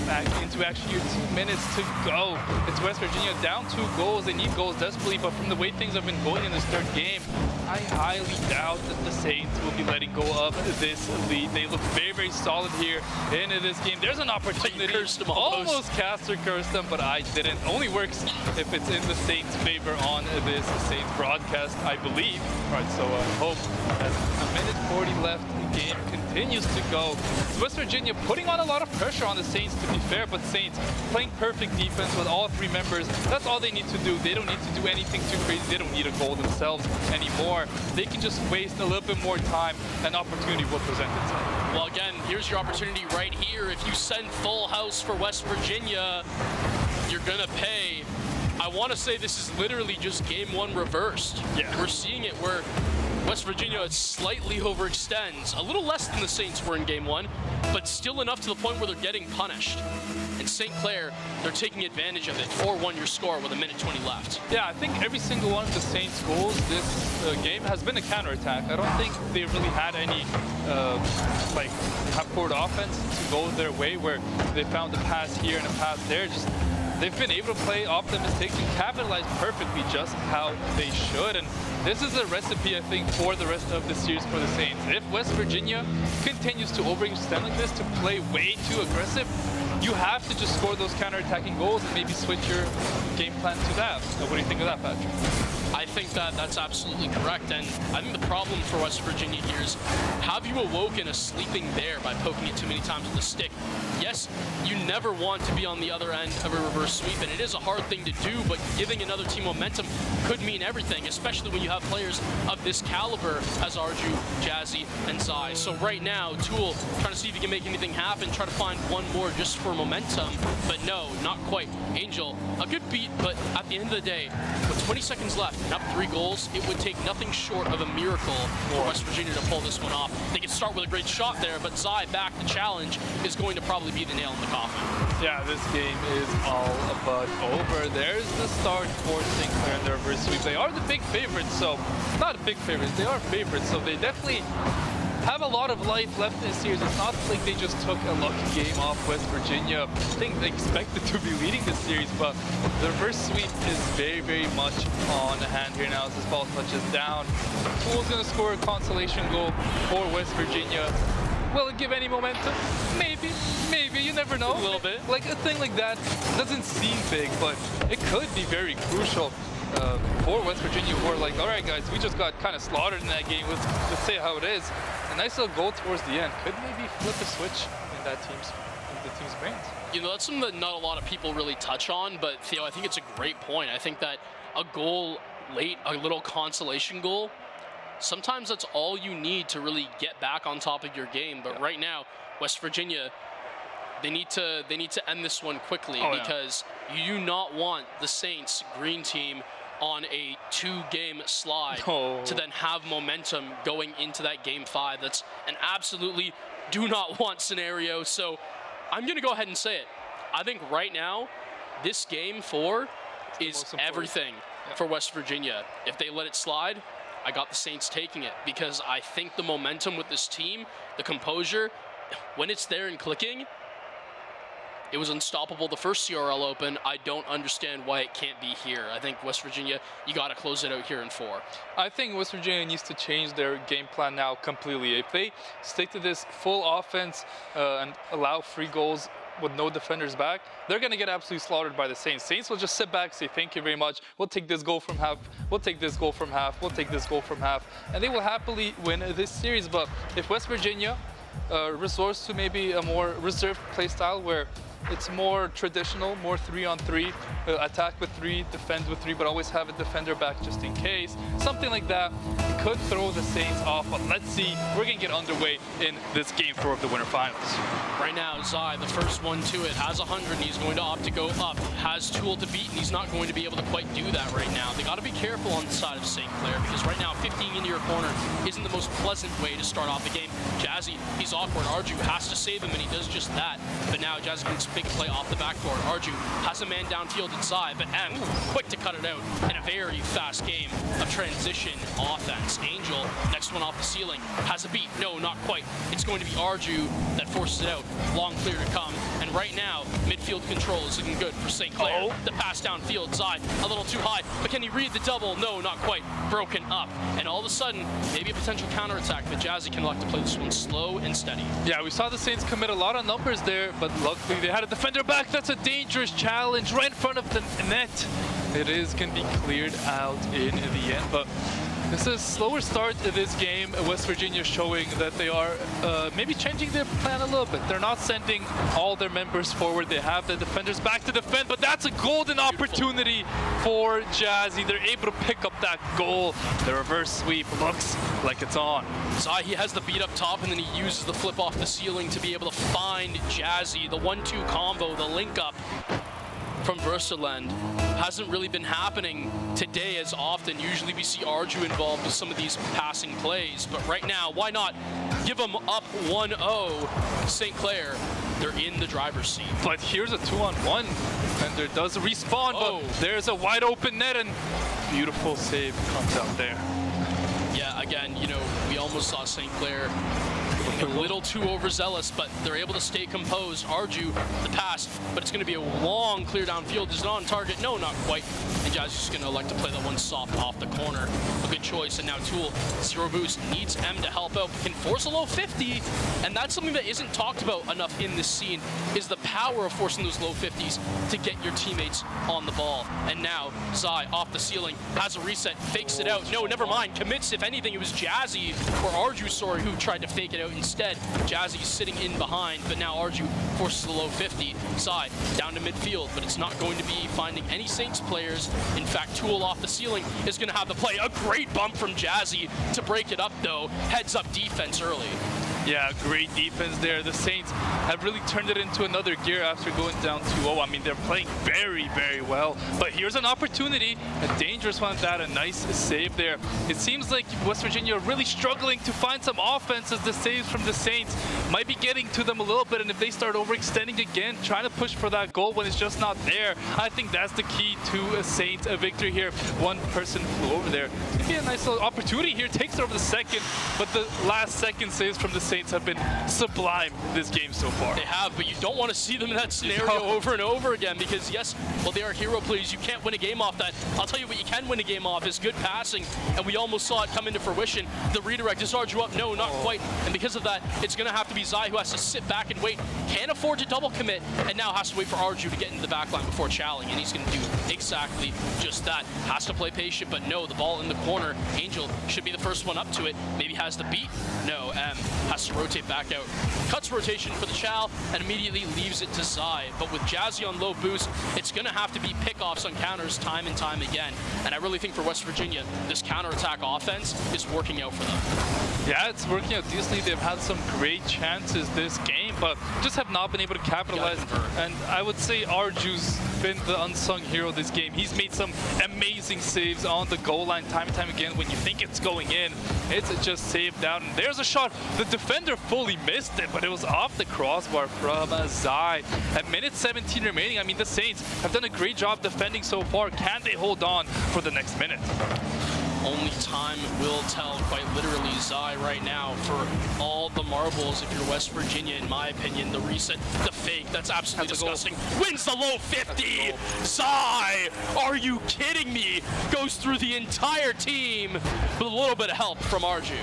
back into actually your 2 minutes to go. It's West Virginia down 2 goals. They need goals desperately, but from the way things have been going in this third game, I highly doubt that the Saints will be letting go of this lead. They look very, very solid here in this game. There's an opportunity. Almost Caster cursed them, but I didn't. Only works if it's in the Saints' favor on this Saints broadcast, I believe. All right, so hope as a minute 40 left, the game continues to go. It's West Virginia putting on a lot of pressure on the Saints, to be fair, but Saints playing perfect defense with all 3 members. That's all they need to do. They don't need to do anything too crazy. They don't need a goal themselves anymore. They can just waste a little bit more time and opportunity will present itself. Well, again, here's your opportunity right here. If you send full house for West Virginia, you're gonna pay. I want to say this is literally just game 1 reversed. Yeah. We're seeing it where West Virginia slightly overextends, a little less than the Saints were in game 1, but still enough to the point where they're getting punished. And St. Clair, they're taking advantage of it. 4-1 your score with a minute 20 left. Yeah, I think every single one of the Saints goals this game has been a counterattack. I don't think they really had any like half-court offense to go their way where they found a pass here and a pass there. Just they've been able to play off the mistakes and capitalize perfectly just how they should. And this is a recipe, I think, for the rest of the series for the Saints. If West Virginia continues to overextend like this, to play way too aggressive, you have to just score those counter-attacking goals and maybe switch your game plan to that. So what do you think of that, Patrick? I think that that's absolutely correct, and I think the problem for West Virginia here is, have you awoken a sleeping bear by poking it too many times with a stick? Yes, you never want to be on the other end of a reverse sweep, and it is a hard thing to do, but giving another team momentum could mean everything, especially when you have players of this caliber as Arju, Jazzy, and Zai. So right now, Tool trying to see if he can make anything happen, try to find one more just for momentum, but no, not quite. Angel, a good beat, but at the end of the day, with 20 seconds left and up 3 goals, it would take nothing short of a miracle for West Virginia to pull this one off. They could start with a great shot there, but Zai back the challenge is going to probably be the nail in the coffin. Yeah, this game is all but over. There's the start for St. Clair in their reverse sweep. They are the big favorites, so not big favorites, they are favorites, so they definitely have a lot of life left in this series. It's not like they just took a lucky game off West Virginia. I think they expected to be leading this series, but the reverse sweep is very, very much on hand here now as this ball touches down. Tool's gonna score a consolation goal for West Virginia. Will it give any momentum? Maybe, you never know. A little bit. Like a thing like that doesn't seem big, but it could be very crucial for West Virginia, who are like, all right guys, we just got kind of slaughtered in that game. Let's say how it is. A nice little goal towards the end could maybe flip a switch in the team's brains. You know, that's something that not a lot of people really touch on, but Theo, I think it's a great point. I think that a goal late, a little consolation goal, sometimes that's all you need to really get back on top of your game. But right now, West Virginia, they need to end this one quickly, because you do not want the Saints green team on a 2-game slide to then have momentum going into that game 5. That's an absolutely do not want scenario. So I'm going to go ahead and say it. I think right now, this game 4 is everything for West Virginia. If they let it slide, I got the Saints taking it, because I think the momentum with this team, the composure, when it's there and clicking, it was unstoppable the first CRL Open. I don't understand why it can't be here. I think West Virginia, you got to close it out here in 4. I think West Virginia needs to change their game plan now completely. If they stick to this full offense and allow free goals with no defenders back, they're going to get absolutely slaughtered by the Saints. Saints will just sit back, say thank you very much, we'll take this goal from half, we'll take this goal from half, we'll take this goal from half, and they will happily win this series. But if West Virginia resorts to maybe a more reserved play style where It's more traditional, more 3-on-3, attack with 3, defend with 3, but always have a defender back just in case. Something like that could throw the Saints off, but let's see. We're going to get underway in this Game 4 of the Winter Finals. Right now, Zai, the first one to it, has 100, and he's going to opt to go up. Has Tool to beat, and he's not going to be able to quite do that right now. They got to be careful on the side of St. Clair, because right now, 15 into your corner isn't the most pleasant way to start off the game. Jazzy, he's awkward. Arju has to save him, and he does just that. But now Jazzy can make a play off the backboard. Arju has a man downfield at Zai, but M, quick to cut it out in a very fast game of transition offense. Angel, next one off the ceiling, has a beat. No, not quite. It's going to be Arju that forces it out. Long clear to come. And right now, midfield control is looking good for St. Clair. The pass downfield, Zai, a little too high. But can he read the double? No, not quite. Broken up. And all of a sudden, maybe a potential counterattack, but Jazzy can elect to play this one slow and steady. Yeah, we saw the Saints commit a lot of numbers there, but luckily they had a defender back. That's a dangerous challenge right in front of the net. It is going to be cleared out in the end, but this is a slower start to this game. West Virginia showing that they are maybe changing their plan a little bit. They're not sending all their members forward. They have the defenders back to defend, but that's a golden opportunity for Jazzy. They're able to pick up that goal. The reverse sweep looks like it's on. Zai, he has the beat up top, and then he uses the flip off the ceiling to be able to find Jazzy. The 1-2 combo, the link up from Versaland hasn't really been happening today as often. Usually we see Arju involved with some of these passing plays, but right now, why not give them up 1-0? St. Clair, they're in the driver's seat. But here's a 2-on-1, and there does respawn, but there's a wide open net, and beautiful save comes out there. Yeah, again, you know, we almost saw St. Clair a little too overzealous, but they're able to stay composed. Arju, the pass, but it's going to be a long clear downfield. Is it on target? No, not quite. And Jazzy's just going to elect to play that one soft off the corner. A good choice. And now Tool, 0 boost, needs M to help out, can force a low 50. And that's something that isn't talked about enough in this scene, is the power of forcing those low 50s to get your teammates on the ball. And now Zai off the ceiling, has a reset, fakes it out. No, never mind. Commits, if anything, it was Jazzy, or Arju, sorry, who tried to fake it out instead. Jazzy's sitting in behind, but now Arju forces the low 50. Zai down to midfield, but it's not going to be finding any Saints players. In fact, Tool off the ceiling is going to have the play. A great bump from Jazzy to break it up, though. Heads up defense early. Yeah, great defense there. The Saints have really turned it into another gear after going down 2-0. I mean, they're playing very, very well. But here's an opportunity, a dangerous one at that, a nice save there. It seems like West Virginia are really struggling to find some offense as the saves from the Saints might be getting to them a little bit. And if they start overextending again, trying to push for that goal when it's just not there, I think that's the key to a Saints victory here. One person flew over there. Maybe a nice little opportunity here. Takes it over the second, but the last second saves from the Saints have been sublime this game so far. They have, but you don't want to see them in that scenario over and over again, because yes, well, they are hero players. You can't win a game off that. I'll tell you what you can win a game off is good passing, and we almost saw it come into fruition. The redirect is Arju up. No, not quite. And because of that, it's going to have to be Zai who has to sit back and wait. Can't afford to double commit, and now has to wait for Arju to get into the back line before challing, and he's going to do exactly just that. Has to play patient, but no, the ball in the corner. Angel should be the first one up to it. Maybe has the beat. No, M has to rotate back out. Cuts rotation for the Chal and immediately leaves it to Zai. But with Jazzy on low boost, it's going to have to be pickoffs on counters time and time again. And I really think for West Virginia, this counterattack offense is working out for them. Yeah, it's working out decently. They've had some great chances this game, but just have not been able to capitalize. And I would say Arju's been the unsung hero this game. He's made some amazing saves on the goal line time and time again. When you think it's going in, it's just saved out. And there's a shot. The defender fully missed it, but it was off the crossbar from Zai. At minute 17 remaining, I mean, the Saints have done a great job defending so far. Can they hold on for the next minute? Only time will tell, quite literally. Zai right now for all the marbles. If you're West Virginia, in my opinion, the reset, the fake, that's absolutely disgusting. Wins the low 50. Zai, are you kidding me? Goes through the entire team with a little bit of help from Arju.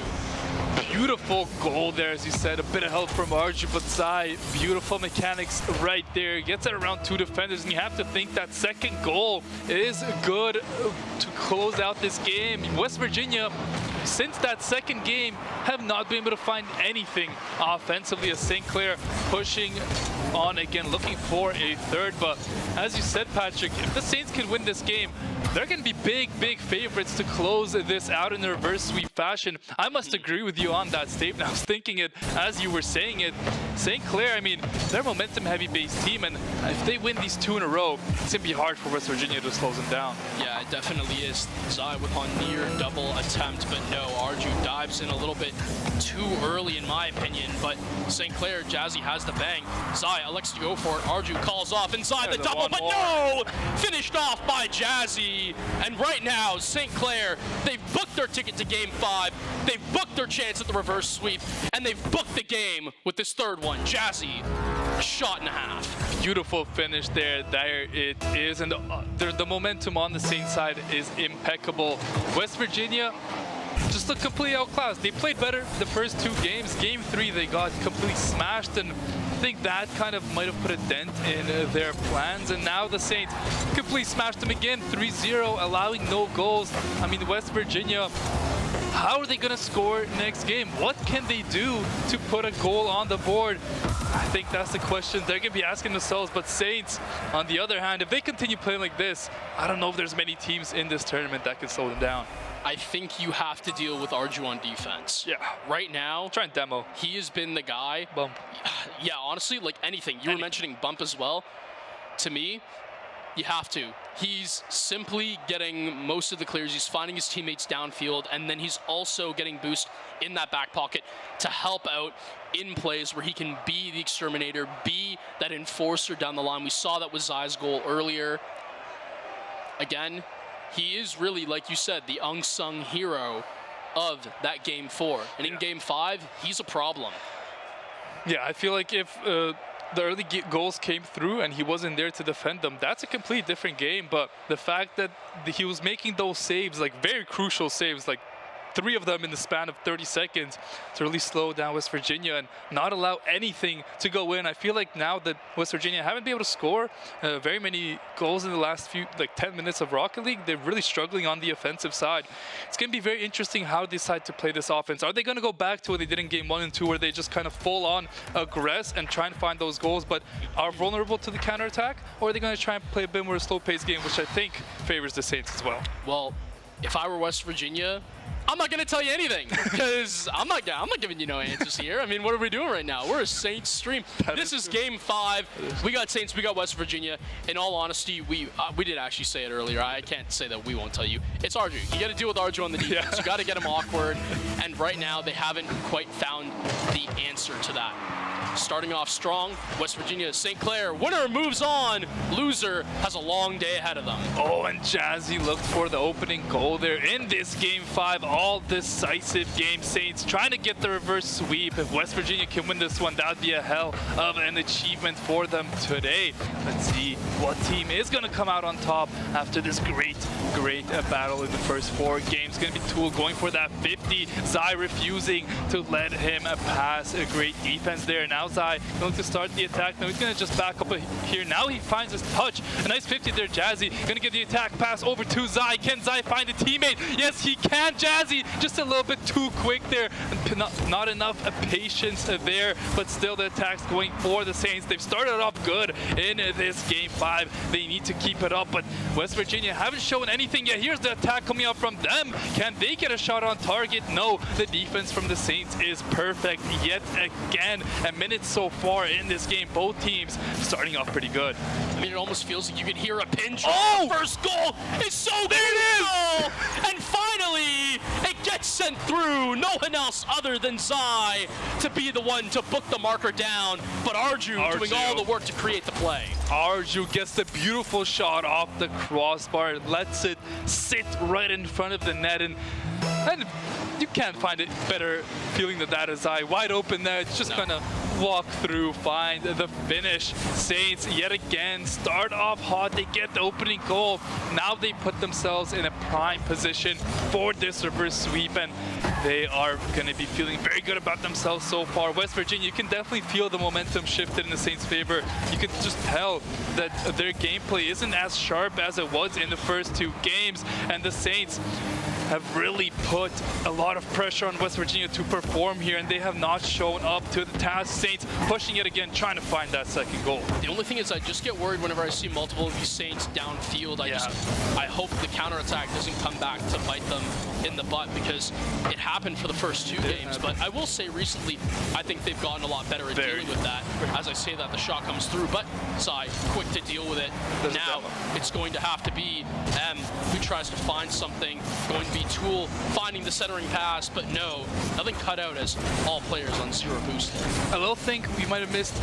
Beautiful goal there, as you said. A bit of help from Arju, but Zai, beautiful mechanics right there. Gets it around 2 defenders, and you have to think that second goal is good to close out this game. West Virginia, since that second game, have not been able to find anything offensively, as St. Clair pushing on again, looking for a third. But as you said, Patrick, if the Saints can win this game, they're going to be big favorites to close this out in a reverse sweep fashion. I must agree with you on that statement. I was thinking it as you were saying it. St. Clair, I mean, they're a momentum-heavy based team, and if they win these 2 in a row, it's going to be hard for West Virginia to slow them down. Yeah, it definitely is. Zai with a near double attempt, but no, Arju dives in a little bit too early in my opinion, but St. Clair, Jazzy has the bang. Zai elects to go for it. Arju calls off inside the double, but no! Finished off by Jazzy. And right now, St. Clair, they've booked their ticket to Game 5. They've booked their chance at the reverse sweep, and they've booked the game with this third one. Jazzy, a shot and a half. Beautiful finish there. There it is. And the momentum on the Saints side is impeccable. West Virginia just looked completely outclassed. They played better the first 2 games. Game 3, they got completely smashed, and I think that kind of might have put a dent in their plans. And now the Saints completely smashed them again, 3-0, allowing no goals. I mean, West Virginia, how are they going to score next game? What can they do to put a goal on the board? I think that's the question they're going to be asking themselves. But Saints, on the other hand, if they continue playing like this, I don't know if there's many teams in this tournament that can slow them down. I think you have to deal with Arju on defense. Yeah. Right now, Try and demo. he has been the guy. Bump. Yeah, honestly, like anything. You were mentioning bump as well. To me, you have to. He's simply getting most of the clears. He's finding his teammates downfield, and then he's also getting boost in that back pocket to help out in plays where he can be the exterminator, be that enforcer down the line. We saw that with Zai's goal earlier. Again, he is really, like you said, the unsung hero of that Game 4. And in Game 5, he's a problem. Yeah, I feel like if the early goals came through and he wasn't there to defend them, that's a complete different game. But the fact that he was making those saves, like very crucial saves, like 3 of them in the span of 30 seconds to really slow down West Virginia and not allow anything to go in. I feel like now that West Virginia haven't been able to score very many goals in the last few, like 10 minutes of Rocket League, they're really struggling on the offensive side. It's going to be very interesting how they decide to play this offense. Are they going to go back to what they did in Game 1 and 2, where they just kind of full on aggress and try and find those goals, but are vulnerable to the counterattack? Or are they going to try and play a bit more slow-paced game, which I think favors the Saints as well? Well, if I were West Virginia, I'm not going to tell you anything because I'm not giving you no answers here. I mean, what are we doing right now? We're a Saints stream. This is Game 5. We got Saints, we got West Virginia. In all honesty, we did actually say it earlier. I can't say that we won't tell you. It's Arju. You got to deal with Arju on the defense. Yeah. You got to get him awkward. And right now, they haven't quite found the answer to that. Starting off strong, West Virginia, St. Clair. Winner moves on. Loser has a long day ahead of them. Oh, and Jazzy looked for the opening goal there in this Game 5. All decisive game. Saints trying to get the reverse sweep. If West Virginia can win this one, that would be a hell of an achievement for them today. Let's see what team is going to come out on top after this great battle in the first 4 games. Going to be Tool going for that 50. Zai refusing to let him pass. A great defense there. Now Zai going to start the attack. Now he's going to just back up here. Now he finds his touch. A nice 50 there, Jazzy. Going to give the attack pass over to Zai. Can Zai find a teammate? Yes, he can. Jazzy just a little bit too quick there. Not enough patience there, but still the attack's going for the Saints. They've started off good in this Game 5. They need to keep it up, but West Virginia haven't shown anything yet. Here's the attack coming out from them. Can they get a shot on target? No, the defense from the Saints is perfect yet again. A minute so far in this game. Both teams starting off pretty good. I mean, it almost feels like you can hear a pin drop. Oh! First goal is so there beautiful! And finally, it gets sent through. No one else other than Zai to be the one to book the marker down, but Arju doing all the work to create the play. Arju gets the beautiful shot off the crossbar, lets it sit right in front of the net, and you can't find it better feeling that is Zai. Wide open there, it's just gonna walk through, find the finish. Saints yet again start off hot. They get the opening goal. Now they put themselves in a prime position for this reverse sweep, and they are going to be feeling very good about themselves so far. West Virginia, you can definitely feel the momentum shifted in the Saints' favor. You can just tell that their gameplay isn't as sharp as it was in the first 2 games, and the Saints, have really put a lot of pressure on West Virginia to perform here, and they have not shown up to the task. Saints pushing it again, trying to find that second goal. The only thing is I just get worried whenever I see multiple of these Saints downfield. I hope the counterattack doesn't come back to bite them in the butt, because it happened for the first 2 games. But I will say recently, I think they've gotten a lot better at dealing with that. As I say that, the shot comes through, but Sai, quick to deal with it. Now it's going to have to be M who tries to find something, going to be Tool finding the centering pass, but no, nothing cut out as all players on 0 boost. A little thing we might have missed,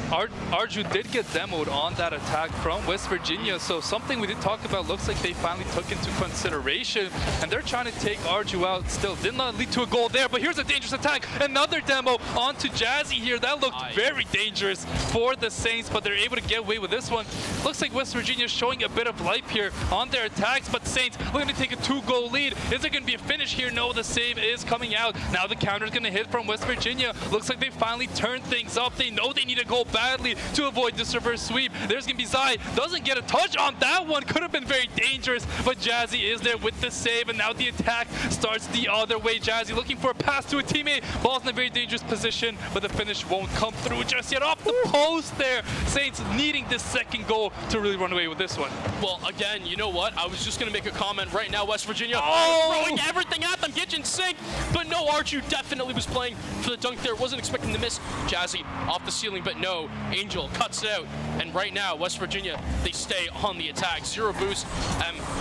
Arju did get demoed on that attack from West Virginia, so something we did talk about, looks like they finally took into consideration, and they're trying to take Arju out. Still did not lead to a goal there, but here's a dangerous attack. Another demo onto Jazzy here. That looked very dangerous for the Saints, but they're able to get away with this one. Looks like West Virginia showing a bit of life here on their attacks, but Saints looking to take a 2-goal lead. Is there going to be a finish here? No, the save is coming out. Now the counter is going to hit from West Virginia. Looks like they finally turned things up. They know they need to go badly to avoid this reverse sweep. There's going to be Zai. Doesn't get a touch on that one. Could have been very dangerous, but Jazzy is there with the save, and now the attack starts the other way. Jazzy looking for a pass to a teammate. Ball's in a very dangerous position, but the finish won't come through just yet. Off the post there. Saints needing this second goal to really run away with this one. Well, again, you know what? I was just going to make a comment right now. West Virginia throwing everything at them, kitchen sink. But no, Arju definitely was playing for the dunk there. Wasn't expecting to miss. Jazzy off the ceiling, but no. Angel cuts it out. And right now, West Virginia, they stay on the attack. 0 boost.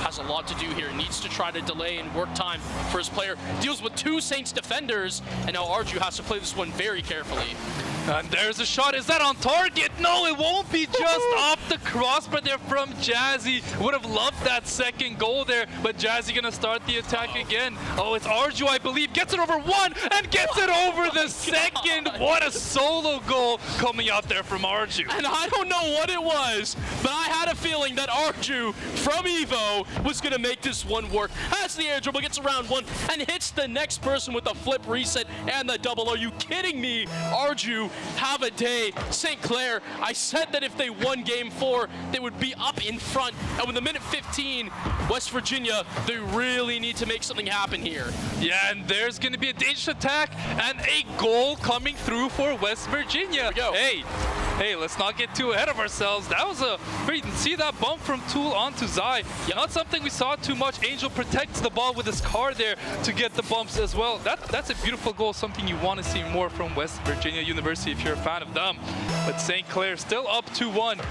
Has a lot to do here. Needs to try to delay and work time for his player. Deals with 2 Saints defenders. And now Arju has to play this one very carefully. And there's a shot. Is that on target? No, it won't be. Just off the crossbar there from Jazzy. Would have loved that second goal there, but Jazzy gonna start the attack again. Oh, it's Arju, I believe. Gets it over 1 and gets it over the second. What a solo goal coming out there from Arju. And I don't know what it was, but I had a feeling that Arju from Evo was gonna make this one work. Has the air dribble, gets around 1 and hits the next person with a flip reset and the double. Are you kidding me? Arju, have a day. St. Clair, I said that if they won game 4, they would be up in front. And with the minute 15, West Virginia, they really need to make something happen here. Yeah, and there's going to be a dangerous attack and a goal coming through for West Virginia. Here we go. Hey, let's not get too ahead of ourselves. That was a great, see that bump from Tool onto Zai. Yep. Not something we saw too much. Angel protects the ball with his car there to get the bumps as well. That's a beautiful goal, something you want to see more from West Virginia University if you're a fan of them. But St. Clair still up 2-1.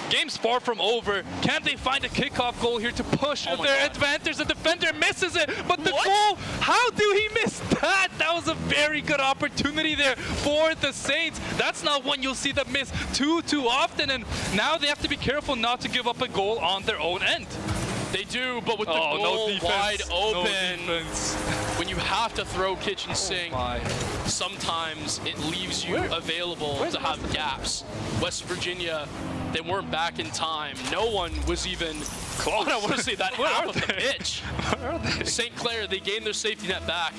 Game's far from over. Can they find a kickoff goal here to push their advantage? The defender misses it, but the goal, how do he miss that? That was a very good opportunity there for the Saints. That's not one you'll see them miss too often, and now they have to be careful not to give up a goal on their own end. They do, but with the goal wide open, when you have to throw kitchen sink, sometimes it leaves you available to have gaps. West Virginia, they weren't back in time. No one was even close. I don't want to say that half of the pitch. Where are they? St. Clair, they gained their safety net back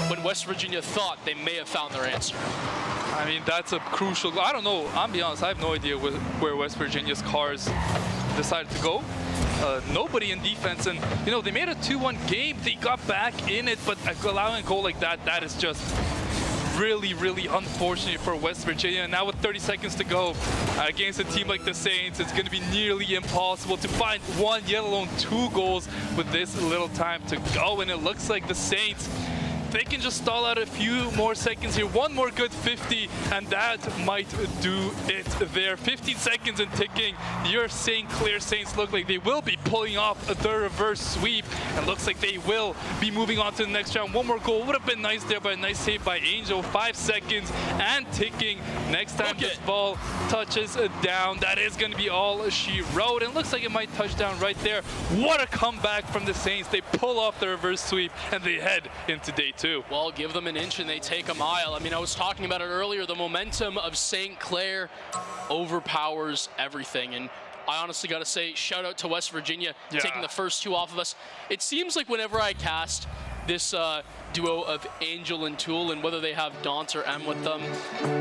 when West Virginia thought they may have found their answer. I mean, that's a crucial, I don't know, I'll be honest, I have no idea where West Virginia's cars decided to go. Nobody in defense, and you know, they made a 2-1 game, they got back in it, but allowing a goal like that, that is just really unfortunate for West Virginia. And now with 30 seconds to go against a team like the Saints, it's going to be nearly impossible to find 1, yet alone 2 goals with this little time to go. And it looks like the Saints, they can just stall out a few more seconds here. 1 more good 50, and that might do it there. 15 seconds and ticking. Your St. Clair Saints look like they will be pulling off the reverse sweep, and looks like they will be moving on to the next round. 1 more goal would have been nice there, but a nice save by Angel. 5 seconds and ticking. Next time this ball touches down, that is going to be all she wrote, and looks like it might touch down right there. What a comeback from the Saints. They pull off the reverse sweep, and they head into day 2. Well, give them an inch and they take a mile. I mean, I was talking about it earlier. The momentum of St. Clair overpowers everything. And I honestly got to say, shout out to West Virginia taking the first 2 off of us. It seems like whenever I cast this duo of Angel and Tool, and whether they have Daunt or M with them,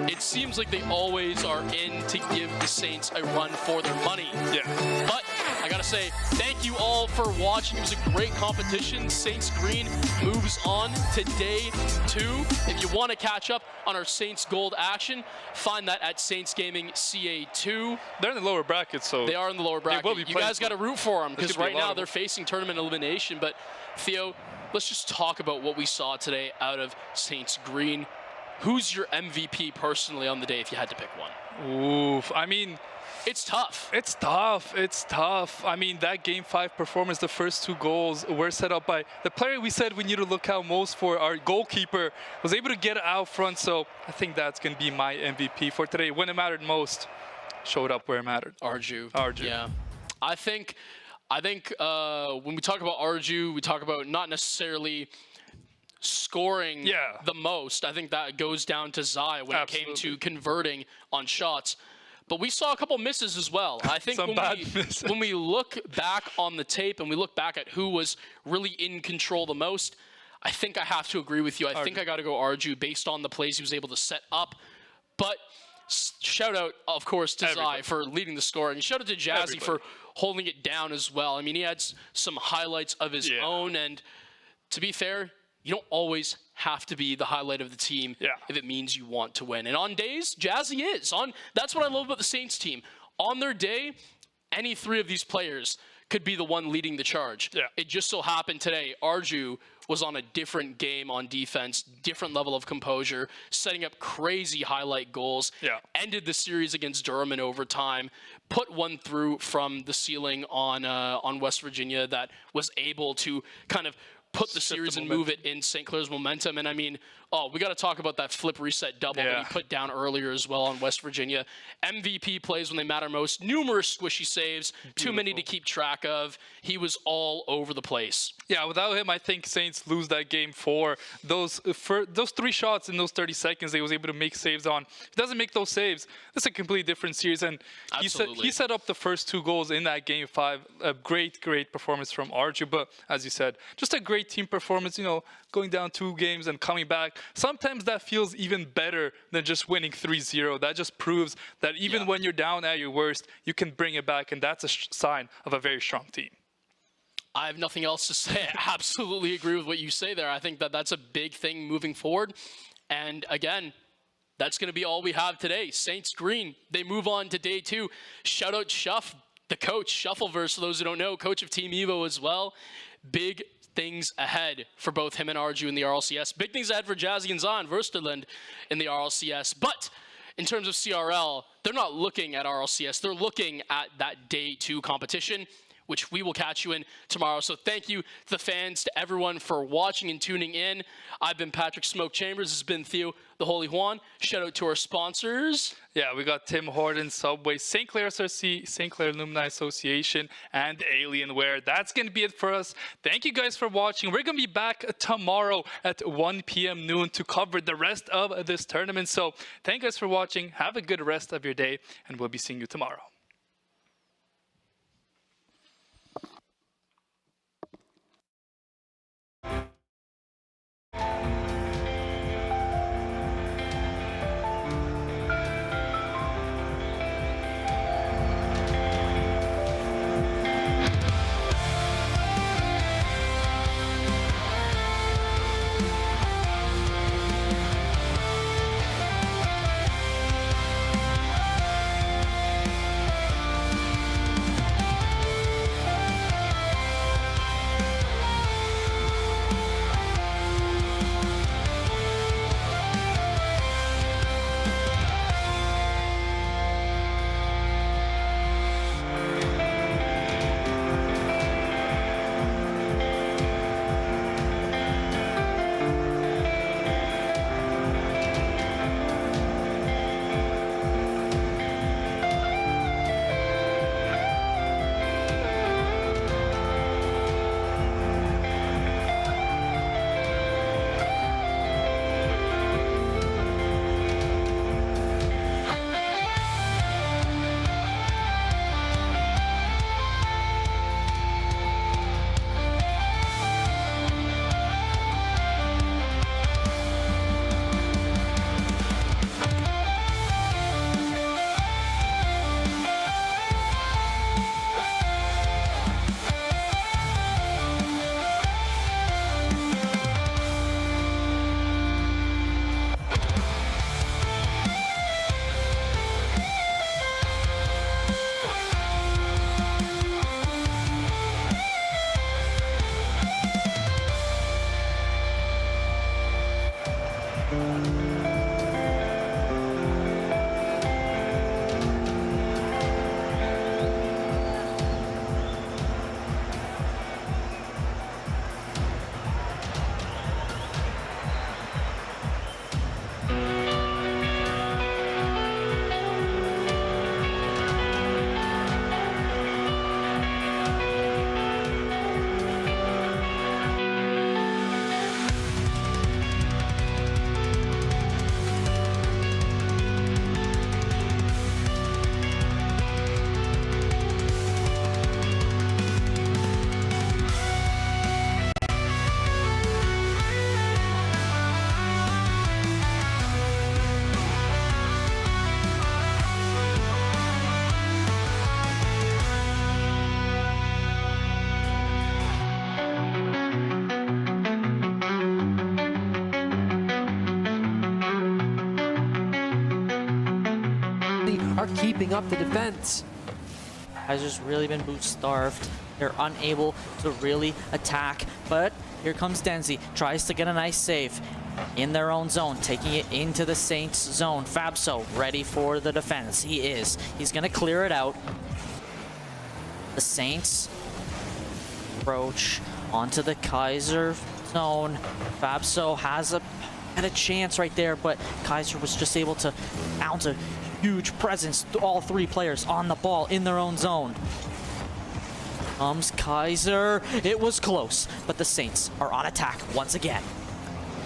it seems like they always are in to give the Saints a run for their money. Yeah. But I gotta say, thank you all for watching. It was a great competition. Saints Green moves on to day 2. If you want to catch up on our Saints Gold action, find that at Saints Gaming CA2. They're in the lower bracket, so They are in the lower bracket. You guys got to root for them because right now they're them. facing tournament elimination. But Theo, let's just talk about what we saw today out of Saints Green. Who's your MVP personally on the day if you had to pick one? Oof. I mean, it's tough. It's tough. It's tough. I mean, that Game 5 performance, the first 2 goals were set up by the player we said we need to look out most for. Our goalkeeper was able to get out front, so I think that's going to be my MVP for today. When it mattered most, showed up where it mattered. Arju. Yeah. I think when we talk about Arju, we talk about not necessarily scoring the most. I think that goes down to Zai when it came to converting on shots. But we saw a couple misses as well. I think when we look back on the tape and we look back at who was really in control the most, I think I have to agree with you. I think I got to go Arju based on the plays he was able to set up. But shout out, of course, to Zai for leading the scoring. Shout out to Jazzy for holding it down as well. I mean, he had some highlights of his own. And to be fair, you don't always have to be the highlight of the team if it means you want to win. And on days, Jazzy is. That's what I love about the Saints team. On their day, any 3 of these players could be the one leading the charge. It just so happened today, Arju was on a different game on defense, different level of composure, setting up crazy highlight goals, ended the series against Durham in overtime, put one through from the ceiling on West Virginia that was able to kind of put the series and move it in St. Clair's momentum. And I mean, we got to talk about that flip reset double that he put down earlier as well on West Virginia. MVP plays when they matter most. Numerous squishy saves. Too many to keep track of. He was all over the place. Yeah, without him, I think Saints lose that game 4. Those 3 shots in those 30 seconds they was able to make saves on. If he doesn't make those saves, that's a completely different series. And he set up the first 2 goals in that Game 5. A great performance from Arju. But as you said, just a great team performance, you know, going down 2 games and coming back. Sometimes that feels even better than just winning 3-0. That just proves that even when you're down at your worst, you can bring it back. And that's a sign of a very strong team. I have nothing else to say. I absolutely agree with what you say there. I think that that's a big thing moving forward. And again, that's going to be all we have today. Saints Green, they move on to day 2. Shout out Shuff, the coach, Shuffleverse, for those who don't know, coach of Team Evo as well. Big things ahead for both him and Arju in the RLCS. Big things ahead for Jazzy and Zahn Versterland in the RLCS. But in terms of CRL, they're not looking at RLCS. They're looking at that day 2 competition, which we will catch you in tomorrow. So thank you to the fans, to everyone for watching and tuning in. I've been Patrick Smoke Chambers. This has been Theo, the Holy Juan. Shout out to our sponsors. Yeah, we got Tim Hortons, Subway, St. Clair SRC, St. Clair Alumni Association, and Alienware. That's going to be it for us. Thank you guys for watching. We're going to be back tomorrow at 1 p.m. noon to cover the rest of this tournament. So thank you guys for watching. Have a good rest of your day, and we'll be seeing you tomorrow. Are keeping up the defense. Kaiser's really been boot starved. They're unable to really attack, but here comes Denzi. Tries to get a nice save in their own zone, taking it into the Saints zone. Fabso ready for the defense. He is. He's gonna clear it out. The Saints approach onto the Kaiser zone. Fabso had a chance right there, but Kaiser was just able to mount a huge presence. All three players on the ball in their own zone. Comes Kaiser. It was close, but the Saints are on attack once again.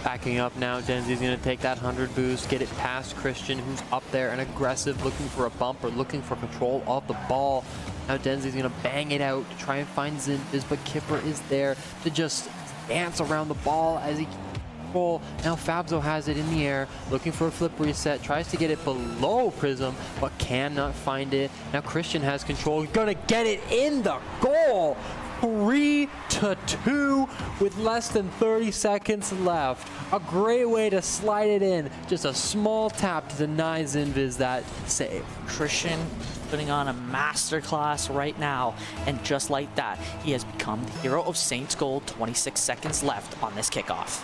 Backing up now, Denzi's going to take that 100 boost, get it past Christian, who's up there and aggressive, looking for a bump or looking for control of the ball. Now Denzi's going to bang it out to try and find Zinviz, but Kipper is there to just dance around the ball as he control. Now Fabso has it in the air, looking for a flip reset, tries to get it below Prism, but cannot find it. Now Christian has control, gonna get it in the goal. 3-2 with less than 30 seconds left. A great way to slide it in. Just a small tap to deny Zinviz that save. Christian putting on a masterclass right now, and just like that, he has become the hero of Saints Gold. 26 seconds left on this kickoff.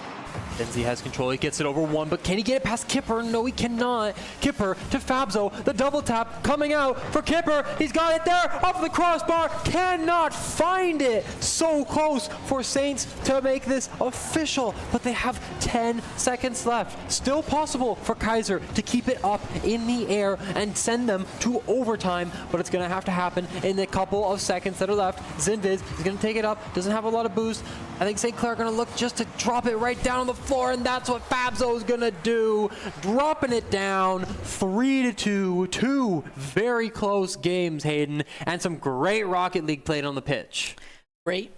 Denzi has control, he gets it over one, but can he get it past Kipper? No, he cannot. Kipper to Fabso, the double tap coming out for Kipper. He's got it there, off the crossbar, cannot find it. So close for Saints to make this official, but they have 10 seconds left. Still possible for Kaiser to keep it up in the air and send them to overtime, but it's gonna have to happen in a couple of seconds that are left. Zinviz is gonna take it up, doesn't have a lot of boost. I think St. Clair are gonna look just to drop it right down on the floor, and that's what Fabso is gonna do, dropping it down. 3-2, two very close games, Hayden, and some great Rocket League played on the pitch. Great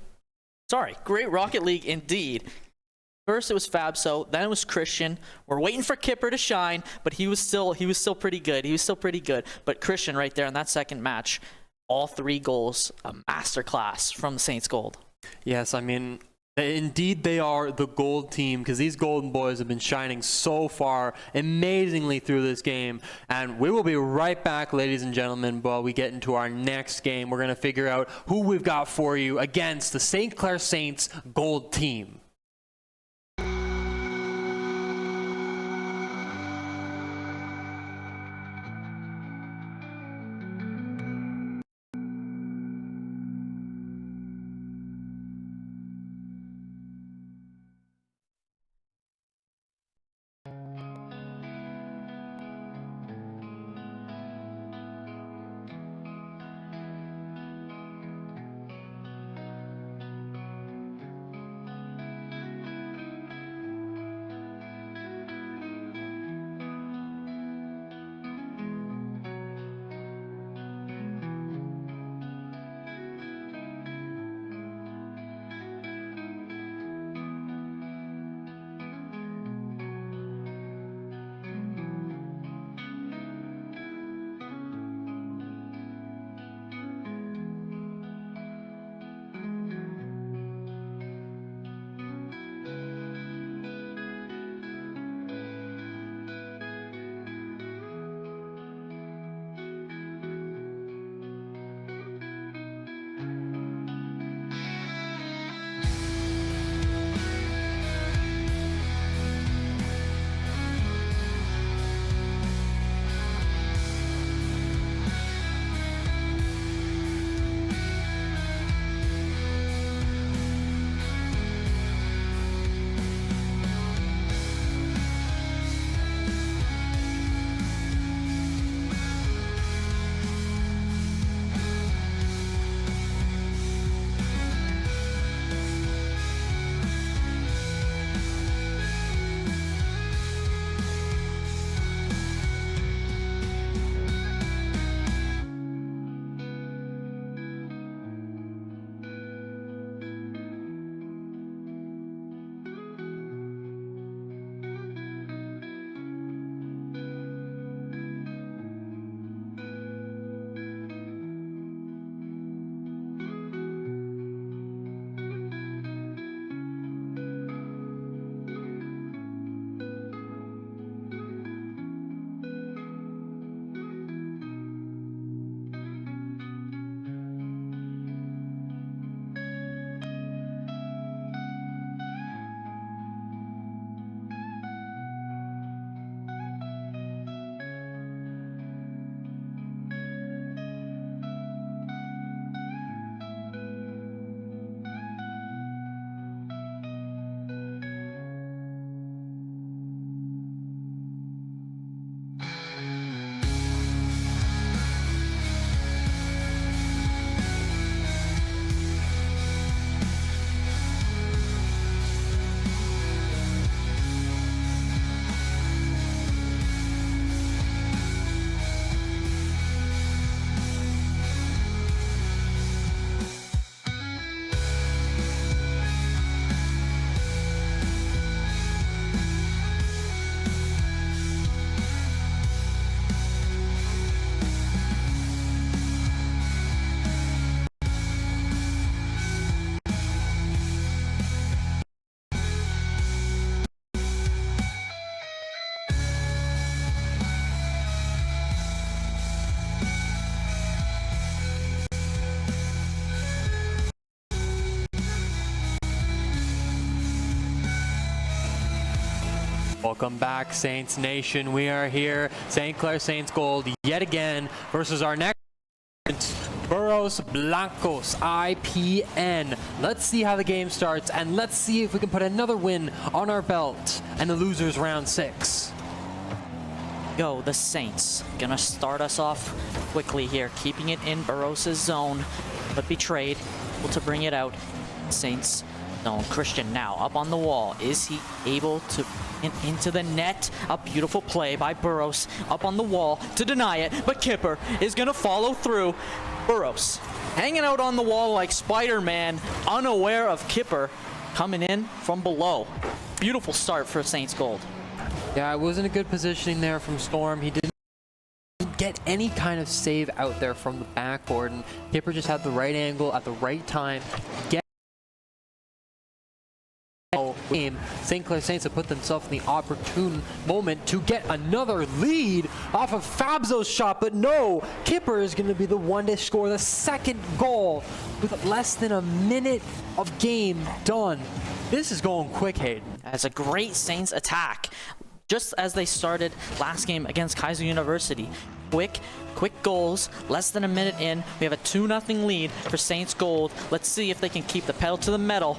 Rocket League indeed. First it was Fabso, then it was Christian. We're waiting for Kipper to shine, but he was still pretty good. But Christian right there in that second match, all three goals, a masterclass from the Saints Gold. Yes, I mean, indeed they are the gold team, because these golden boys have been shining so far amazingly through this game. And we will be right back, ladies and gentlemen, while we get into our next game. We're going to figure out who we've got for you against the St. Clair Saints gold team. Welcome back, Saints Nation. We are here, St. Clair Saints Gold, yet again, versus our next Burros Blancos, IPN. Let's see how the game starts, and let's see if we can put another win on our belt and the losers round 6. Go, the Saints. Gonna start us off quickly here, keeping it in Burros' zone, but betrayed, able to bring it out. Saints zone. Christian now up on the wall. Is he able to into the net? A beautiful play by Burros up on the wall to deny it, but Kipper is gonna follow through. Burros hanging out on the wall like Spider-Man, unaware of Kipper coming in from below. Beautiful start for Saints Gold. Yeah, it wasn't a good positioning there from Storm. He didn't get any kind of save out there from the backboard, and Kipper just had the right angle at the right time. Game. St. Clair Saints have put themselves in the opportune moment to get another lead off of Fabzo's shot, but no, Kipper is going to be the one to score the second goal with less than a minute of game done. This is going quick, Hayden. That's a great Saints attack, just as they started last game against Kaiser University. Quick goals, less than a minute in. We have a 2-0 lead for Saints Gold. Let's see if they can keep the pedal to the metal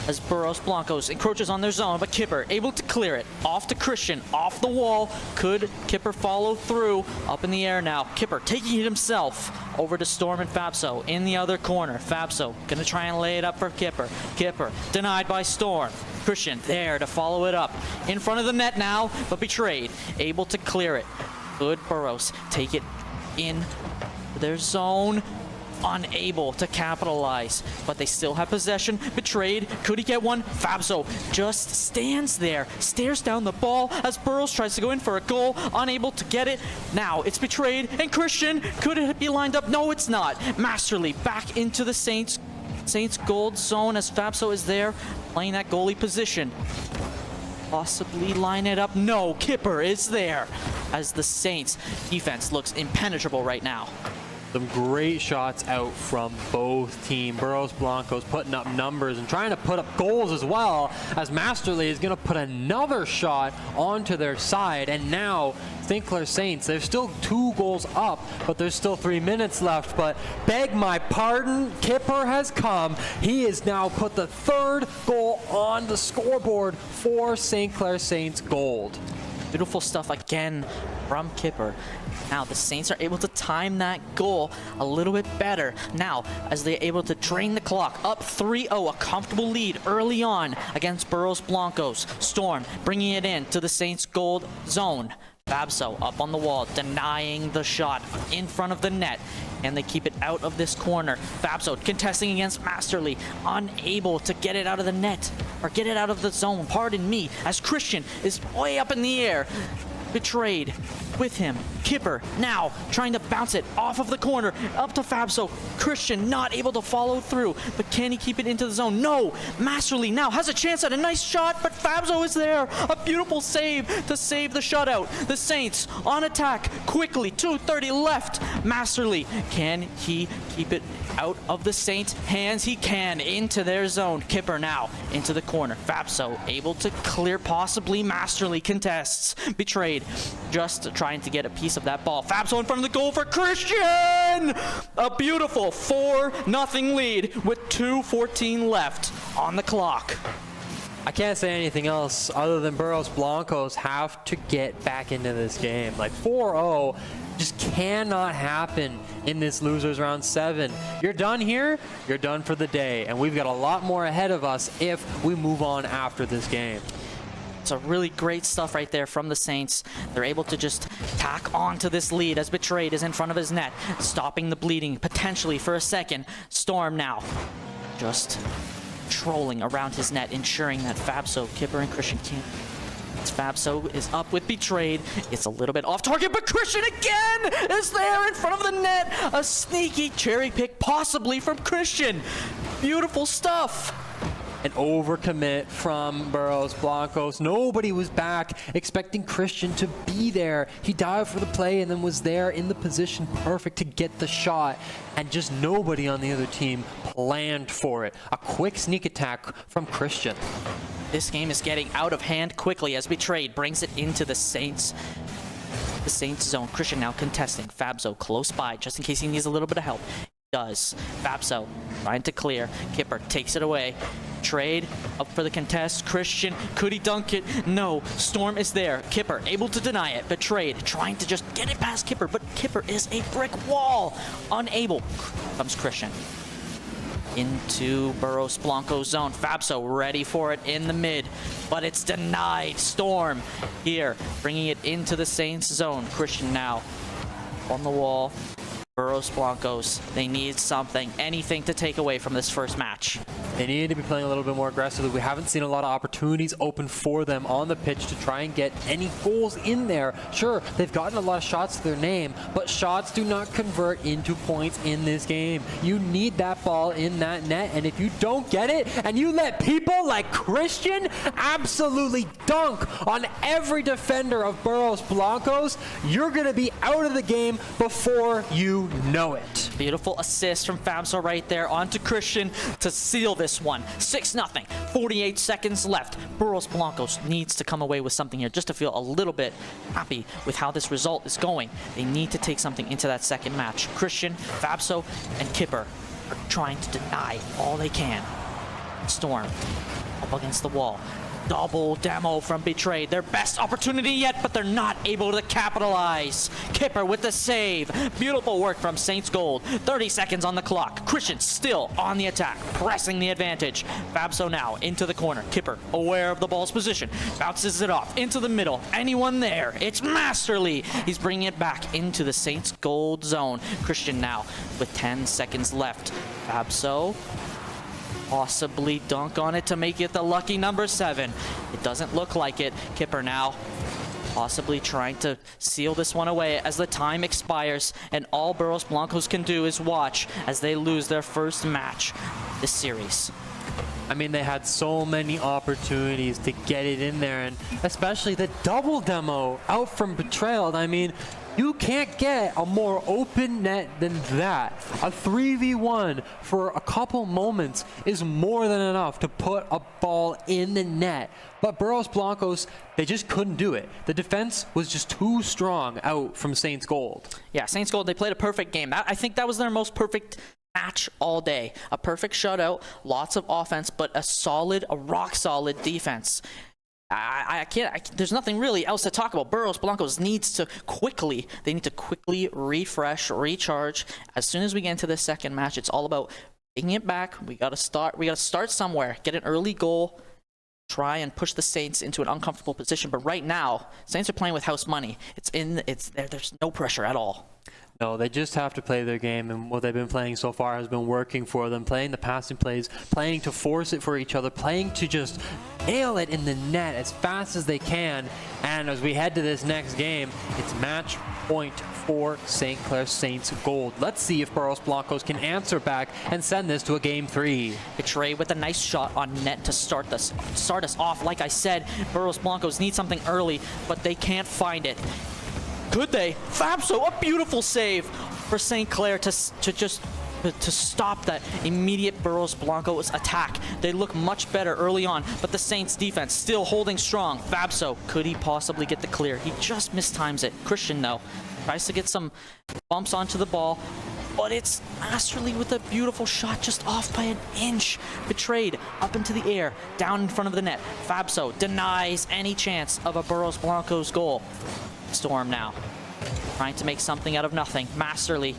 as Burros Blancos encroaches on their zone, but Kipper able to clear it. Off to Christian, off the wall. Could Kipper follow through? Up in the air now. Kipper taking it himself over to Storm and Fabso in the other corner. Fabso gonna try and lay it up for Kipper. Kipper denied by Storm. Christian there to follow it up. In front of the net now, but betrayed. Able to clear it. Good Burros take it in their zone. Unable to capitalize, but they still have possession. Betrayed. Could he get one? Fabso just stands there, stares down the ball as Burros tries to go in for a goal. Unable to get it. Now it's betrayed, and Christian, could it be lined up? No, it's not. Masterly back into the Saints Gold zone as Fabso is there playing that goalie position. Possibly line it up. No, Kipper is there as the Saints defense looks impenetrable right now. Some great shots out from both teams. Burros Blancos putting up numbers and trying to put up goals as well, as Masterly is going to put another shot onto their side. And now St. Clair Saints, they're still 2 goals up, but there's still 3 minutes left. But beg my pardon, Kipper has come. He has now put the 3rd goal on the scoreboard for St. Clair Saints Gold. Beautiful stuff again from Kipper. Now the Saints are able to time that goal a little bit better now as they're able to drain the clock. Up 3-0, a comfortable lead early on against Burros Blancos. Storm bringing it in to the Saints Gold zone. Fabso up on the wall, denying the shot in front of the net. And they keep it out of this corner. Fabso contesting against Masterly, unable to get it out of the net, or get it out of the zone, pardon me, as Christian is way up in the air. Betrayed with him. Kipper now trying to bounce it off of the corner up to Fabso. Christian not able to follow through, but can he keep it into the zone? No. Masterly now has a chance at a nice shot, but Fabso is there. A beautiful save to save the shutout. The Saints on attack quickly. 2:30 left. Masterly, can he keep it out of the Saints' hands? He can, into their zone. Kipper now into the corner. Fabso able to clear, possibly. Masterly contests. Betrayed, just trying to get a piece of that ball. Fabso in front of the goal for Christian! A beautiful 4-0 lead with 2:14 left on the clock. I can't say anything else other than Burros Blancos have to get back into this game. Like 4-0 just cannot happen in this losers round 7. You're done here, you're done for the day. And we've got a lot more ahead of us if we move on after this game. It's a really great stuff right there from the Saints. They're able to just tack on to this lead as Betrayed is in front of his net, stopping the bleeding potentially for a second. Storm now just trolling around his net, ensuring that Fabso, Kipper, and Christian can't. Fabso is up with Betrayed. It's a little bit off target, but Christian again is there in front of the net. A sneaky cherry pick, possibly from Christian. Beautiful stuff. An overcommit from Burros Blancos. Nobody was back expecting Christian to be there. He dived for the play and then was there in the position perfect to get the shot. And just nobody on the other team planned for it. A quick sneak attack from Christian. This game is getting out of hand quickly as Betrayed brings it into the Saints zone. Christian now contesting. Fabzo close by just in case he needs a little bit of help. He does. Fabzo trying to clear. Kipper takes it away. Trade up for the contest. Christian, could he dunk it? No. Storm is there. Kipper able to deny it. Betrayed trying to just get it past Kipper, but Kipper is a brick wall. Unable. Comes Christian into Burros Blanco's zone. Fabso ready for it in the mid, but it's denied. Storm here, bringing it into the Saints zone. Christian now on the wall. Burros Blancos, they need something, anything to take away from this first match. They needed to be playing a little bit more aggressively. We haven't seen a lot of opportunities open for them on the pitch to try and get any goals in there. Sure, they've gotten a lot of shots to their name, but shots do not convert into points in this game. You need that ball in that net, and if you don't get it, and you let people like Christian absolutely dunk on every defender of Burros Blancos, you're going to be out of the game before you know it. Beautiful assist from Fabso right there onto Christian to seal this one. 6-0, 48 seconds left. Burros Blancos needs to come away with something here just to feel a little bit happy with how this result is going. They need to take something into that second match. Christian, Fabso, and Kipper are trying to deny all they can. Storm up against the wall. Double demo from Betrayed. Their best opportunity yet, but they're not able to capitalize. Kipper with the save. Beautiful work from Saints Gold. 30 seconds on the clock. Christian still on the attack, pressing the advantage. Fabso now into the corner. Kipper aware of the ball's position. Bounces it off into the middle. Anyone there? It's Masterly. He's bringing it back into the Saints Gold zone. Christian now with 10 seconds left. Fabso possibly dunk on it to make it the lucky number 7. It doesn't look like it. Kipper now possibly trying to seal this one away as the time expires, and all Burros Blancos can do is watch as they lose their first match this series. I mean, they had so many opportunities to get it in there, and especially the double demo out from Betrayal. I mean, you can't get a more open net than that. A 3v1 for a couple moments is more than enough to put a ball in the net. But Burros Blancos, they just couldn't do it. The defense was just too strong out from Saints Gold. Yeah, Saints Gold, they played a perfect game. I think that was their most perfect match all day. A perfect shutout, lots of offense, but a rock solid defense. There's nothing really else to talk about. Burros Blancos need to quickly refresh, recharge. As soon as we get into the second match, it's all about taking it back. We gotta start somewhere, get an early goal, try and push the Saints into an uncomfortable position. But right now, Saints are playing with house money. There's no pressure at all. No, they just have to play their game, and what they've been playing so far has been working for them. Playing the passing plays, playing to force it for each other, playing to just nail it in the net as fast as they can. And as we head to this next game, it's match point for St. Clair Saints Gold. Let's see if Burros Blancos can answer back and send this to a game 3. Betray with a nice shot on net to start us off. Like I said, Burros Blancos need something early, but they can't find it. Could they? Fabso, a beautiful save for St. Clair to stop that immediate Burros Blancos attack. They look much better early on, but the Saints defense still holding strong. Fabso, could he possibly get the clear? He just mistimes it. Christian, though, tries to get some bumps onto the ball, but it's Masterly with a beautiful shot just off by an inch. Betrayed up into the air, down in front of the net. Fabso denies any chance of a Burros Blancos goal. Storm now trying to make something out of nothing. Masterly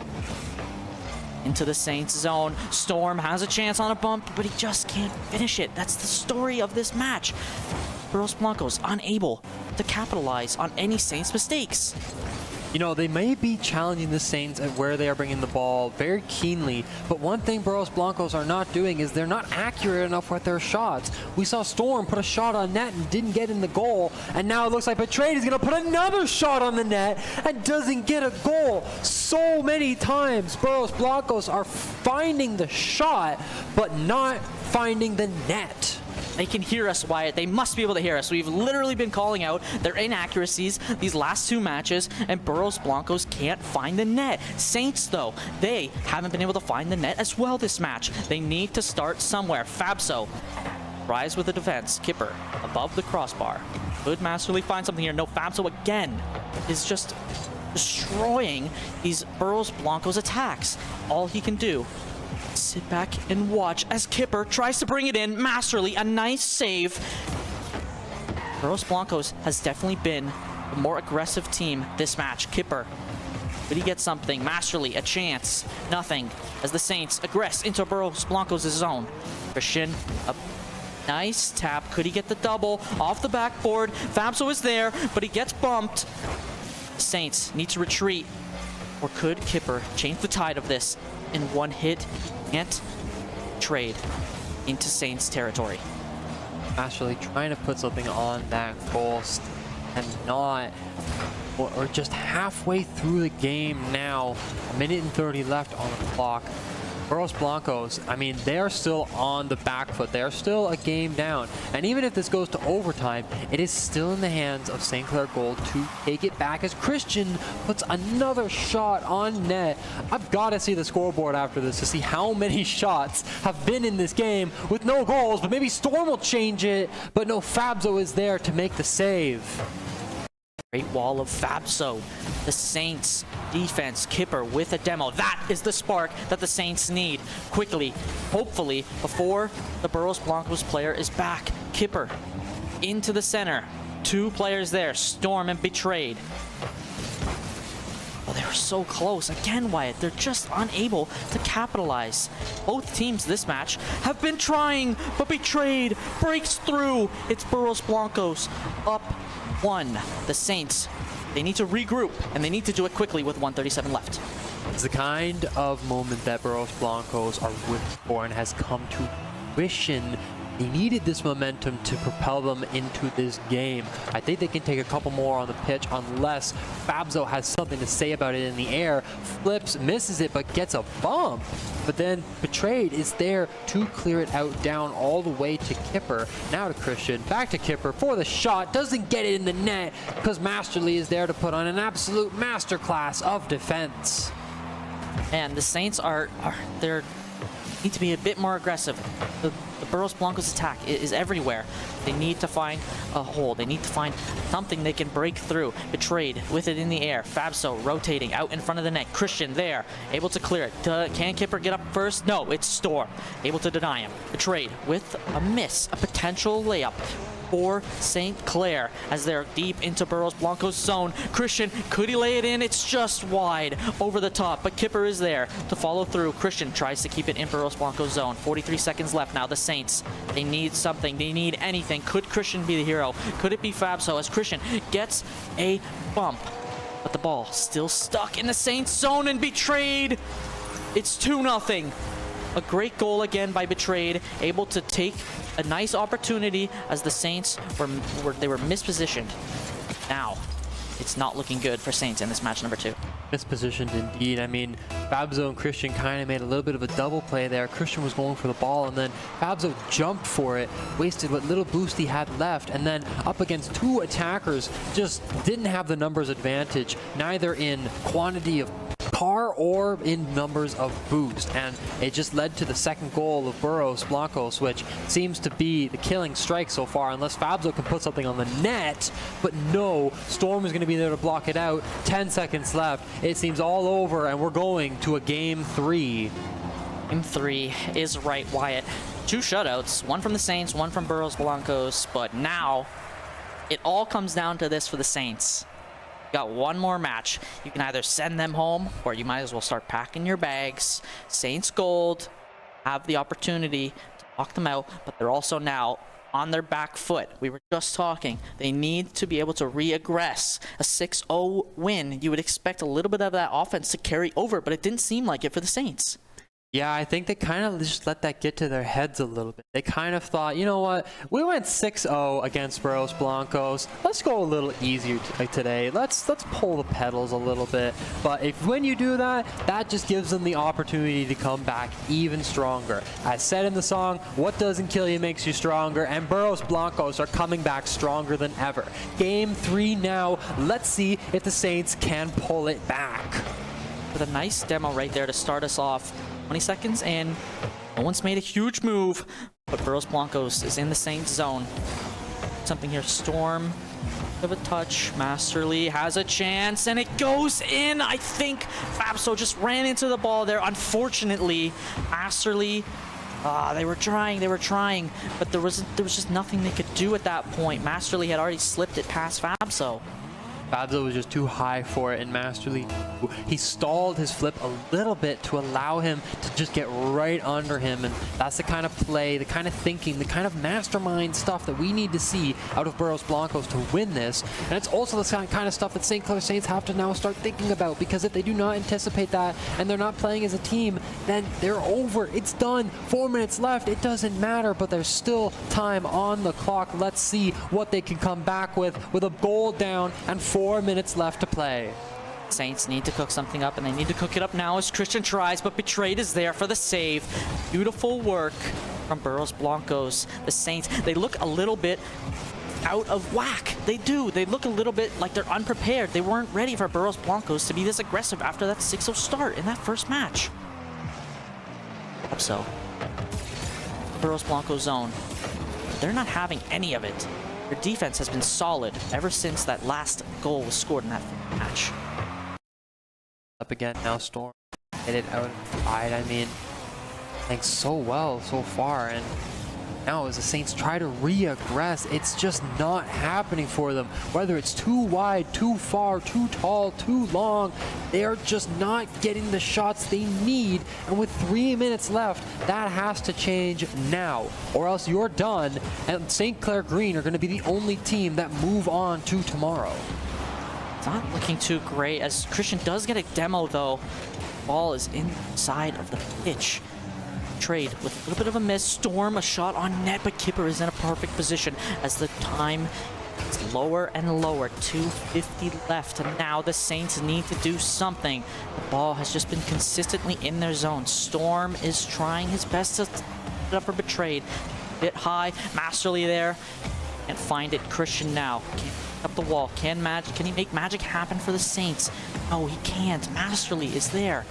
into the Saints zone. Storm has a chance on a bump, but he just can't finish it. That's the story of this match. Burros Blancos unable to capitalize on any Saints mistakes. You know, they may be challenging the Saints at where they are bringing the ball very keenly, but one thing Burros Blancos are not doing is they're not accurate enough with their shots. We saw Storm put a shot on net and didn't get in the goal, and now it looks like Betrayed is going to put another shot on the net and doesn't get a goal. So many times Burros Blancos are finding the shot, but not finding the net. They can hear us, Wyatt. They must be able to hear us. We've literally been calling out their inaccuracies these last 2 matches, and Burros Blancos can't find the net. Saints, though, they haven't been able to find the net as well this match. They need to start somewhere. Fabso Rise with the defense. Kipper above the crossbar. Could Masterly find something here? No, Fabso again is just destroying these Burros Blancos attacks. All he can do, sit back and watch as Kipper tries to bring it in. Masterly, a nice save. Burros Blancos has definitely been the more aggressive team this match. Kipper, could he get something? Masterly, a chance. Nothing. As the Saints aggress into Burros Blancos' zone. Christian, a nice tap. Could he get the double off the backboard? Fabso is there, but he gets bumped. Saints need to retreat. Or could Kipper change the tide of this in one hit? Can't trade into Saints territory. Masterly trying to put something on that goal and not, or just halfway through the game now, 1:30 left on the clock. Burros Blancos, I mean, they're still on the back foot. They're still a game down. And even if this goes to overtime, it is still in the hands of St. Clair Gold to take it back as Christian puts another shot on net. I've got to see the scoreboard after this to see how many shots have been in this game with no goals, but maybe Storm will change it. But no, Fabso is there to make the save. Great wall of Fabso. The Saints defense. Kipper with a demo. That is the spark that the Saints need. Quickly, hopefully, before the Burros Blancos player is back. Kipper into the center. Two players there, Storm and Betrayed. Oh, they were so close. Again, Wyatt, they're just unable to capitalize. Both teams this match have been trying, but Betrayed breaks through. It's Burros Blancos up 1. The Saints, they need to regroup, and they need to do it quickly with 1:37 left. It's the kind of moment that Burros Blancos are waiting for and has come to fruition. They needed this momentum to propel them into this game. I think they can take a couple more on the pitch unless Fabso has something to say about it in the air. Flips, misses it, but gets a bump. But then Betrayed is there to clear it out down all the way to Kipper. Now to Christian, back to Kipper for the shot. Doesn't get it in the net because Masterly is there to put on an absolute masterclass of defense. And the Saints they're need to be a bit more aggressive. The Burros Blancos attack is everywhere. They need to find a hole. They need to find something they can break through. Betrayed with it in the air. Fabso rotating out in front of the net. Christian there, able to clear it. Can Kipper get up first? No, it's Storm, able to deny him. Betrayed with a miss, a potential layup for St. Clair as they're deep into Burros Blancos' zone. Christian, could he lay it in? It's just wide over the top, but Kipper is there to follow through. Christian tries to keep it in Burros Blancos' zone. 43 seconds left now. The Saints, they need something. They need anything. Could Christian be the hero? Could it be Fabso as Christian gets a bump? But the ball still stuck in the Saints' zone and Betrayed. It's 2-0. A great goal again by Betrayed, able to take a nice opportunity as the Saints were mispositioned. Now, it's not looking good for Saints in this match number 2. Mispositioned indeed. I mean, Fabso and Christian kind of made a little bit of a double play there. Christian was going for the ball, and then Fabso jumped for it, wasted what little boost he had left, and then up against two attackers, just didn't have the numbers advantage, neither in quantity of car or in numbers of boost, and it just led to the second goal of Burros Blancos, which seems to be the killing strike so far, unless Fabso can put something on the net. But no, Storm is going to be there to block it out. 10 seconds left. It seems all over, and we're going to a game 3. Game 3 is right, Wyatt. 2 shutouts, one from the Saints, one from Burros Blancos, but now it all comes down to this for the Saints. Got one more match. You can either send them home or you might as well start packing your bags. Saints Gold have the opportunity to knock them out, but they're also now on their back foot. We were just talking. They need to be able to re-aggress. A 6-0 win, you would expect a little bit of that offense to carry over, but it didn't seem like it for the Saints. Yeah, I think they kind of just let that get to their heads a little bit. They kind of thought, you know what, we went 6-0 against Burros Blancos. Let's go a little easier today. Let's pull the pedals a little bit. But when you do that, that just gives them the opportunity to come back even stronger. As said in the song, what doesn't kill you makes you stronger, and Burros Blancos are coming back stronger than ever. Game 3 now. Let's see if the Saints can pull it back. With a nice demo right there to start us off. 20 seconds in. No one's made a huge move. But Burros Blancos is in the Saints zone. Something here, Storm. Of a touch, Masterly has a chance, and it goes in. I think Fabso just ran into the ball there. Unfortunately, Masterly, they were trying, but there was just nothing they could do at that point. Masterly had already slipped it past Fabso. Fabso was just too high for it, and Masterly, he stalled his flip a little bit to allow him to just get right under him, and that's the kind of play, the kind of thinking, the kind of mastermind stuff that we need to see out of Burros Blancos to win this, and it's also the kind of stuff that St. Clair Saints have to now start thinking about, because if they do not anticipate that, and they're not playing as a team, then they're over. It's done. 4 minutes left. It doesn't matter, but there's still time on the clock. Let's see what they can come back with a goal down and 4 minutes left to play. Saints need to cook something up, and they need to cook it up now as Christian tries, but Betrayed is there for the save. Beautiful work from Burros Blancos. The Saints, they look a little bit out of whack. They do. They look a little bit like they're unprepared. They weren't ready for Burros Blancos to be this aggressive after that 6-0 start in that first match. So, Burros Blancos zone. They're not having any of it. Their defense has been solid ever since that last goal was scored in that match. Up again now, Storm. Hit it out wide. I mean, playing so well so far, and now as the Saints try to re-aggress, it's just not happening for them. Whether it's too wide, too far, too tall, too long, they are just not getting the shots they need. And with 3 minutes left, that has to change now, or else you're done. And St. Clair Green are going to be the only team that move on to tomorrow. It's not looking too great, as Christian does get a demo though. Ball is inside of the pitch. Trade with a little bit of a miss. Storm, a shot on net, but Kipper is in a perfect position as the time is lower and lower. 2:50 left, and now the Saints need to do something. The ball has just been consistently in their zone. Storm is trying his best to put it up for Betrayed. Bit high, Masterly there. Can't find it. Christian now. Can't up the wall. Can he make magic happen for the Saints? No, he can't. Masterly is there.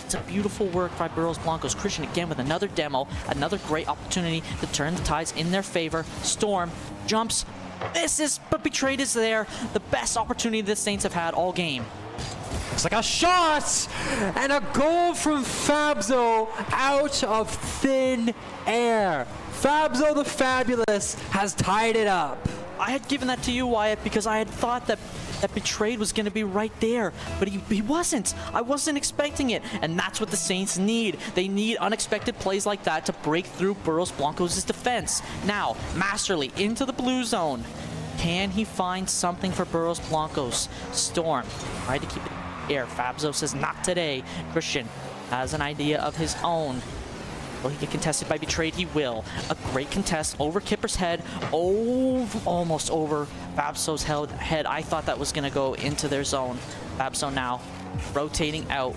It's a beautiful work by Burros Blancos. Christian again with another demo, another great opportunity to turn the tides in their favor. Storm jumps, misses, but Betrayed is there. The best opportunity the Saints have had all game. It's like a shot and a goal from Fabso out of thin air. Fabso the Fabulous has tied it up. I had given that to you, Wyatt, because I had thought that Betrayed was going to be right there, but he wasn't. I wasn't expecting it, and that's what the Saints need. They need unexpected plays like that to break through Burros Blancos' defense. Now, Masterly into the blue zone. Can he find something for Burros Blancos? Storm tried to keep it in the air. Fabso says not today. Christian has an idea of his own. Will he get contested by Betrayed? He will. A great contest over Kipper's head, almost over Fabso's head. I thought that was going to go into their zone. Fabso now rotating out.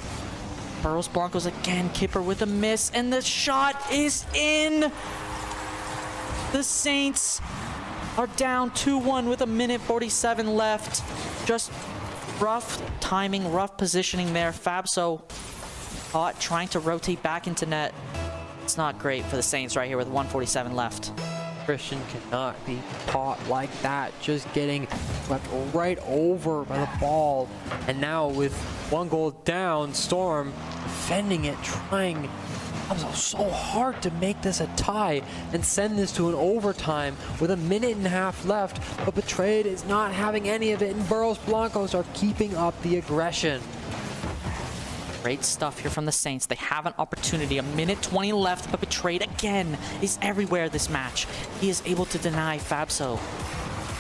Burros Blancos again. Kipper with a miss, and the shot is in. The Saints are down 2-1 with 1:47 left. Just rough timing, rough positioning there. Fabso caught trying to rotate back into net. It's not great for the Saints right here with 1:47 left. Christian cannot be caught like that, just getting swept right over by the ball. And now with 1 goal down, Storm defending it, trying so hard to make this a tie and send this to an overtime with 1.5 minutes left. But Betrayed is not having any of it, and Burros Blancos are keeping up the aggression. Great stuff here from the Saints. They have an opportunity. 1:20 left, but Betrayed again is everywhere this match. He is able to deny Fabso.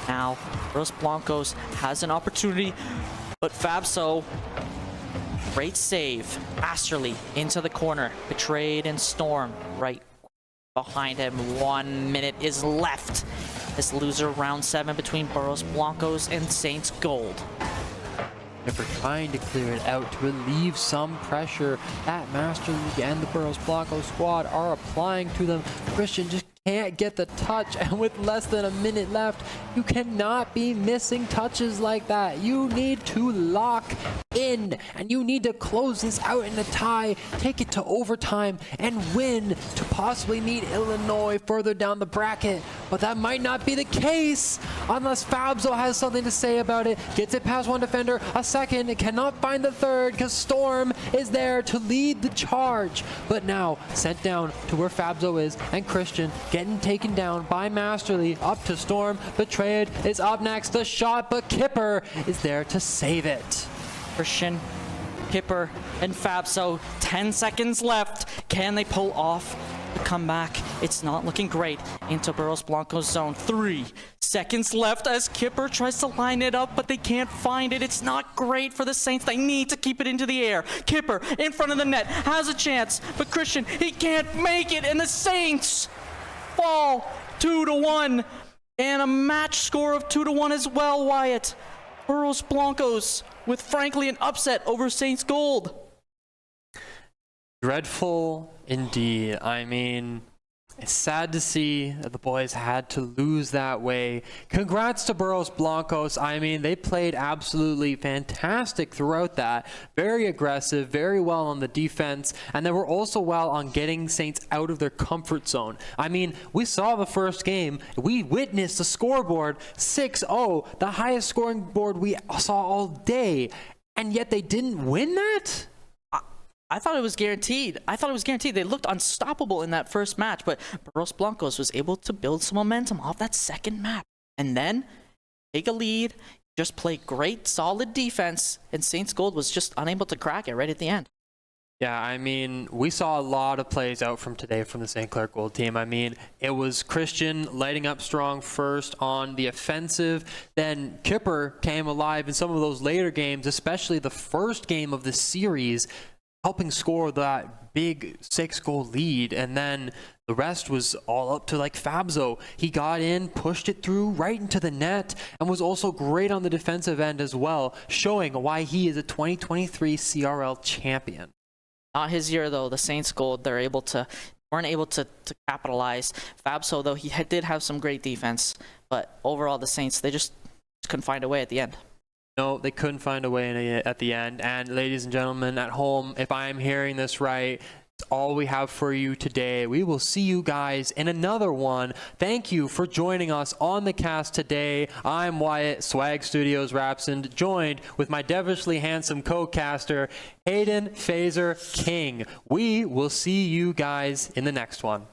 Now, Burros Blancos has an opportunity, but Fabso, great save. Masterly into the corner. Betrayed and Storm right behind him. 1 minute is left. This loser round 7 between Burros Blancos and Saints Gold. Kipper trying to clear it out to relieve some pressure that Master League and the Burros Blancos squad are applying to them. Christian just can't get the touch, and with less than a minute left, you cannot be missing touches like that. You need to lock in, and you need to close this out in a tie, take it to overtime, and win to possibly meet Illinois further down the bracket. But that might not be the case unless Fabzo has something to say about it. Gets it past one defender, a second, it cannot find the third because Storm is there to lead the charge. But now sent down to where Fabzo is, and Christian getting taken down by Masterly. Up to Storm. Betrayed is up next. The shot, but Kipper is there to save it. Christian, Kipper, and Fabso, 10 seconds left. Can they pull off the comeback? It's not looking great into Burros Blanco's zone. 3 seconds left as Kipper tries to line it up, but they can't find it. It's not great for the Saints. They need to keep it into the air. Kipper in front of the net has a chance, but Christian, he can't make it, and the Saints fall 2-1, and a match score of 2-1 as well, Wyatt. Burros Blancos with frankly an upset over Saints Gold. Dreadful indeed. I mean, it's sad to see that the boys had to lose that way. Congrats to Burros Blancos. I mean, they played absolutely fantastic throughout that. Very aggressive, very well on the defense, and they were also well on getting Saints out of their comfort zone. I mean, we saw the first game. We witnessed the scoreboard 6-0, the highest scoring board we saw all day, and yet they didn't win that? I thought it was guaranteed. They looked unstoppable in that first match, but Burros Blancos was able to build some momentum off that second match. And then take a lead, just play great, solid defense, and Saints Gold was just unable to crack it right at the end. Yeah, I mean, we saw a lot of plays out from today from the St. Clair Gold team. I mean, it was Christian lighting up strong first on the offensive. Then Kipper came alive in some of those later games, especially the first game of the series, helping score that big 6-goal lead, and then the rest was all up to like Fabzo. He got in, pushed it through right into the net, and was also great on the defensive end as well, showing why he is a 2023 CRL champion. Not his year though. The Saints Gold, weren't able to capitalize. Fabzo though, he did have some great defense, but overall the Saints, they just couldn't find a way at the end. No, they couldn't find a way at the end. And ladies and gentlemen at home, if I'm hearing this right, it's all we have for you today. We will see you guys in another one. Thank you for joining us on the cast today. I'm Wyatt, Swag Studios Rapson, joined with my devilishly handsome co-caster, Hayden Phaser King. We will see you guys in the next one.